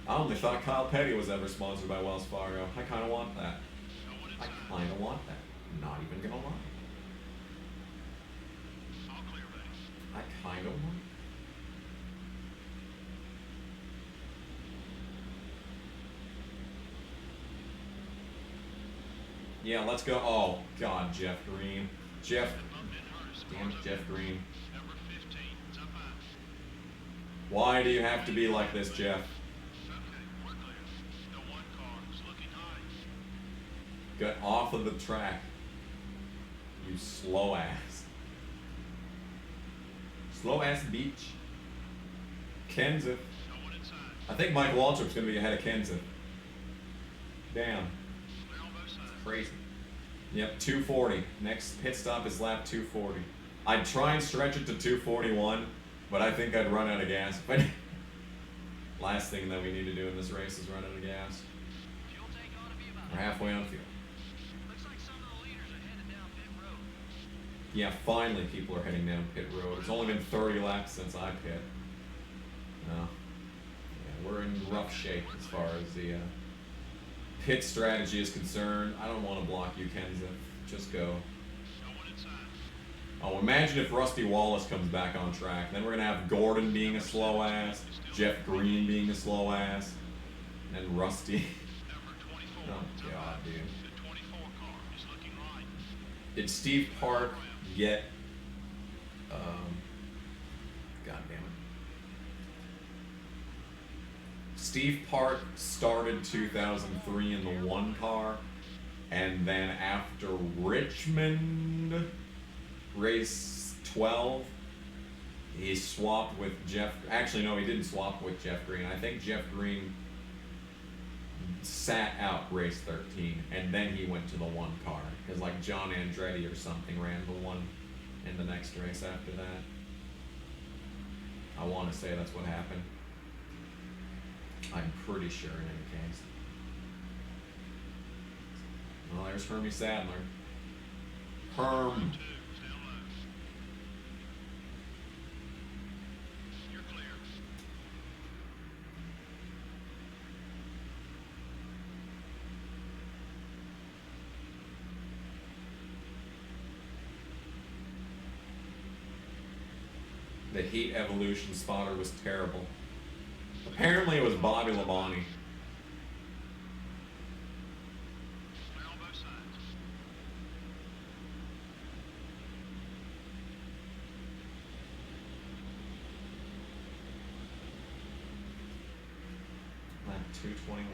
I only thought Kyle Petty was ever sponsored by Wells Fargo. I kind of want that. No one I inside. kind of want that. I'm not even gonna lie. All clear, buddy. I kind of want. Yeah, let's go. Oh God, Jeff Green. Jeff. Bumped in hardest. Damn it, Jeff Green. Number 15. It's up high. Why do you have to be like this, Jeff? Okay, we're clear. The one car is looking high. Get off of the track. You slow ass. Slow ass beach. Kenseth. No one inside. I think Mike Waltrip's gonna be ahead of Kenseth. Damn. Clear on both sides. Crazy. Yep, 240. Next pit stop is lap 240. I'd try and stretch it to 241, but I think I'd run out of gas if I did. Last thing that we need to do in this race is run out of gas. Fuel tank ought to be about We're halfway on fuel. Looks like some of the leaders are headed down pit road. Yeah, finally people are heading down pit road. It's only been 30 laps since I pit. No. Yeah, we're in rough shape as far as the pit strategy is concerned. I don't want to block you, Kenseth. Just go. No one inside. Oh, imagine if Rusty Wallace comes back on track. Then we're going to have Gordon being a slow ass, Jeff Green being a slow ass, and Rusty. Number 24. Oh, God, dude. The 24 car is looking right. Did Steve Park get... God damn it. Steve Park started 2003 in the 1 car, and then after Richmond race 12, he swapped with Jeff. Actually, no, he didn't swap with Jeff Green. I think Jeff Green sat out race 13, and then he went to the 1 car, because like John Andretti or something ran the 1 in the next race after that. I want to say that's what happened. I'm pretty sure in any case. Well, there's Hermie Sadler. Herm. You're clear. The Heat Evolution spotter was terrible. Apparently it was Bobby Labonte. Clear on both sides. Lap 221.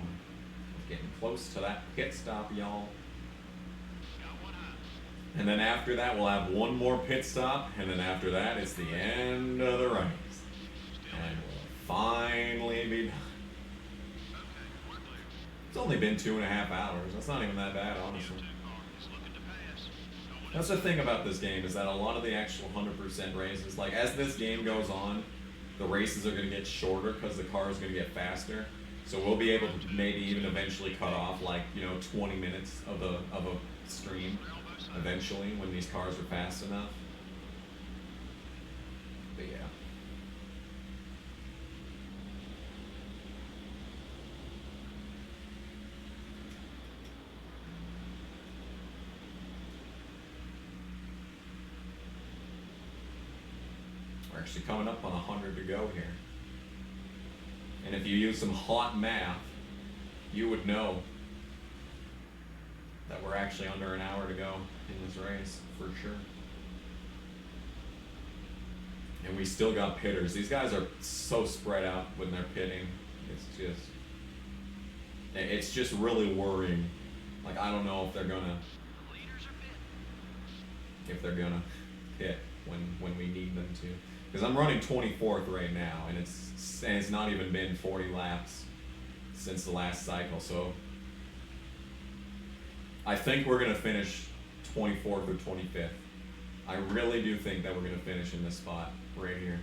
Getting close to that pit stop, y'all. Got one eye. And then after that, we'll have one more pit stop, and then after that, it's the end of the race. And we'll finally be done. Okay, we're clear. It's only been 2.5 hours. That's not even that bad, honestly. Two car is looking to pass. No one That's the thing about this game, is that a lot of the actual 100% races, like as this game goes on, the races are going to get shorter because the car is going to get faster. So we'll be able to maybe even eventually cut off 20 minutes of a stream eventually when these cars are fast enough. But yeah. We're actually coming up on 100 to go here. And if you use some hot math, you would know that we're actually under an hour to go in this race, for sure. And we still got pitters. These guys are so spread out when they're pitting. It's just really worrying. Like, I don't know if they're gonna pit when we need them to. Because I'm running 24th right now, and it's not even been 40 laps since the last cycle, so I think we're gonna finish 24th or 25th. I really do think that we're gonna finish in this spot right here.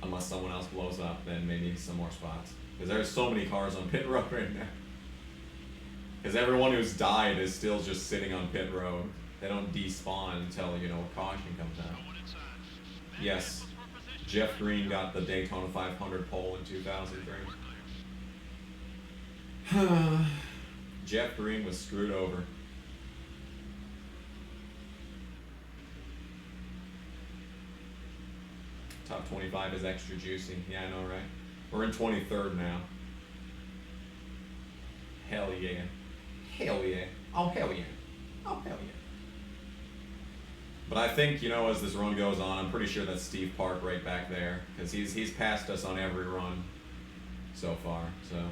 Unless someone else blows up, then maybe some more spots. Because there's so many cars on pit road right now. Because everyone who's died is still just sitting on pit road. They don't despawn until, a caution comes out. No one inside. Yes, Jeff Green got the Daytona 500 pole in 2003. Jeff Green was screwed over. Top 25 is extra juicy. Yeah, I know, right? We're in 23rd now. Hell yeah. Hell yeah. Oh, hell yeah. Oh, hell yeah. But I think, as this run goes on, I'm pretty sure that's Steve Park right back there. Because he's passed us on every run so far. So,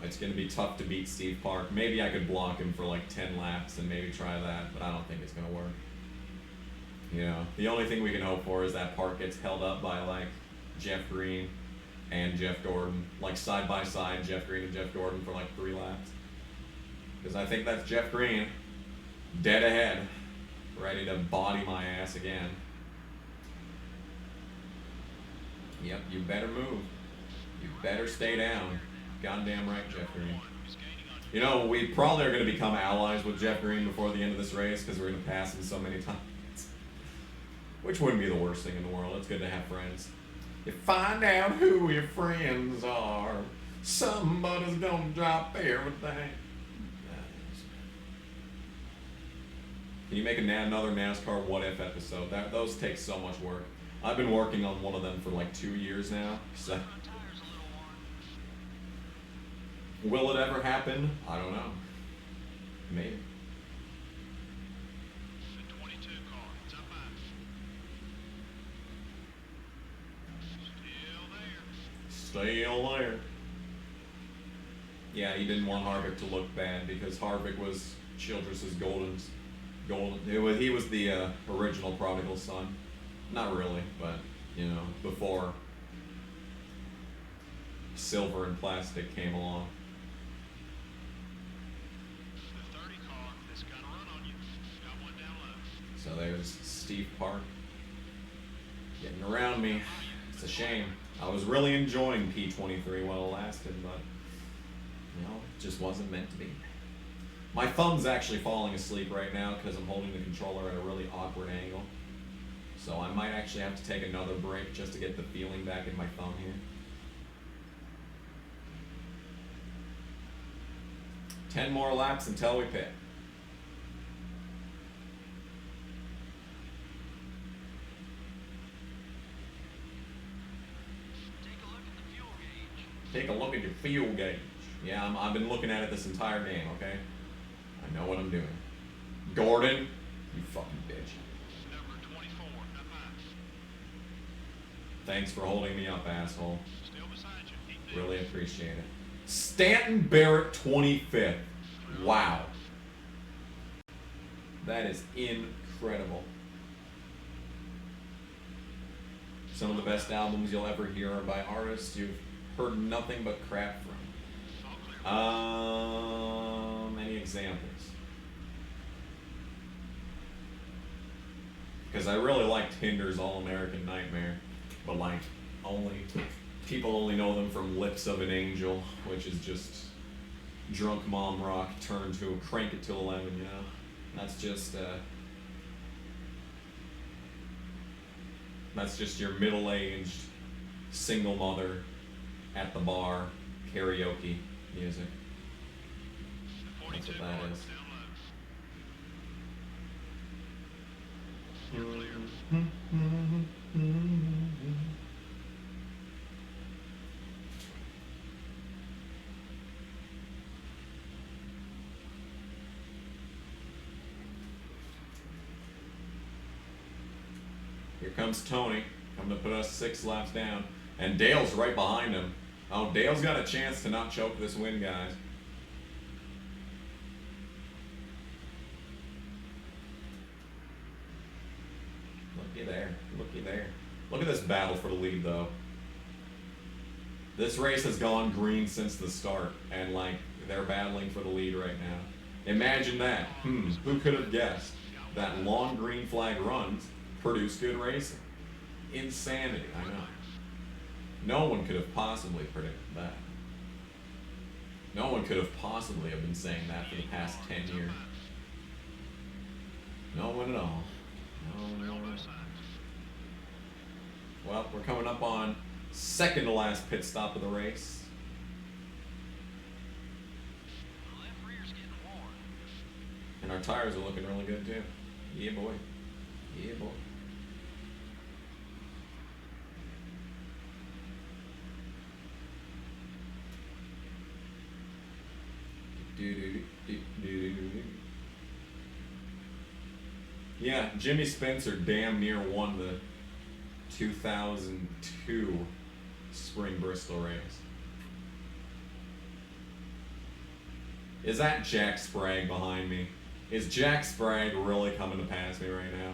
it's going to be tough to beat Steve Park. Maybe I could block him for 10 laps and maybe try that. But I don't think it's going to work. The only thing we can hope for is that Park gets held up by Jeff Green and Jeff Gordon. Side by side, Jeff Green and Jeff Gordon for 3 laps. Because I think that's Jeff Green. Dead ahead. ready to body my ass again. Yep, you better move. You better stay down. Goddamn right, Jeff Green. You know, we probably are going to become allies with Jeff Green before the end of this race because we're going to pass him so many times. Which wouldn't be the worst thing in the world. It's good to have friends. You find out who your friends are. Somebody's gonna drop everything. Can you make another NASCAR What If episode? Those take so much work. I've been working on one of them for like 2 years now. So. Will it ever happen? I don't know. Maybe. The 22 car, it's up high. Still there. Still there. Yeah, he didn't want Harvick to look bad because Harvick was Childress's golden. He was the original prodigal son. Not really, but you know, before silver and plastic came along. The 30 car that's got a run on you. Got one down low. So there's Steve Park getting around me. It's a shame. I was really enjoying P23 while it lasted, but you know, it just wasn't meant to be. My thumb's actually falling asleep right now because I'm holding the controller at a really awkward angle. So I might actually have to take another break just to get the feeling back in my thumb here. 10 more laps until we pit. Take a look at your fuel gauge. Yeah, I've been looking at it this entire game, okay? I know what I'm doing. Gordon, you fucking bitch. Number 24, up high. Thanks for holding me up, asshole. Still beside you. Keep Really appreciate it. Stanton Barrett, 25th. Wow. That is incredible. Some of the best albums you'll ever hear are by artists you've heard nothing but crap from. Any examples? Because I really liked Hinder's All-American Nightmare, but like people only know them from Lips of an Angel, which is just drunk mom rock turned to Crank It to 11, you know? That's just your middle-aged single mother at the bar karaoke music. That's what that is. You're clear. Here comes Tony, coming to put us 6 laps down. And Dale's right behind him. Oh, Dale's got a chance to not choke this win, guys. Looky there. Looky there. Look at this battle for the lead, though. This race has gone green since the start, and, like, they're battling for the lead right now. Imagine that. Who could have guessed that long green flag runs produce good racing? Insanity, I know. No one could have possibly predicted that. No one could have possibly have been saying that for the past 10 years. No one at all. No one. Well, we're coming up on second to last pit stop of the race. And our tires are looking really good too. Yeah, boy. Yeah, boy. Yeah, Jimmy Spencer damn near won the 2002 Spring Bristol race. Is that Jack Sprague behind me? Is Jack Sprague really coming to pass me right now?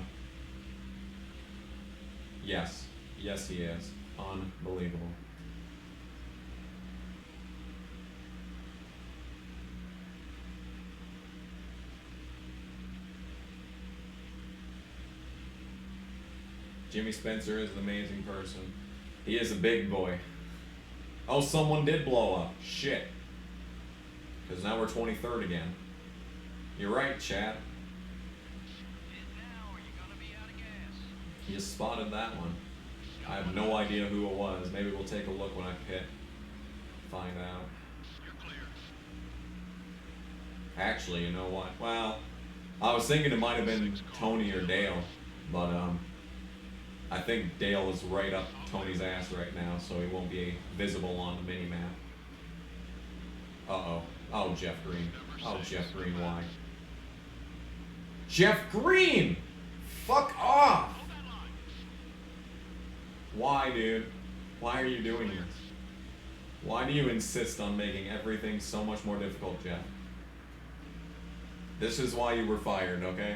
Yes. Yes, he is. Unbelievable. Jimmy Spencer is an amazing person. He is a big boy. Oh, someone did blow up. Shit. Because now we're 23rd again. You're right, chat. Now, or you're gonna be out of gas. You spotted that one. I have no idea who it was. Maybe we'll take a look when I pit. Find out. You're clear. Actually, you know what? Well, I was thinking it might have been Tony or Dale, but I think Dale is right up Tony's ass right now, so he won't be visible on the mini-map. Uh-oh. Oh, Jeff Green. Oh, Jeff Green, why? Jeff Green! Fuck off! Why, dude? Why are you doing this? Why do you insist on making everything so much more difficult, Jeff? This is why you were fired, okay?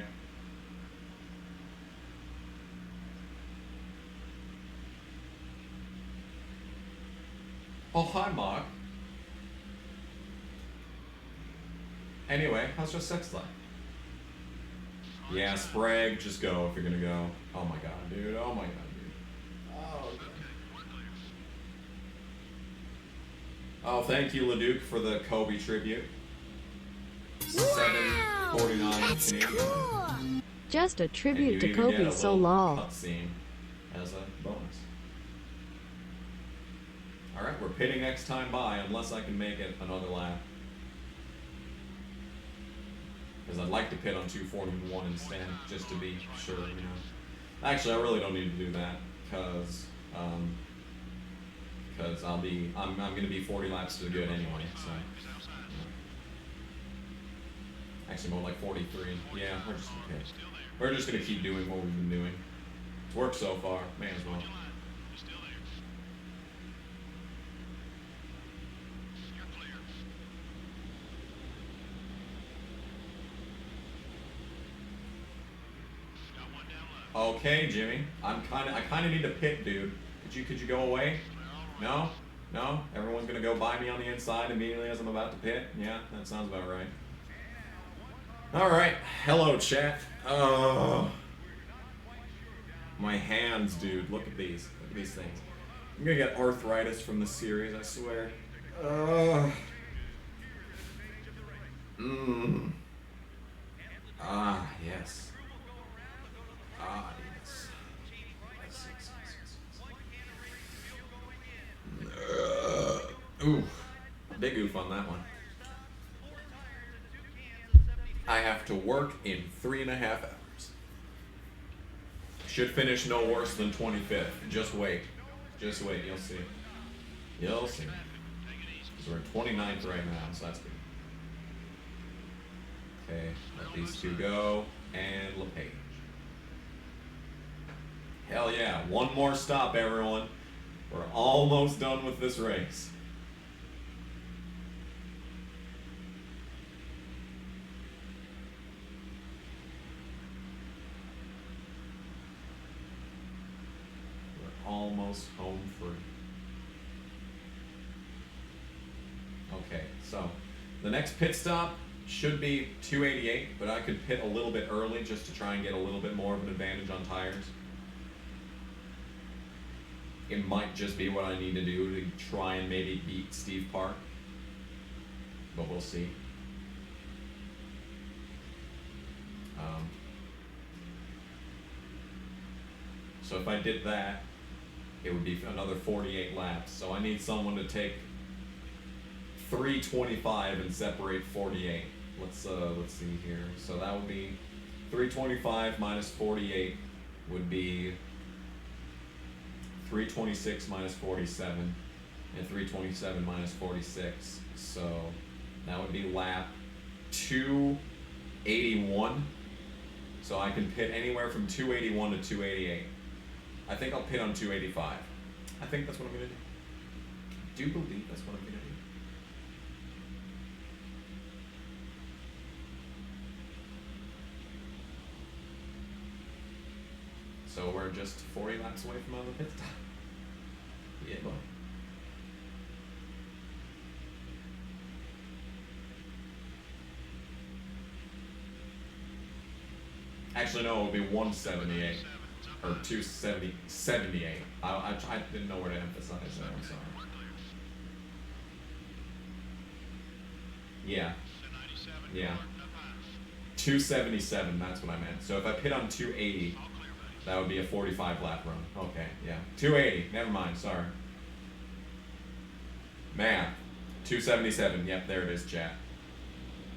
Oh, hi, Mark. Anyway, how's your sex life? Yeah, Sprague, just go if you're gonna go. Oh my god, dude. Oh my god, dude. Oh, okay. Oh, thank you, Leduc, for the Kobe tribute. 749 That's cool. Just a And tribute you to even get Kobe, a so little lol. cutscene as a bonus. Alright, we're pitting next time by, unless I can make it another lap. Because I'd like to pit on 241 instead, just to be sure, you know. Actually, I really don't need to do that, because I'm gonna be 40 laps to the good anyway, so. Yeah. Actually, more like 43. Yeah, we're just okay. We're just gonna keep doing what we've been doing. It's worked so far, may as well. Okay, Jimmy. I kind of need to pit, dude. Could you go away? No? No? Everyone's gonna go by me on the inside immediately as I'm about to pit? Yeah, that sounds about right. Alright. Hello, chat. Oh. My hands, dude. Look at these. Look at these things. I'm gonna get arthritis from this series, I swear. Ah, yes. Ah, yes. Yes, yes, yes, yes. Oof. Big oof on that one. I have to work in 3.5 hours. Should finish no worse than 25th. Just wait. Just wait, you'll see. You'll see. Because we're 29th right now, so that's good. Okay, let these two go, and LePage. Hell yeah, one more stop, everyone. We're almost done with this race. We're almost home free. Okay, so the next pit stop should be 288, but I could pit a little bit early just to try and get a little bit more of an advantage on tires. It might just be what I need to do to try and maybe beat Steve Park, but we'll see. So if I did that, it would be another 48 laps. So I need someone to take 325 and separate 48. Let's see here. So that would be 325 minus 48 would be 326 minus 47, and 327 minus 46. So that would be lap 281. So I can pit anywhere from 281 to 288. I think I'll pit on 285. I think that's what I'm gonna do. I do believe that's what I'm gonna do. So we're just 40 laps away from another pit stop. Yeah, boy. Actually, no, it would be 178. or 278. I didn't know where to emphasize that. I'm sorry. Yeah. Yeah. 277. That's what I meant. So if I pit on 280, that would be a 45 lap run. Okay. Yeah. 280. Never mind. Sorry. Man. 277. Yep. There it is, chat.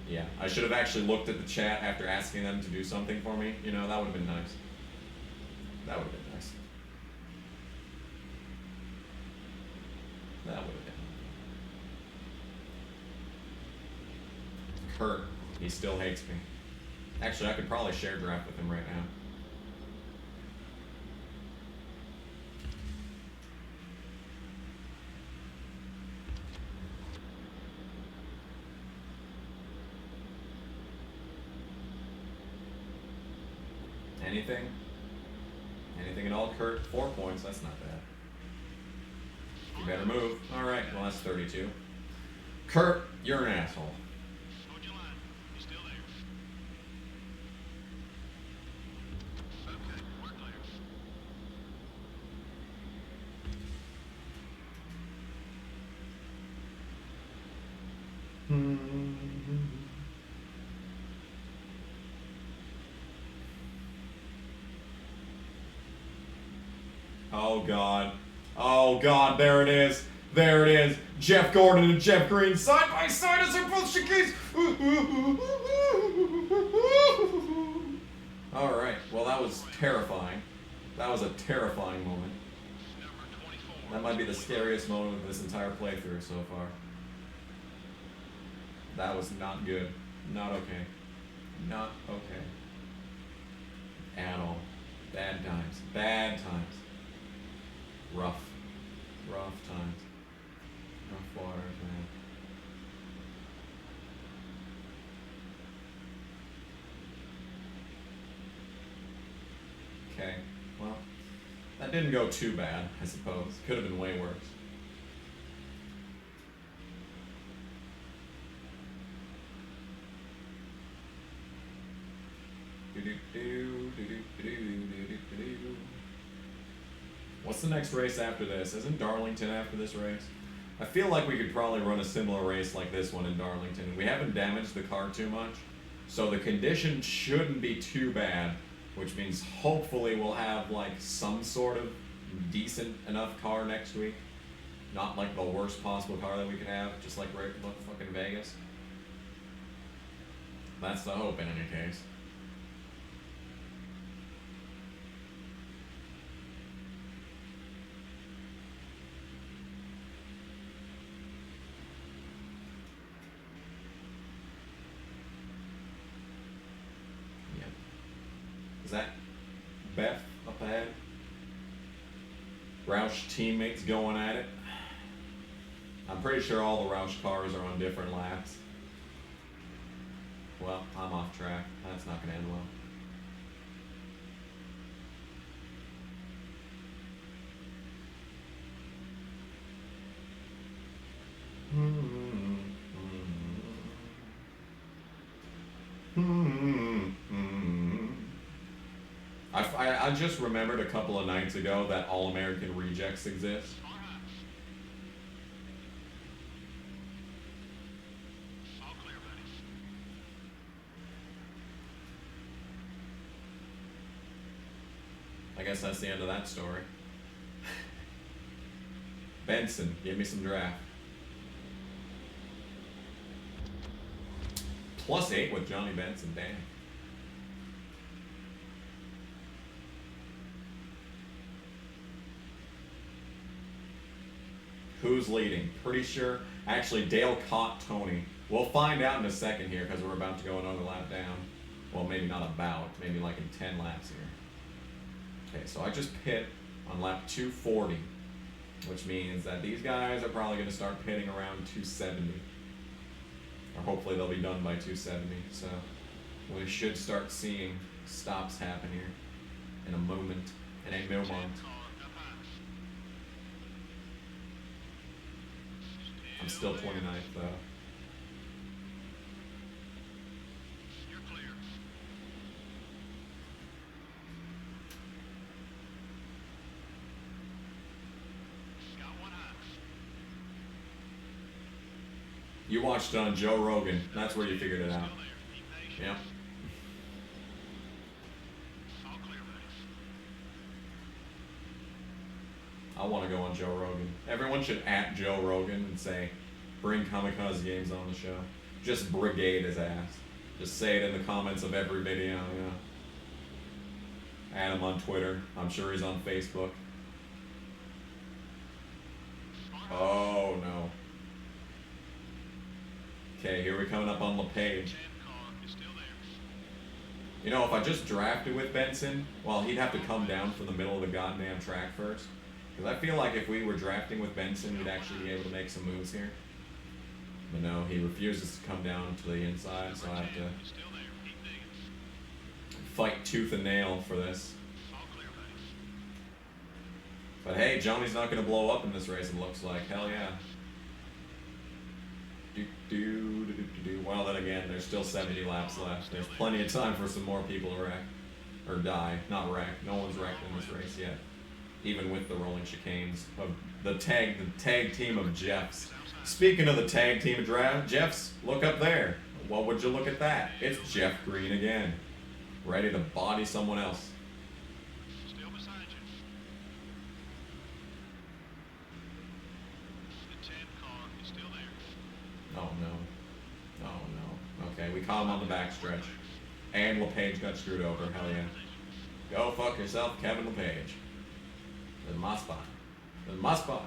Yeah. I should have actually looked at the chat after asking them to do something for me. You know, that would have been nice. That would have been nice. That would have been. Kurt, he still hates me. Actually, I could probably share draft with him right now. Anything? Anything at all, Kurt? 4 points, that's not bad. You better move. Alright, well that's 32. Kurt, you're an asshole. Hold your line. He's still there. Okay, we're clear. Oh God. Oh God, there it is. There it is. Jeff Gordon and Jeff Green side by side as they're both chicane. Alright, well that was terrifying. That was a terrifying moment. That might be the scariest moment of this entire playthrough so far. That was not good. Not okay. Not okay. At all. Bad times. Bad times. Rough. Rough times. Rough waters, man. Okay. Well, that didn't go too bad, I suppose. Could have been way worse. What's the next race after this? Isn't Darlington after this race? I feel like we could probably run a similar race like this one in Darlington. We haven't damaged the car too much, so the condition shouldn't be too bad, which means hopefully we'll have like some sort of decent enough car next week. Not like the worst possible car that we could have, just like right fucking Vegas. That's the hope in any case. Is that Beth up ahead? Roush teammates going at it. I'm pretty sure all the Roush cars are on different laps. Well, I'm off track. That's not going to end well. I just remembered a couple of nights ago that All-American Rejects exist. All clear, buddy. I guess that's the end of that story. Benson, give me some draft. +8 with Johnny Benson, damn. Who's leading? Pretty sure. Actually, Dale caught Tony. We'll find out in a second here because we're about to go another lap down. Well, maybe not about. Maybe like in 10 laps here. Okay, so I just pit on lap 240, which means that these guys are probably going to start pitting around 270. Or hopefully they'll be done by 270. So we should start seeing stops happen here in a moment. In a moment. I'm still 29th though. You're clear. You watched it on Joe Rogan. That's where you figured it out. Yep. I want to go on Joe Rogan. Everyone should at Joe Rogan and say, bring Kamikaze Games on the show. Just brigade his ass. Just say it in the comments of every video, you know. Add him on Twitter. I'm sure he's on Facebook. Oh no. Okay, here we're coming up on LePage. You know, if I just drafted with Benson, well, he'd have to come down from the middle of the goddamn track first. Because I feel like if we were drafting with Benson, we'd actually be able to make some moves here. But no, he refuses to come down to the inside, so I have to fight tooth and nail for this. But hey, Johnny's not going to blow up in this race, it looks like. Hell yeah. Well, then again, there's still 70 laps left. There's plenty of time for some more people to wreck. Or die. Not wreck. No one's wrecked in this race yet. Even with the rolling chicanes of the tag team of Jeffs. Speaking of the tag team of Jeffs, look up there. What would you look at that? It's Jeff Green again. Ready to body someone else. Still beside you. The 10 car is still there. Oh no. Oh no. Okay, we caught him on the backstretch. And LePage got screwed over. Hell yeah. Go fuck yourself, Kevin LePage. This is my spot. This is my spot.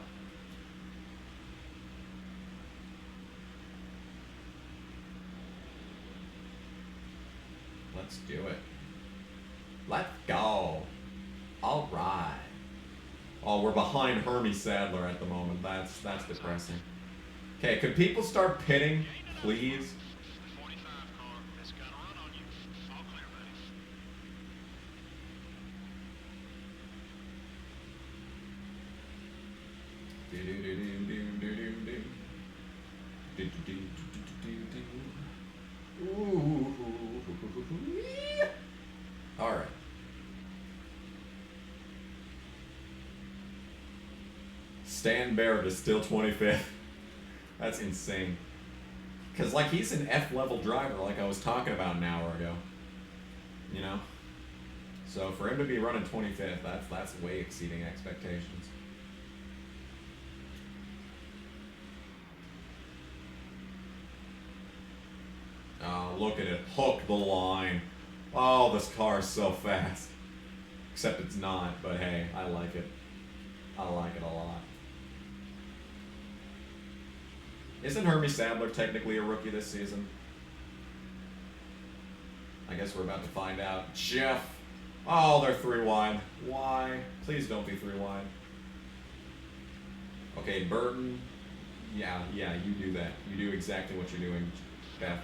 Let's do it. Let's go. All right. Oh, we're behind Hermie Sadler at the moment. That's depressing. Okay, could people start pitting, please? The 45 car has got a run on you. All clear, buddy. All right. Stan Barrett is still 25th. That's insane. Because, like, he's an F-level driver, like I was talking about an hour ago. You know? So, for him to be running 25th, that's way exceeding expectations. Oh, look at it. Hook the line. Oh, this car is so fast. Except it's not, but hey, I like it. I like it a lot. Isn't Hermie Sadler technically a rookie this season? I guess we're about to find out. Jeff. Oh, they're 3 wide. Why? Please don't be 3 wide. Okay, Burton. Yeah, you do that. You do exactly what you're doing, Jeff.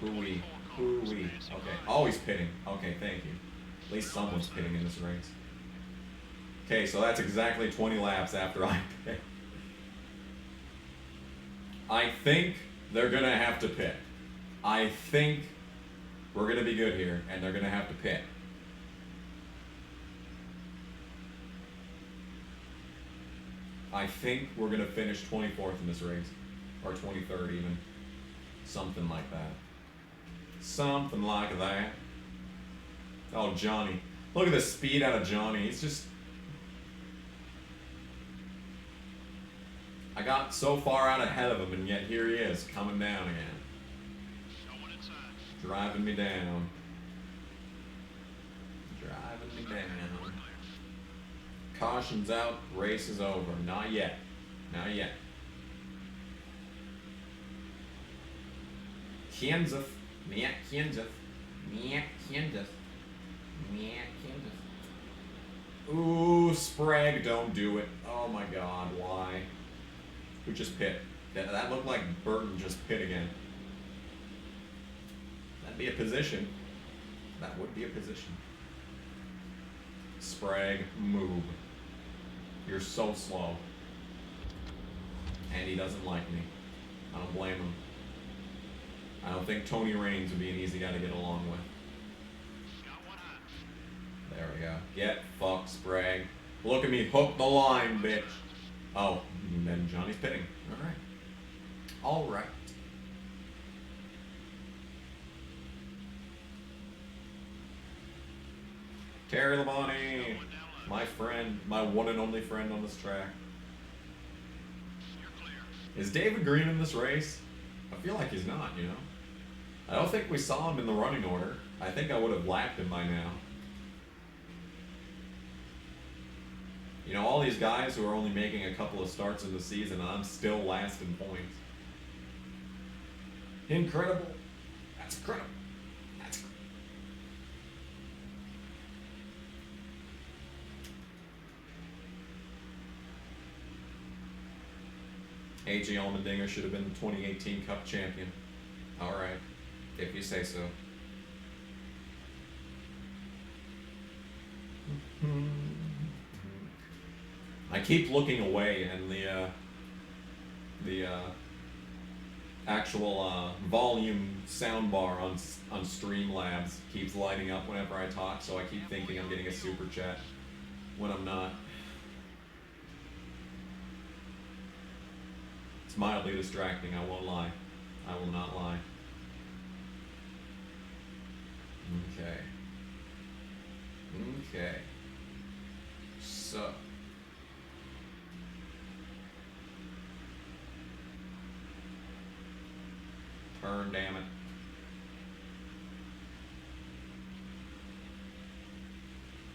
Hoo-wee. Hoo-wee. Okay. Oh, he's pitting. Okay, thank you. At least someone's pitting in this race. Okay, so that's exactly 20 laps after I pit. I think they're going to have to pit. I think we're going to be good here, and they're going to have to pit. I think we're going to finish 24th in this race. Or 23rd even. Something like that. Something like that. Oh, Johnny. Look at the speed out of Johnny. He's just... I got so far out ahead of him, and yet here he is, coming down again. Driving me down. Driving me down. Caution's out, race is over. Not yet. Not yet. Kansas. Meh, Kansas. Meh, Kansas. Meh, Kansas. Ooh, Sprague, don't do it. Oh my god, why? Who just pit? That looked like Burton just pit again. That'd be a position. That would be a position. Sprague, move. You're so slow. And he doesn't like me. I don't blame him. I don't think Tony Raines would be an easy guy to get along with. There we go. Get fucked, Sprague. Look at me, hook the line, bitch. Oh, and then Johnny's pitting. Alright. Alright. Terry Labonte, my friend, my one and only friend on this track. Is David Green in this race? I feel like he's not, you know? I don't think we saw him in the running order. I think I would have lapped him by now. You know, all these guys who are only making a couple of starts in the season, and I'm still last in points. Incredible. That's incredible. That's A.J. Allmendinger should have been the 2018 Cup champion. All right, if you say so. I keep looking away, and the actual volume soundbar on Streamlabs keeps lighting up whenever I talk, so I keep thinking I'm getting a super chat when I'm not. It's mildly distracting, I won't lie. I will not lie. Okay. Okay. So. Turn, damn it.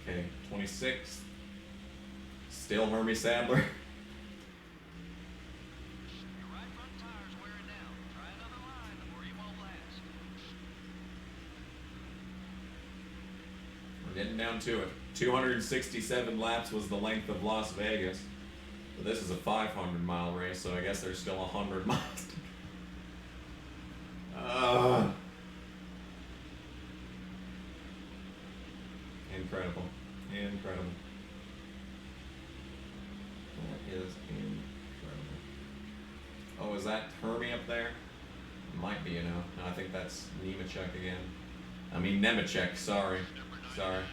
Okay, 26. Still Hermie Sadler. Your right front tire's wearing down. Try another line or you won't last. We're getting down to it. 267 laps was the length of Las Vegas. But this is a 500-mile race, so I guess there's still 100 miles to go. Incredible. Incredible. That is incredible. Oh, is that Hermie up there? Might be, you know. No, I think that's Nemechek again. I mean Nemechek, sorry. Sorry.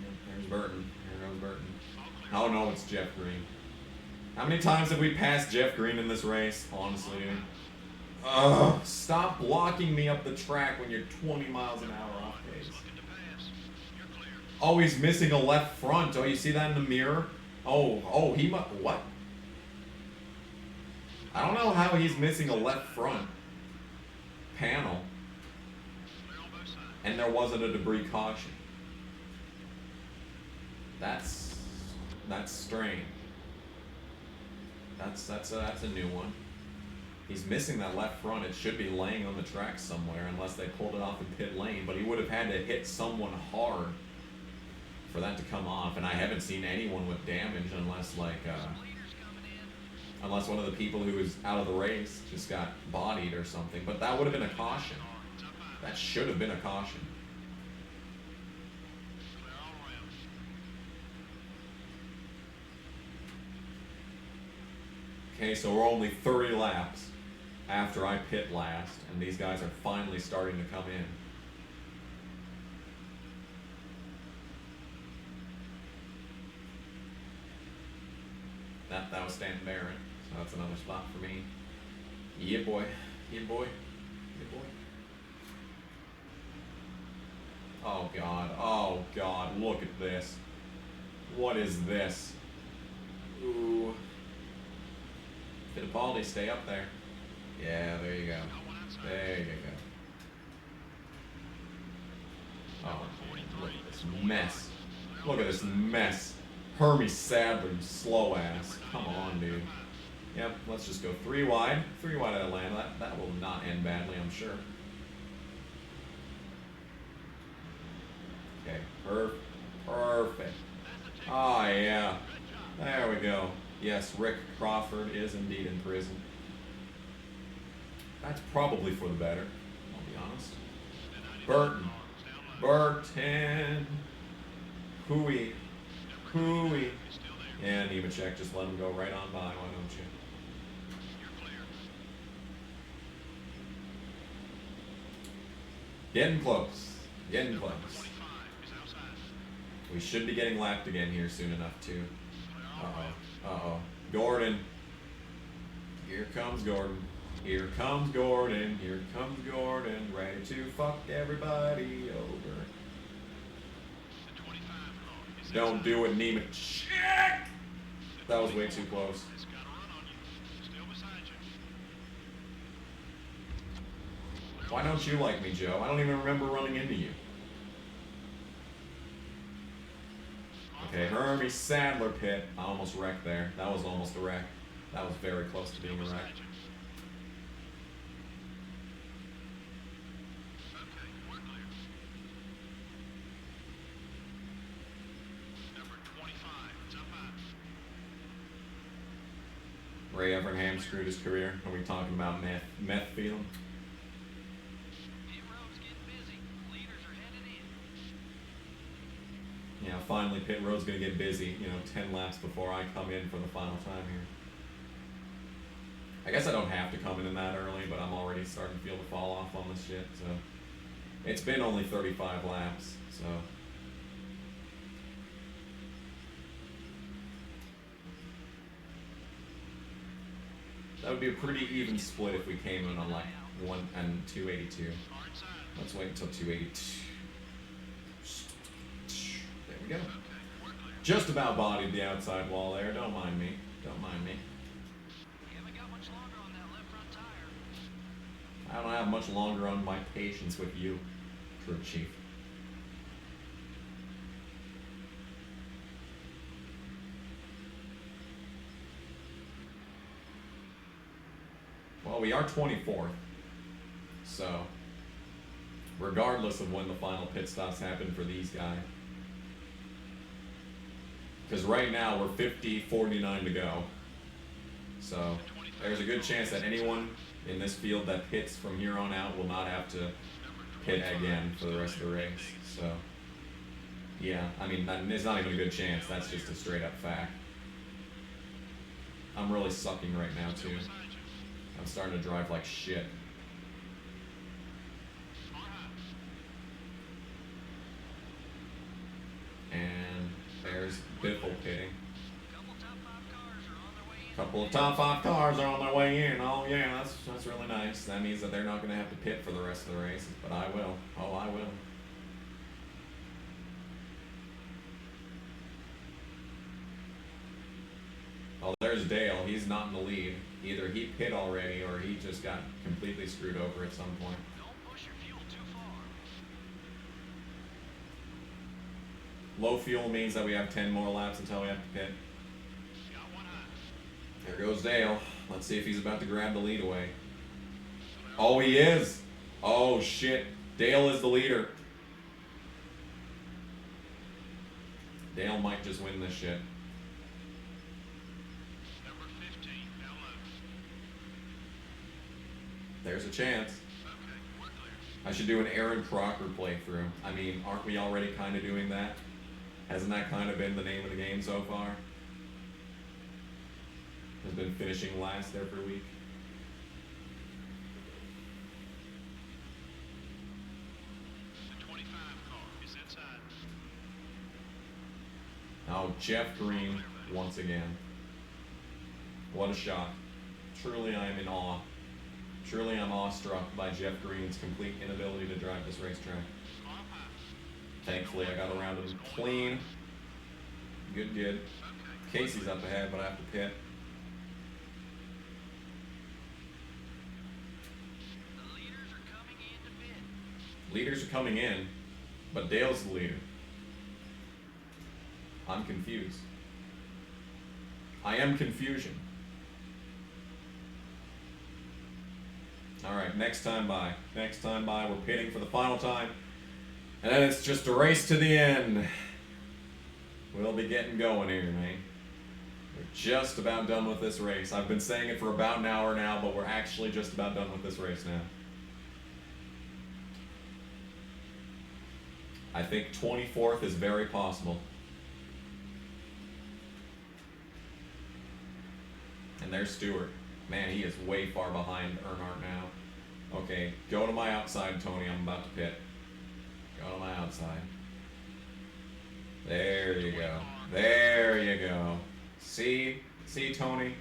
Yep, there's Burton. There goes Burton. Oh no, it's Jeff Green. How many times have we passed Jeff Green in this race? Honestly, dude. Stop blocking me up the track when you're 20 miles an hour off pace. Oh, he's missing a left front. Oh, you see that in the mirror? Oh, he must. What? I don't know how he's missing a left front panel. And there wasn't a debris caution. That's strange. That's a new one. He's missing that left front. It should be laying on the track somewhere unless they pulled it off in pit lane, but he would have had to hit someone hard for that to come off, and I haven't seen anyone with damage unless unless one of the people who was out of the race just got bodied or something, but that would have been a caution. That should have been a caution. Okay, so we're only 30 laps after I pit last, and these guys are finally starting to come in. That was Stan Barrett, so that's another spot for me. Yeah, boy. Yeah, boy. Yeah, boy. Oh, God. Oh, God. Look at this. What is this? Ooh. Fittipaldi, stay up there. Yeah, there you go. There you go. Oh, look at this mess. Look at this mess. Hermie Sadler, you slow ass. Come on, dude. Yep, let's just go 3 wide. 3 wide at Atlanta. That will not end badly, I'm sure. Okay, perfect. Oh, yeah. There we go. Yes, Rick Crawford is indeed in prison. That's probably for the better, I'll be honest. Burton. Hooey. Yeah, Nemechek, just let him go right on by, why don't you? Getting close. Getting close. We should be getting lapped again here soon enough, too. Uh-oh. Gordon. Here comes Gordon. Here comes Gordon. Here comes Gordon. Ready to fuck everybody over. Don't do it, Neiman. Shit! That was way too close. It's got a run on you. Still beside you. Why don't you like me, Joe? I don't even remember running into you. Okay, Hermie Sadler pit. I almost wrecked there. That was almost a wreck. That was very close to being a wreck. Okay, we're clear. Number 25, it's up high. Ray Evernham screwed his career. Are we talking about meth field? Pit road's getting busy. Leaders are headed in. Yeah, finally pit road's gonna get busy, 10 laps before I come in for the final time here. I guess I don't have to come in that early, but I'm already starting to feel the fall off on this shit, so. It's been only 35 laps, so. That would be a pretty even split if we came in on like 1 and 282. Hard side. Let's wait until 282. There we go. Okay, we're clear. Just about bodied the outside wall there. Don't mind me. Don't mind me. You haven't got much longer on that left front tire. I don't have much longer on my patience with you, Crew Chief. Well, we are 24th, so regardless of when the final pit stops happen for these guys, because right now we're 50-49 to go, so there's a good chance that anyone in this field that pits from here on out will not have to pit again for the rest of the race. So yeah, I mean, it's not even a good chance, that's just a straight up fact. I'm really sucking right now too. I'm starting to drive like shit. And there's Biffle pitting. Couple top 5 cars are on their way in. Couple of top 5 cars are on their way in. Oh yeah, that's really nice. That means that they're not going to have to pit for the rest of the races, but I will. Oh, I will. Oh, there's Dale. He's not in the lead. Either he pit already or he just got completely screwed over at some point. Don't push your fuel too far. Low fuel means that we have 10 more laps until we have to pit. Got one high. There goes Dale. Let's see if he's about to grab the lead away. Oh, he is. Oh, shit. Dale is the leader. Dale might just win this shit. Number 15, down low. There's a chance. Okay, we're clear. I should do an Aaron Crocker playthrough. I mean, aren't we already kind of doing that? Hasn't that kind of been the name of the game so far? Has been finishing last every week. The 25 car is inside. Oh, Jeff Green once again. What a shot. Truly I am in awe. Truly I'm awestruck by Jeff Green's complete inability to drive this racetrack. Off high. Thankfully I got around him clean. Good, good. Okay. Casey's up ahead, but I have to pit. The leaders are coming in to pit. Leaders are coming in, but Dale's the leader. I'm confused. I am confusion. Alright, next time by. Next time by, we're pitting for the final time. And then it's just a race to the end. We'll be getting going here, man. We're just about done with this race. I've been saying it for about an hour now, but we're actually just about done with this race now. I think 24th is very possible. And there's Stewart. Man, he is way far behind Earnhardt now. Okay, go to my outside, Tony. I'm about to pit. Go to my outside. There you go. There you go. See, Tony?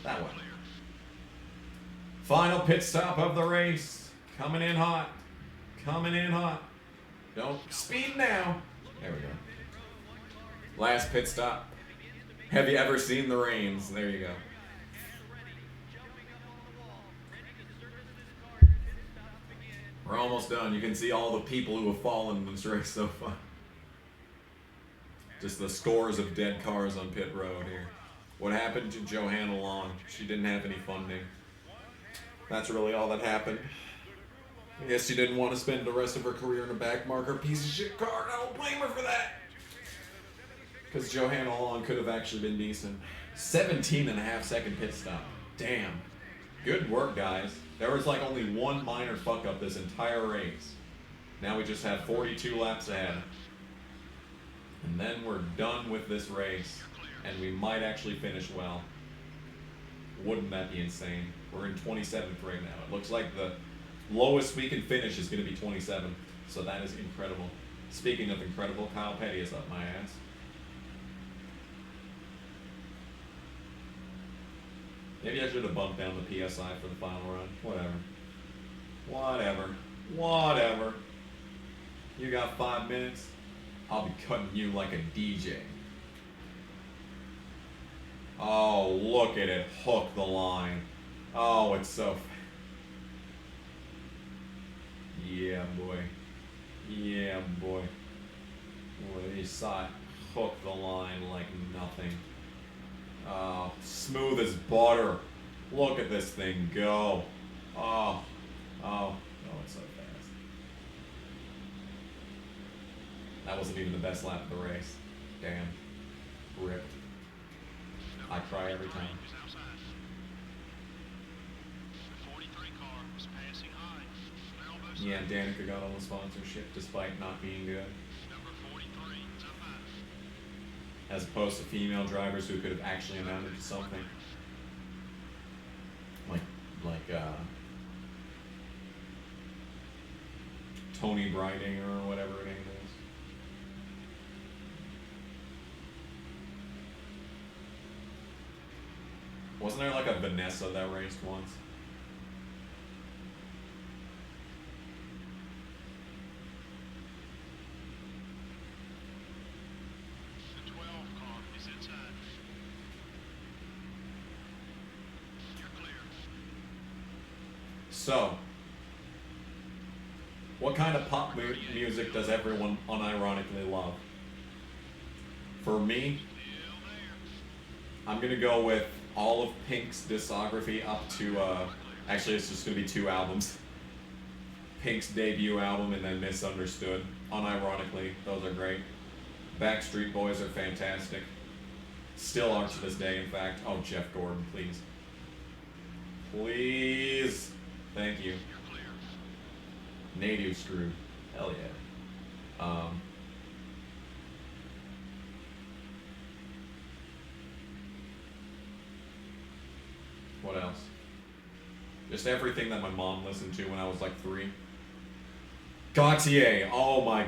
That one. Final pit stop of the race. Coming in hot. Coming in hot. Don't speed now. There we go. Last pit stop. Have you ever seen the rains? There you go. We're almost done. You can see all the people who have fallen in this race so far. Just the scores of dead cars on pit road here. What happened to Johanna Long? She didn't have any funding. That's really all that happened. I guess she didn't want to spend the rest of her career in a backmarker piece of shit car, and I don't blame her for that. Because Johanna Long could have actually been decent. 17.5 second pit stop. Damn. Good work, guys. There was like only one minor fuck up this entire race. Now we just have 42 laps ahead. And then we're done with this race. And we might actually finish well. Wouldn't that be insane? We're in 27th right now. It looks like the lowest we can finish is going to be 27. So that is incredible. Speaking of incredible, Kyle Petty is up my ass. Maybe I should have bumped down the PSI for the final run. Whatever. You got 5 minutes? I'll be cutting you like a DJ. Oh, look at it. Hook the line. Oh, it's so... Yeah, boy. Boy, you saw it. Hook the line like nothing. Oh, smooth as butter. Look at this thing go. Oh, it's so fast. That wasn't even the best lap of the race. Damn. Ripped. I cry every time. Yeah, Danica got all the sponsorship despite not being good. As opposed to female drivers who could have actually amounted to something. Like Tony Briding or whatever her name is. Wasn't there like a Vanessa that raced once? So, what kind of pop music does everyone unironically love? For me, I'm going to go with all of Pink's discography up to, actually it's just going to be 2 albums. Pink's debut album and then Misunderstood. Unironically, those are great. Backstreet Boys are fantastic. Still are to this day, in fact. Oh, Jeff Gordon, please. Please. Thank you. Native Screwed. Hell yeah. What else? Just everything that my mom listened to when I was like 3. Gautier. Oh my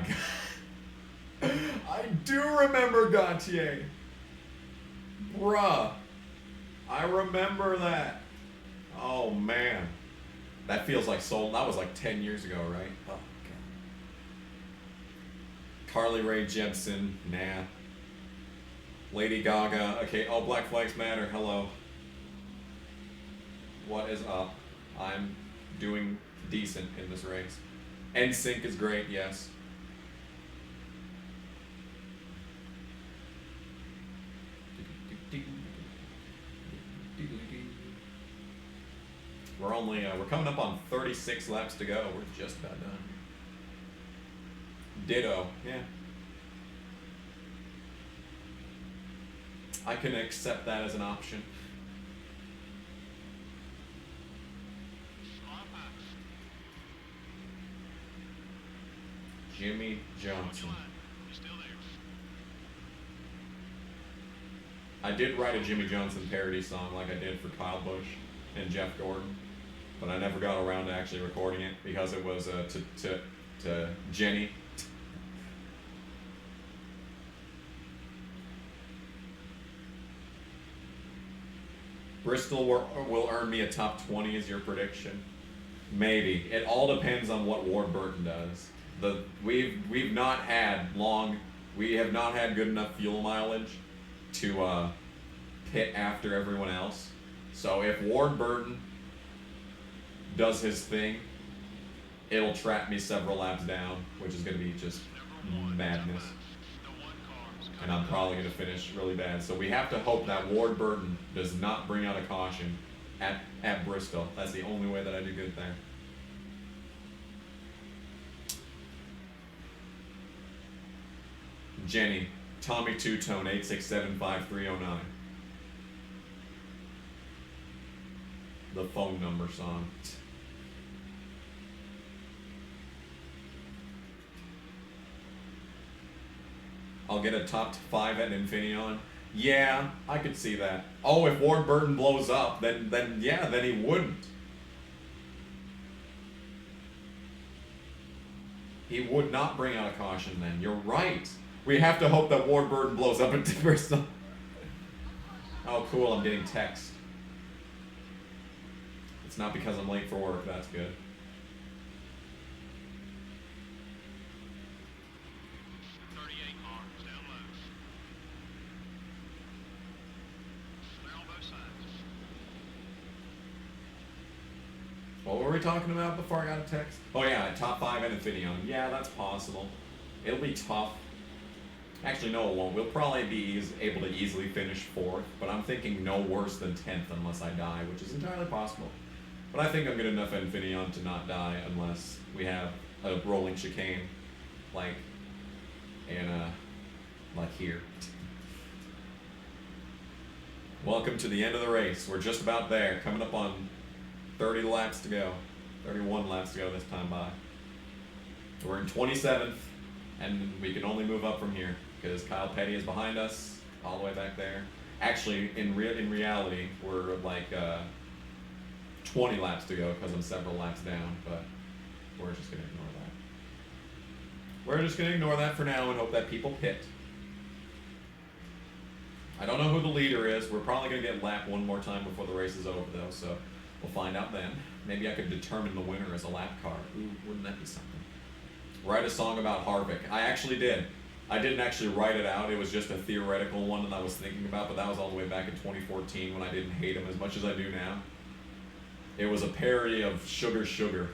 god. I do remember Gautier. Bruh. I remember that. Oh man. That feels like soul. That was like 10 years ago, right? Oh, God. Carly Rae Jepsen, nah. Lady Gaga, okay. Oh, Black Flags Matter, hello. What is up? I'm doing decent in this race. NSYNC is great, yes. We're coming up on 36 laps to go. We're just about done. Ditto, yeah. I can accept that as an option. Jimmy Johnson. I did write a Jimmy Johnson parody song like I did for Kyle Busch and Jeff Gordon, but I never got around to actually recording it because it was to Jenny. Bristol will earn me a top 20 is your prediction? Maybe. It all depends on what Ward Burton does. We've not had long We have not had good enough fuel mileage to pit after everyone else. So if Ward Burton does his thing, it'll trap me several laps down, which is going to be just madness. And I'm probably going to finish really bad. So we have to hope that Ward Burton does not bring out a caution at Bristol. That's the only way that I do good there. Jenny, Tommy Two-Tone, 8675309. The phone number song. I'll get a top 5 at Infineon. Yeah, I could see that. Oh, if Ward Burton blows up, then he wouldn't. He would not bring out a caution then. You're right. We have to hope that Ward Burton blows up into Bristol. Oh, cool, I'm getting text. It's not because I'm late for work, that's good. What were we talking about before I got a text? Oh yeah, top 5 at Infineon. Yeah, that's possible. It'll be tough. Actually, no, it won't. We'll probably be able to easily finish 4th, but I'm thinking no worse than 10th unless I die, which is entirely possible. But I think I'm good enough at Infineon to not die unless we have a rolling chicane, like here. Welcome to the end of the race. We're just about there, coming up on 30 laps to go. 31 laps to go this time by. We're in 27th, and we can only move up from here because Kyle Petty is behind us, all the way back there. Actually, in reality, we're like 20 laps to go because I'm several laps down, but we're just going to ignore that. We're just going to ignore that for now and hope that people pit. I don't know who the leader is. We're probably going to get lapped one more time before the race is over, though, so we'll find out then. Maybe I could determine the winner as a lap car. Ooh, wouldn't that be something? Write a song about Harvick. I actually did. I didn't actually write it out. It was just a theoretical one that I was thinking about, but that was all the way back in 2014 when I didn't hate him as much as I do now. It was a parody of Sugar Sugar.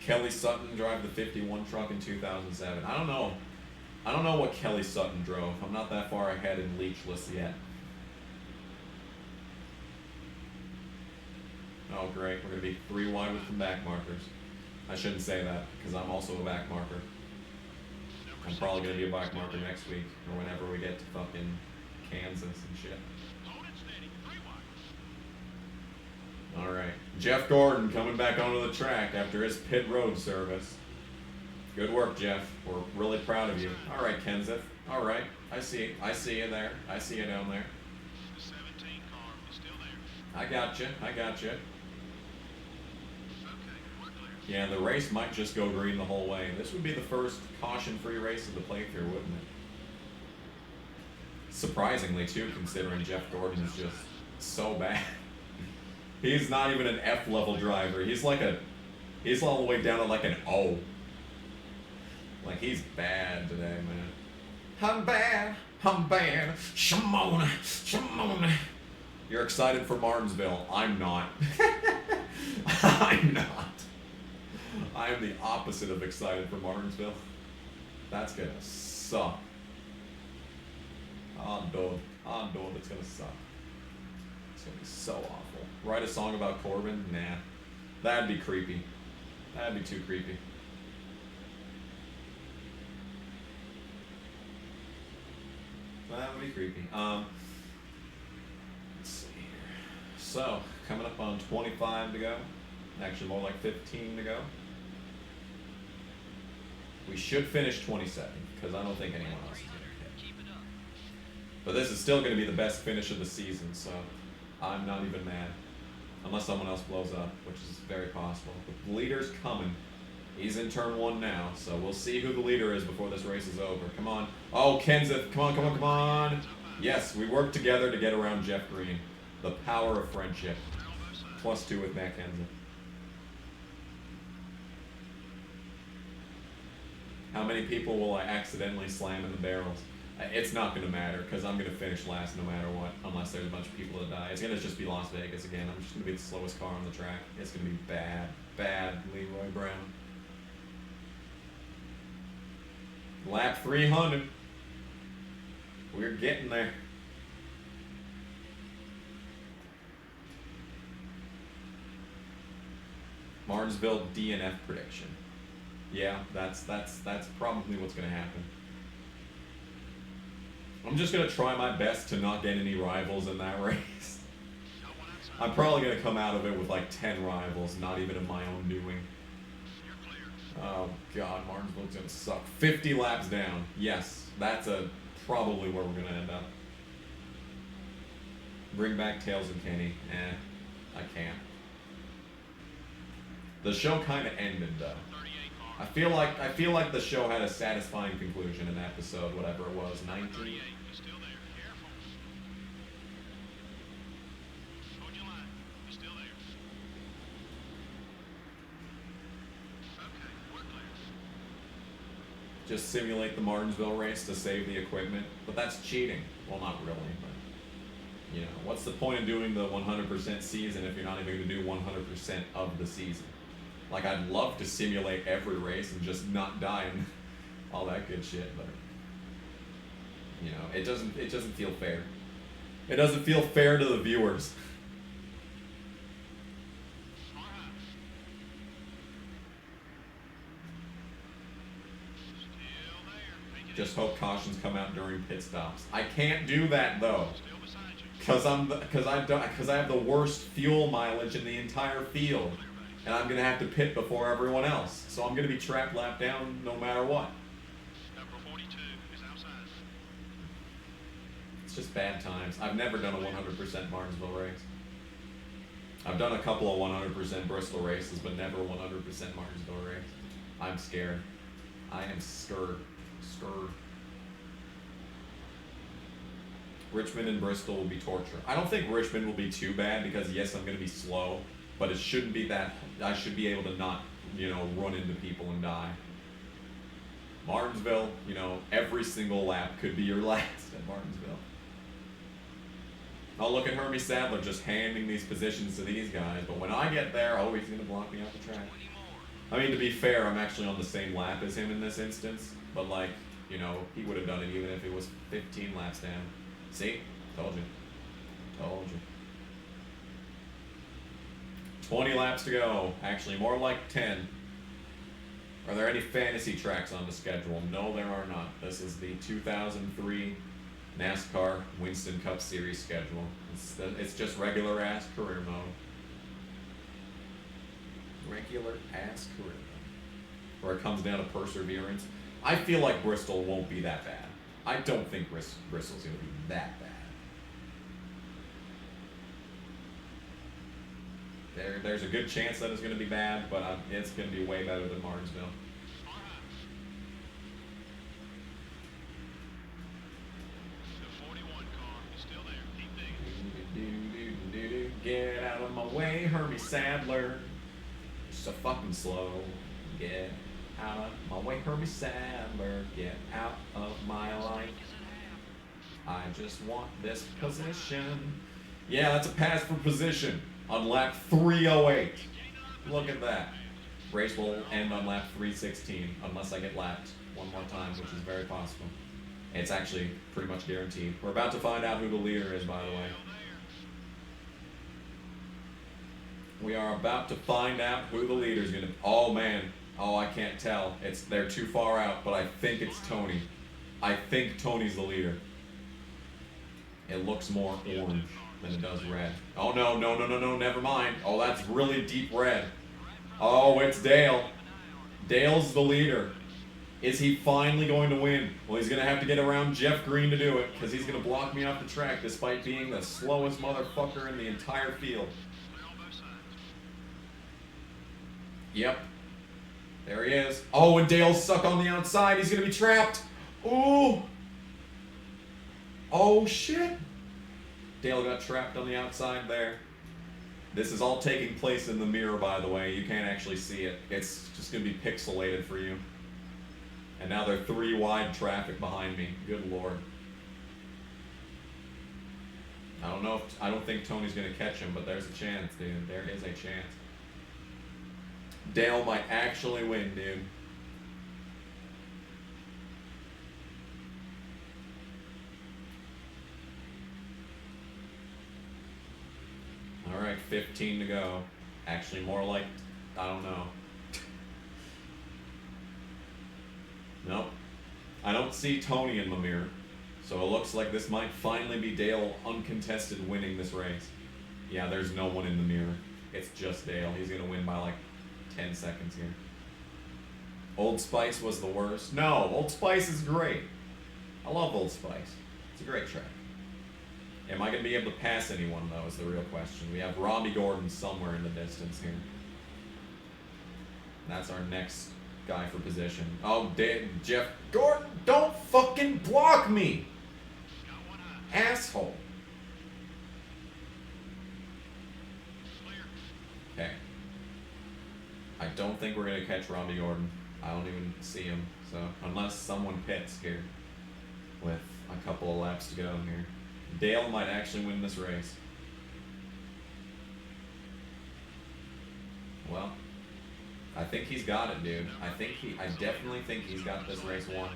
Kelly Sutton drive the 51 truck in 2007. I don't know. I don't know what Kelly Sutton drove. I'm not that far ahead in Leach list yet. Oh great, we're going to be 3 wide with some back markers. I shouldn't say that, because I'm also a back marker. I'm probably going to be a back marker next week, or whenever we get to fucking Kansas and shit. Alright, Jeff Gordon coming back onto the track after his pit road service. Good work, Jeff. We're really proud of you. Alright, Kenseth. Alright, I see you there. I see you down there. The 17 car is still there. I got you. Okay, we're clear. Yeah, the race might just go green the whole way. This would be the first caution-free race of the playthrough, wouldn't it? Surprisingly, too, considering Jeff Gordon is just so bad. He's not even an F-level driver. He's all the way down to like an O. Like, he's bad today, man. I'm bad. Shimona. You're excited for Martinsville. I'm not. I'm not. I am the opposite of excited for Martinsville. That's gonna suck. Oh, dude, it's gonna suck. It's gonna be so awful. Write a song about Corbin? Nah. That'd be creepy. That'd be too creepy. That would be creepy. Let's see here. So, coming up on 25 to go. Actually, more like 15 to go. We should finish 27th, because I don't think anyone else is going to hit. Keep it up. But this is still going to be the best finish of the season, so I'm not even mad. Unless someone else blows up, which is very possible. The leader's coming. He's in turn 1 now, so we'll see who the leader is before this race is over. Come on. Oh, Kenseth, come on. Yes, we worked together to get around Jeff Green. The power of friendship. +2 with Matt Kenseth. How many people will I accidentally slam in the barrels? It's not going to matter because I'm going to finish last no matter what, unless there's a bunch of people that die. It's going to just be Las Vegas again. I'm just going to be the slowest car on the track. It's going to be bad, bad Leroy Brown. Lap 300. We're getting there. Martinsville DNF prediction. Yeah, that's probably what's going to happen. I'm just going to try my best to not get any rivals in that race. I'm probably going to come out of it with like 10 rivals, not even of my own doing. Oh God, Martinsville's going to suck. 50 laps down. Yes, that's probably where we're going to end up. Bring back Tails and Kenny. I can't. The show kind of ended though. I feel like the show had a satisfying conclusion in episode whatever it was, 19. Just simulate the Martinsville race to save the equipment, but that's cheating. Well, not really, but you know, what's the point of doing the 100% season if you're not even going to do 100% of the season? Like, I'd love to simulate every race and just not die and all that good shit, but you know, it doesn't feel fair. It doesn't feel fair to the viewers. Just hope cautions come out during pit stops. I can't do that though, because I have the worst fuel mileage in the entire field. And I'm going to have to pit before everyone else. So I'm going to be trapped lap down no matter what. Number 42 is outside. It's just bad times. I've never done a 100% Martinsville race. I've done a couple of 100% Bristol races, but never a 100% Martinsville race. I'm scared. I am scared. Richmond and Bristol will be torture. I don't think Richmond will be too bad because, yes, I'm going to be slow. But it shouldn't be that. I should be able to not, you know, run into people and die. Martinsville, you know, every single lap could be your last at Martinsville. Oh, look at Hermie Sadler just handing these positions to these guys. But when I get there, oh, he's going to block me off the track. I mean, to be fair, I'm actually on the same lap as him in this instance. But, like, you know, he would have done it even if it was 15 laps down. See? Told you. Told you. 20 laps to go. Actually, more like 10. Are there any fantasy tracks on the schedule? No, there are not. This is the 2003 NASCAR Winston Cup Series schedule. It's just regular-ass career mode. Regular-ass career mode. Where it comes down to perseverance. I feel like Bristol won't be that bad. I don't think Bristol's going to be that bad. There's a good chance that it's going to be bad, but it's going to be way better than Martinsville. The 41 car is still there. Keep digging. Get out of my way, Hermie Sadler. You're so fucking slow. Get out of my way, Hermie Sadler. Get out of my life. I just want this position. Yeah, that's a pass for position. On lap 308. Look at that. Race will end on lap 316 unless I get lapped one more time, which is very possible. It's actually pretty much guaranteed. We're about to find out who the leader is, by the way. We are about to find out who the leader is going to be. Oh, man. Oh, I can't tell. They're too far out, but I think it's Tony. I think Tony's the leader. It looks more orange than it does red. Oh, no, never mind. Oh, that's really deep red. Oh, it's Dale. Dale's the leader. Is he finally going to win? Well, he's going to have to get around Jeff Green to do it, because he's going to block me off the track despite being the slowest motherfucker in the entire field. Yep. There he is. Oh, and Dale's stuck on the outside. He's going to be trapped. Ooh. Oh, shit. Dale got trapped on the outside there. This is all taking place in the mirror, by the way. You can't actually see it. It's just going to be pixelated for you. And now they're 3 wide traffic behind me. Good Lord. I don't think Tony's gonna catch him, but there's a chance, dude. There is a chance. Dale might actually win, dude. Alright, 15 to go. Actually, more like, I don't know. Nope. I don't see Tony in the mirror. So it looks like this might finally be Dale uncontested winning this race. Yeah, there's no one in the mirror. It's just Dale. He's gonna win by like 10 seconds here. Old Spice was the worst. No, Old Spice is great. I love Old Spice. It's a great track. Am I gonna be able to pass anyone though is the real question. We have Robbie Gordon somewhere in the distance here. That's our next guy for position. Oh, Jeff Gordon, don't fucking block me! Asshole. Okay. I don't think we're gonna catch Robbie Gordon. I don't even see him, so unless someone pits here with a couple of laps to go here. Dale might actually win this race. Well, I think he's got it, dude. I definitely think he's got this race won.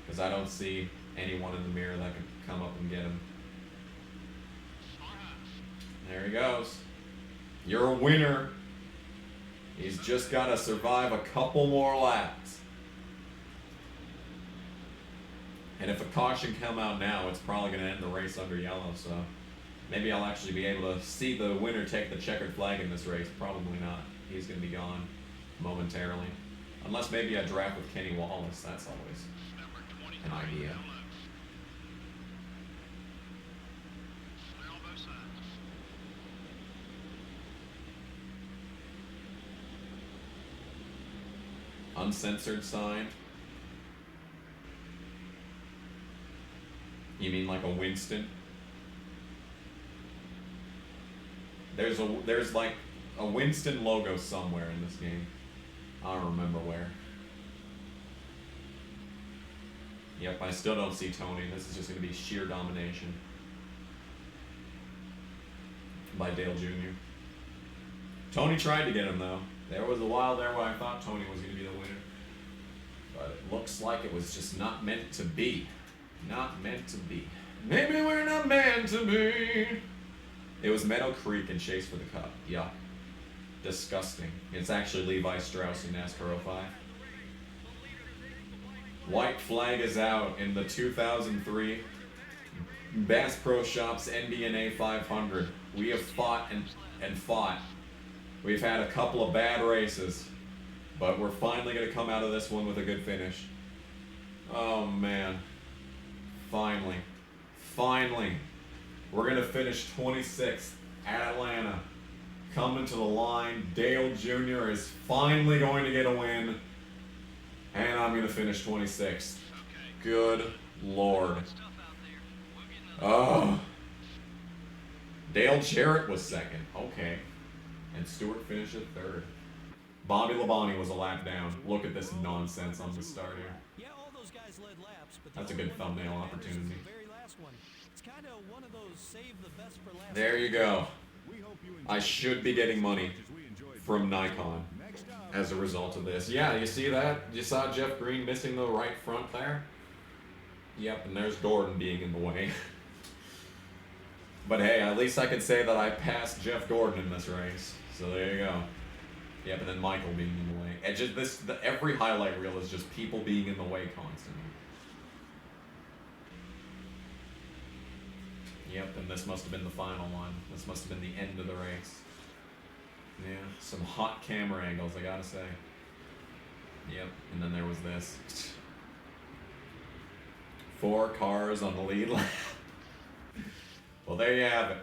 Because I don't see anyone in the mirror that can come up and get him. There he goes. You're a winner. He's just got to survive a couple more laps. And if a caution come out now, it's probably going to end the race under yellow, so maybe I'll actually be able to see the winner take the checkered flag in this race. Probably not. He's going to be gone momentarily. Unless maybe I draft with Kenny Wallace. That's always an idea. Uncensored sign. You mean like a Winston? There's like a Winston logo somewhere in this game. I don't remember where. Yep, I still don't see Tony. This is just going to be sheer domination by Dale Jr. Tony tried to get him though. There was a while there where I thought Tony was going to be the winner. But it looks like it was just not meant to be. Not meant to be. Maybe we're not meant to be. It was Meadow Creek and Chase for the Cup. Yuck. Disgusting. It's actually Levi Strauss in NASCAR 05. White flag is out in the 2003 Bass Pro Shops MBNA 500. We have fought and fought. We've had a couple of bad races, but we're finally going to come out of this one with a good finish. Oh, man. Finally. Finally. We're going to finish 26th at Atlanta. Coming to the line. Dale Jr. is finally going to get a win. And I'm going to finish 26th. Good Lord. Oh. Dale Jarrett was second. Okay. And Stewart finished at third. Bobby Labonte was a lap down. Look at this nonsense on the start here. Yeah, all those guys led laps, but that's a good thumbnail opportunity. The very last one. It's kind of one of those save the best for last. There you go. I should be getting money from Nikon as a result of this. Yeah, you see that? You saw Jeff Green missing the right front there? Yep, and there's Gordon being in the way. But hey, at least I can say that I passed Jeff Gordon in this race. So there you go. Yep, and then Michael being in the way. And just every highlight reel is just people being in the way constantly. Yep, and this must have been the final one. This must have been the end of the race. Yeah, some hot camera angles, I gotta say. Yep, and then there was this. 4 cars on the lead lap. Well, there you have it.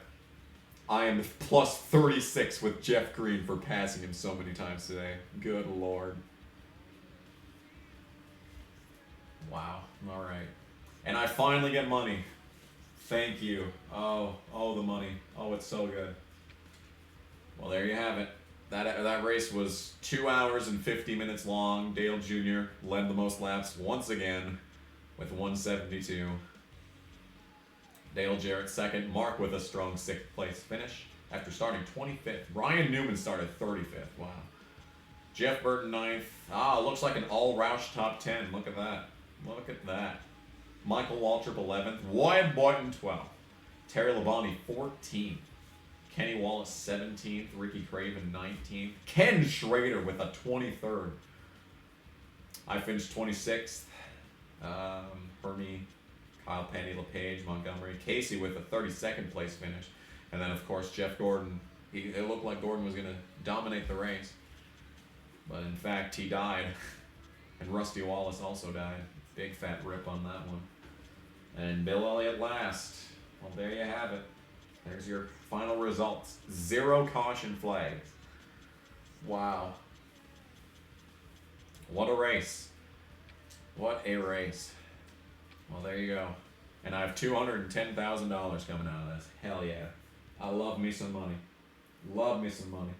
I am plus 36 with Jeff Green for passing him so many times today. Good Lord. Wow. All right. And I finally get money. Thank you. Oh, the money. Oh, it's so good. Well, there you have it. That race was 2 hours and 50 minutes long. Dale Jr. led the most laps once again with 172. Dale Jarrett second. Mark with a strong 6th place finish after starting 25th. Ryan Newman started 35th. Wow. Jeff Burton 9th. Looks like an all Roush top 10. Look at that. Look at that. Michael Waltrip 11th. Wyatt Boynton 12th. Terry Labonte 14th. Kenny Wallace 17th. Ricky Craven 19th. Ken Schrader with a 23rd. I finished 26th. Hermie, Kyle Penny, LePage, Montgomery, Casey with a 32nd place finish. And then, of course, Jeff Gordon. It looked like Gordon was going to dominate the race. But, in fact, he died. And Rusty Wallace also died. Big fat rip on that one. And Bill Elliott last. Well, there you have it. There's your final results. 0 caution flags. Wow. What a race. What a race. Well, there you go. And I have $210,000 coming out of this. Hell yeah. I love me some money. Love me some money.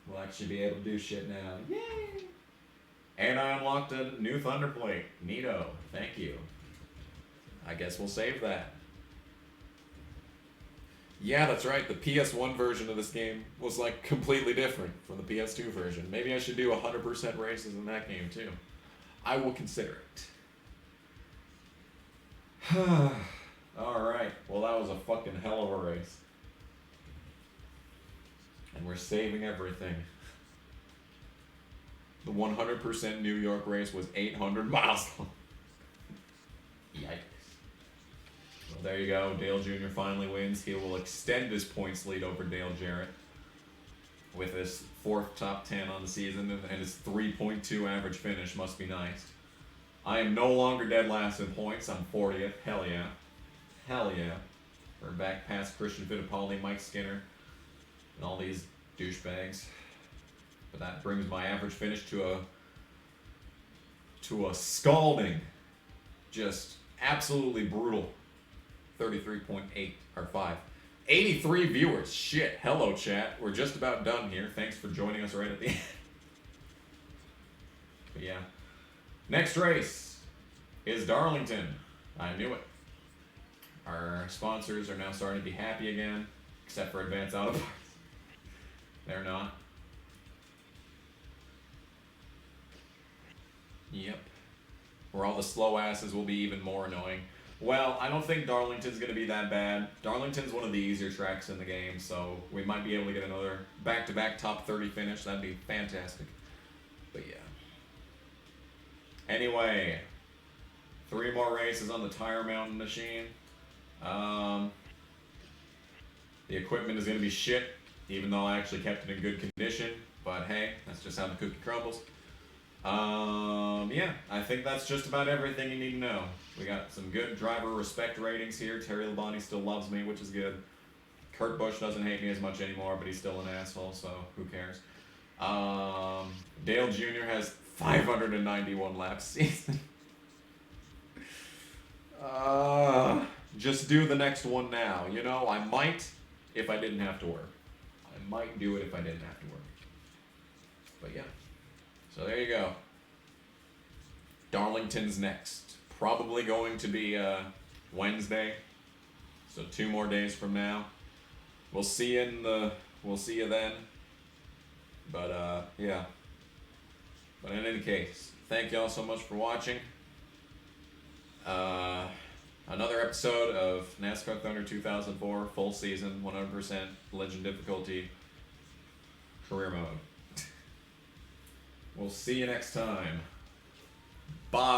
We'll actually be able to do shit now. Yay! And I unlocked a new Thunder Plate. Neato. Thank you. I guess we'll save that. Yeah, that's right. The PS1 version of this game was like completely different from the PS2 version. Maybe I should do 100% races in that game too. I will consider it. Alright. Well, that was a fucking hell of a race. And we're saving everything. The 100% New York race was 800 miles long. Yikes. Well, there you go. Dale Jr. finally wins. He will extend his points lead over Dale Jarrett with his 4th top 10 on the season, and his 3.2 average finish must be nice. I am no longer dead last in points. I'm 40th. Hell yeah. Hell yeah. We're back past Christian Fittipaldi, Mike Skinner, and all these douchebags. But that brings my average finish to a scalding, just absolutely brutal 33.8 or 5. 83 viewers. Shit. Hello, chat. We're just about done here. Thanks for joining us right at the end. But yeah. Next race is Darlington. I knew it. Our sponsors are now starting to be happy again, except for Advance Auto Parts. They're not. Yep. Where all the slow asses will be even more annoying. Well, I don't think Darlington's going to be that bad. Darlington's one of the easier tracks in the game, so we might be able to get another back-to-back top 30 finish. That'd be fantastic. But yeah. Anyway, 3 more races on the Tire Mountain machine. The equipment is going to be shit, even though I actually kept it in good condition. But hey, that's just how the cookie crumbles. Yeah, I think that's just about everything you need to know. We got some good driver respect ratings here. Terry Labonte still loves me, which is good. Kurt Busch doesn't hate me as much anymore, but he's still an asshole, so who cares? Dale Jr. has 591 laps season. Just do the next one now. You know, I might if I didn't have to work. I might do it if I didn't have to work. But yeah. So there you go. Darlington's next. Probably going to be Wednesday. So 2 more days from now. We'll see you then. But yeah. But in any case, thank y'all so much for watching. Another episode of NASCAR Thunder 2004, full season, 100% legend difficulty, career mode. We'll see you next time. Bye.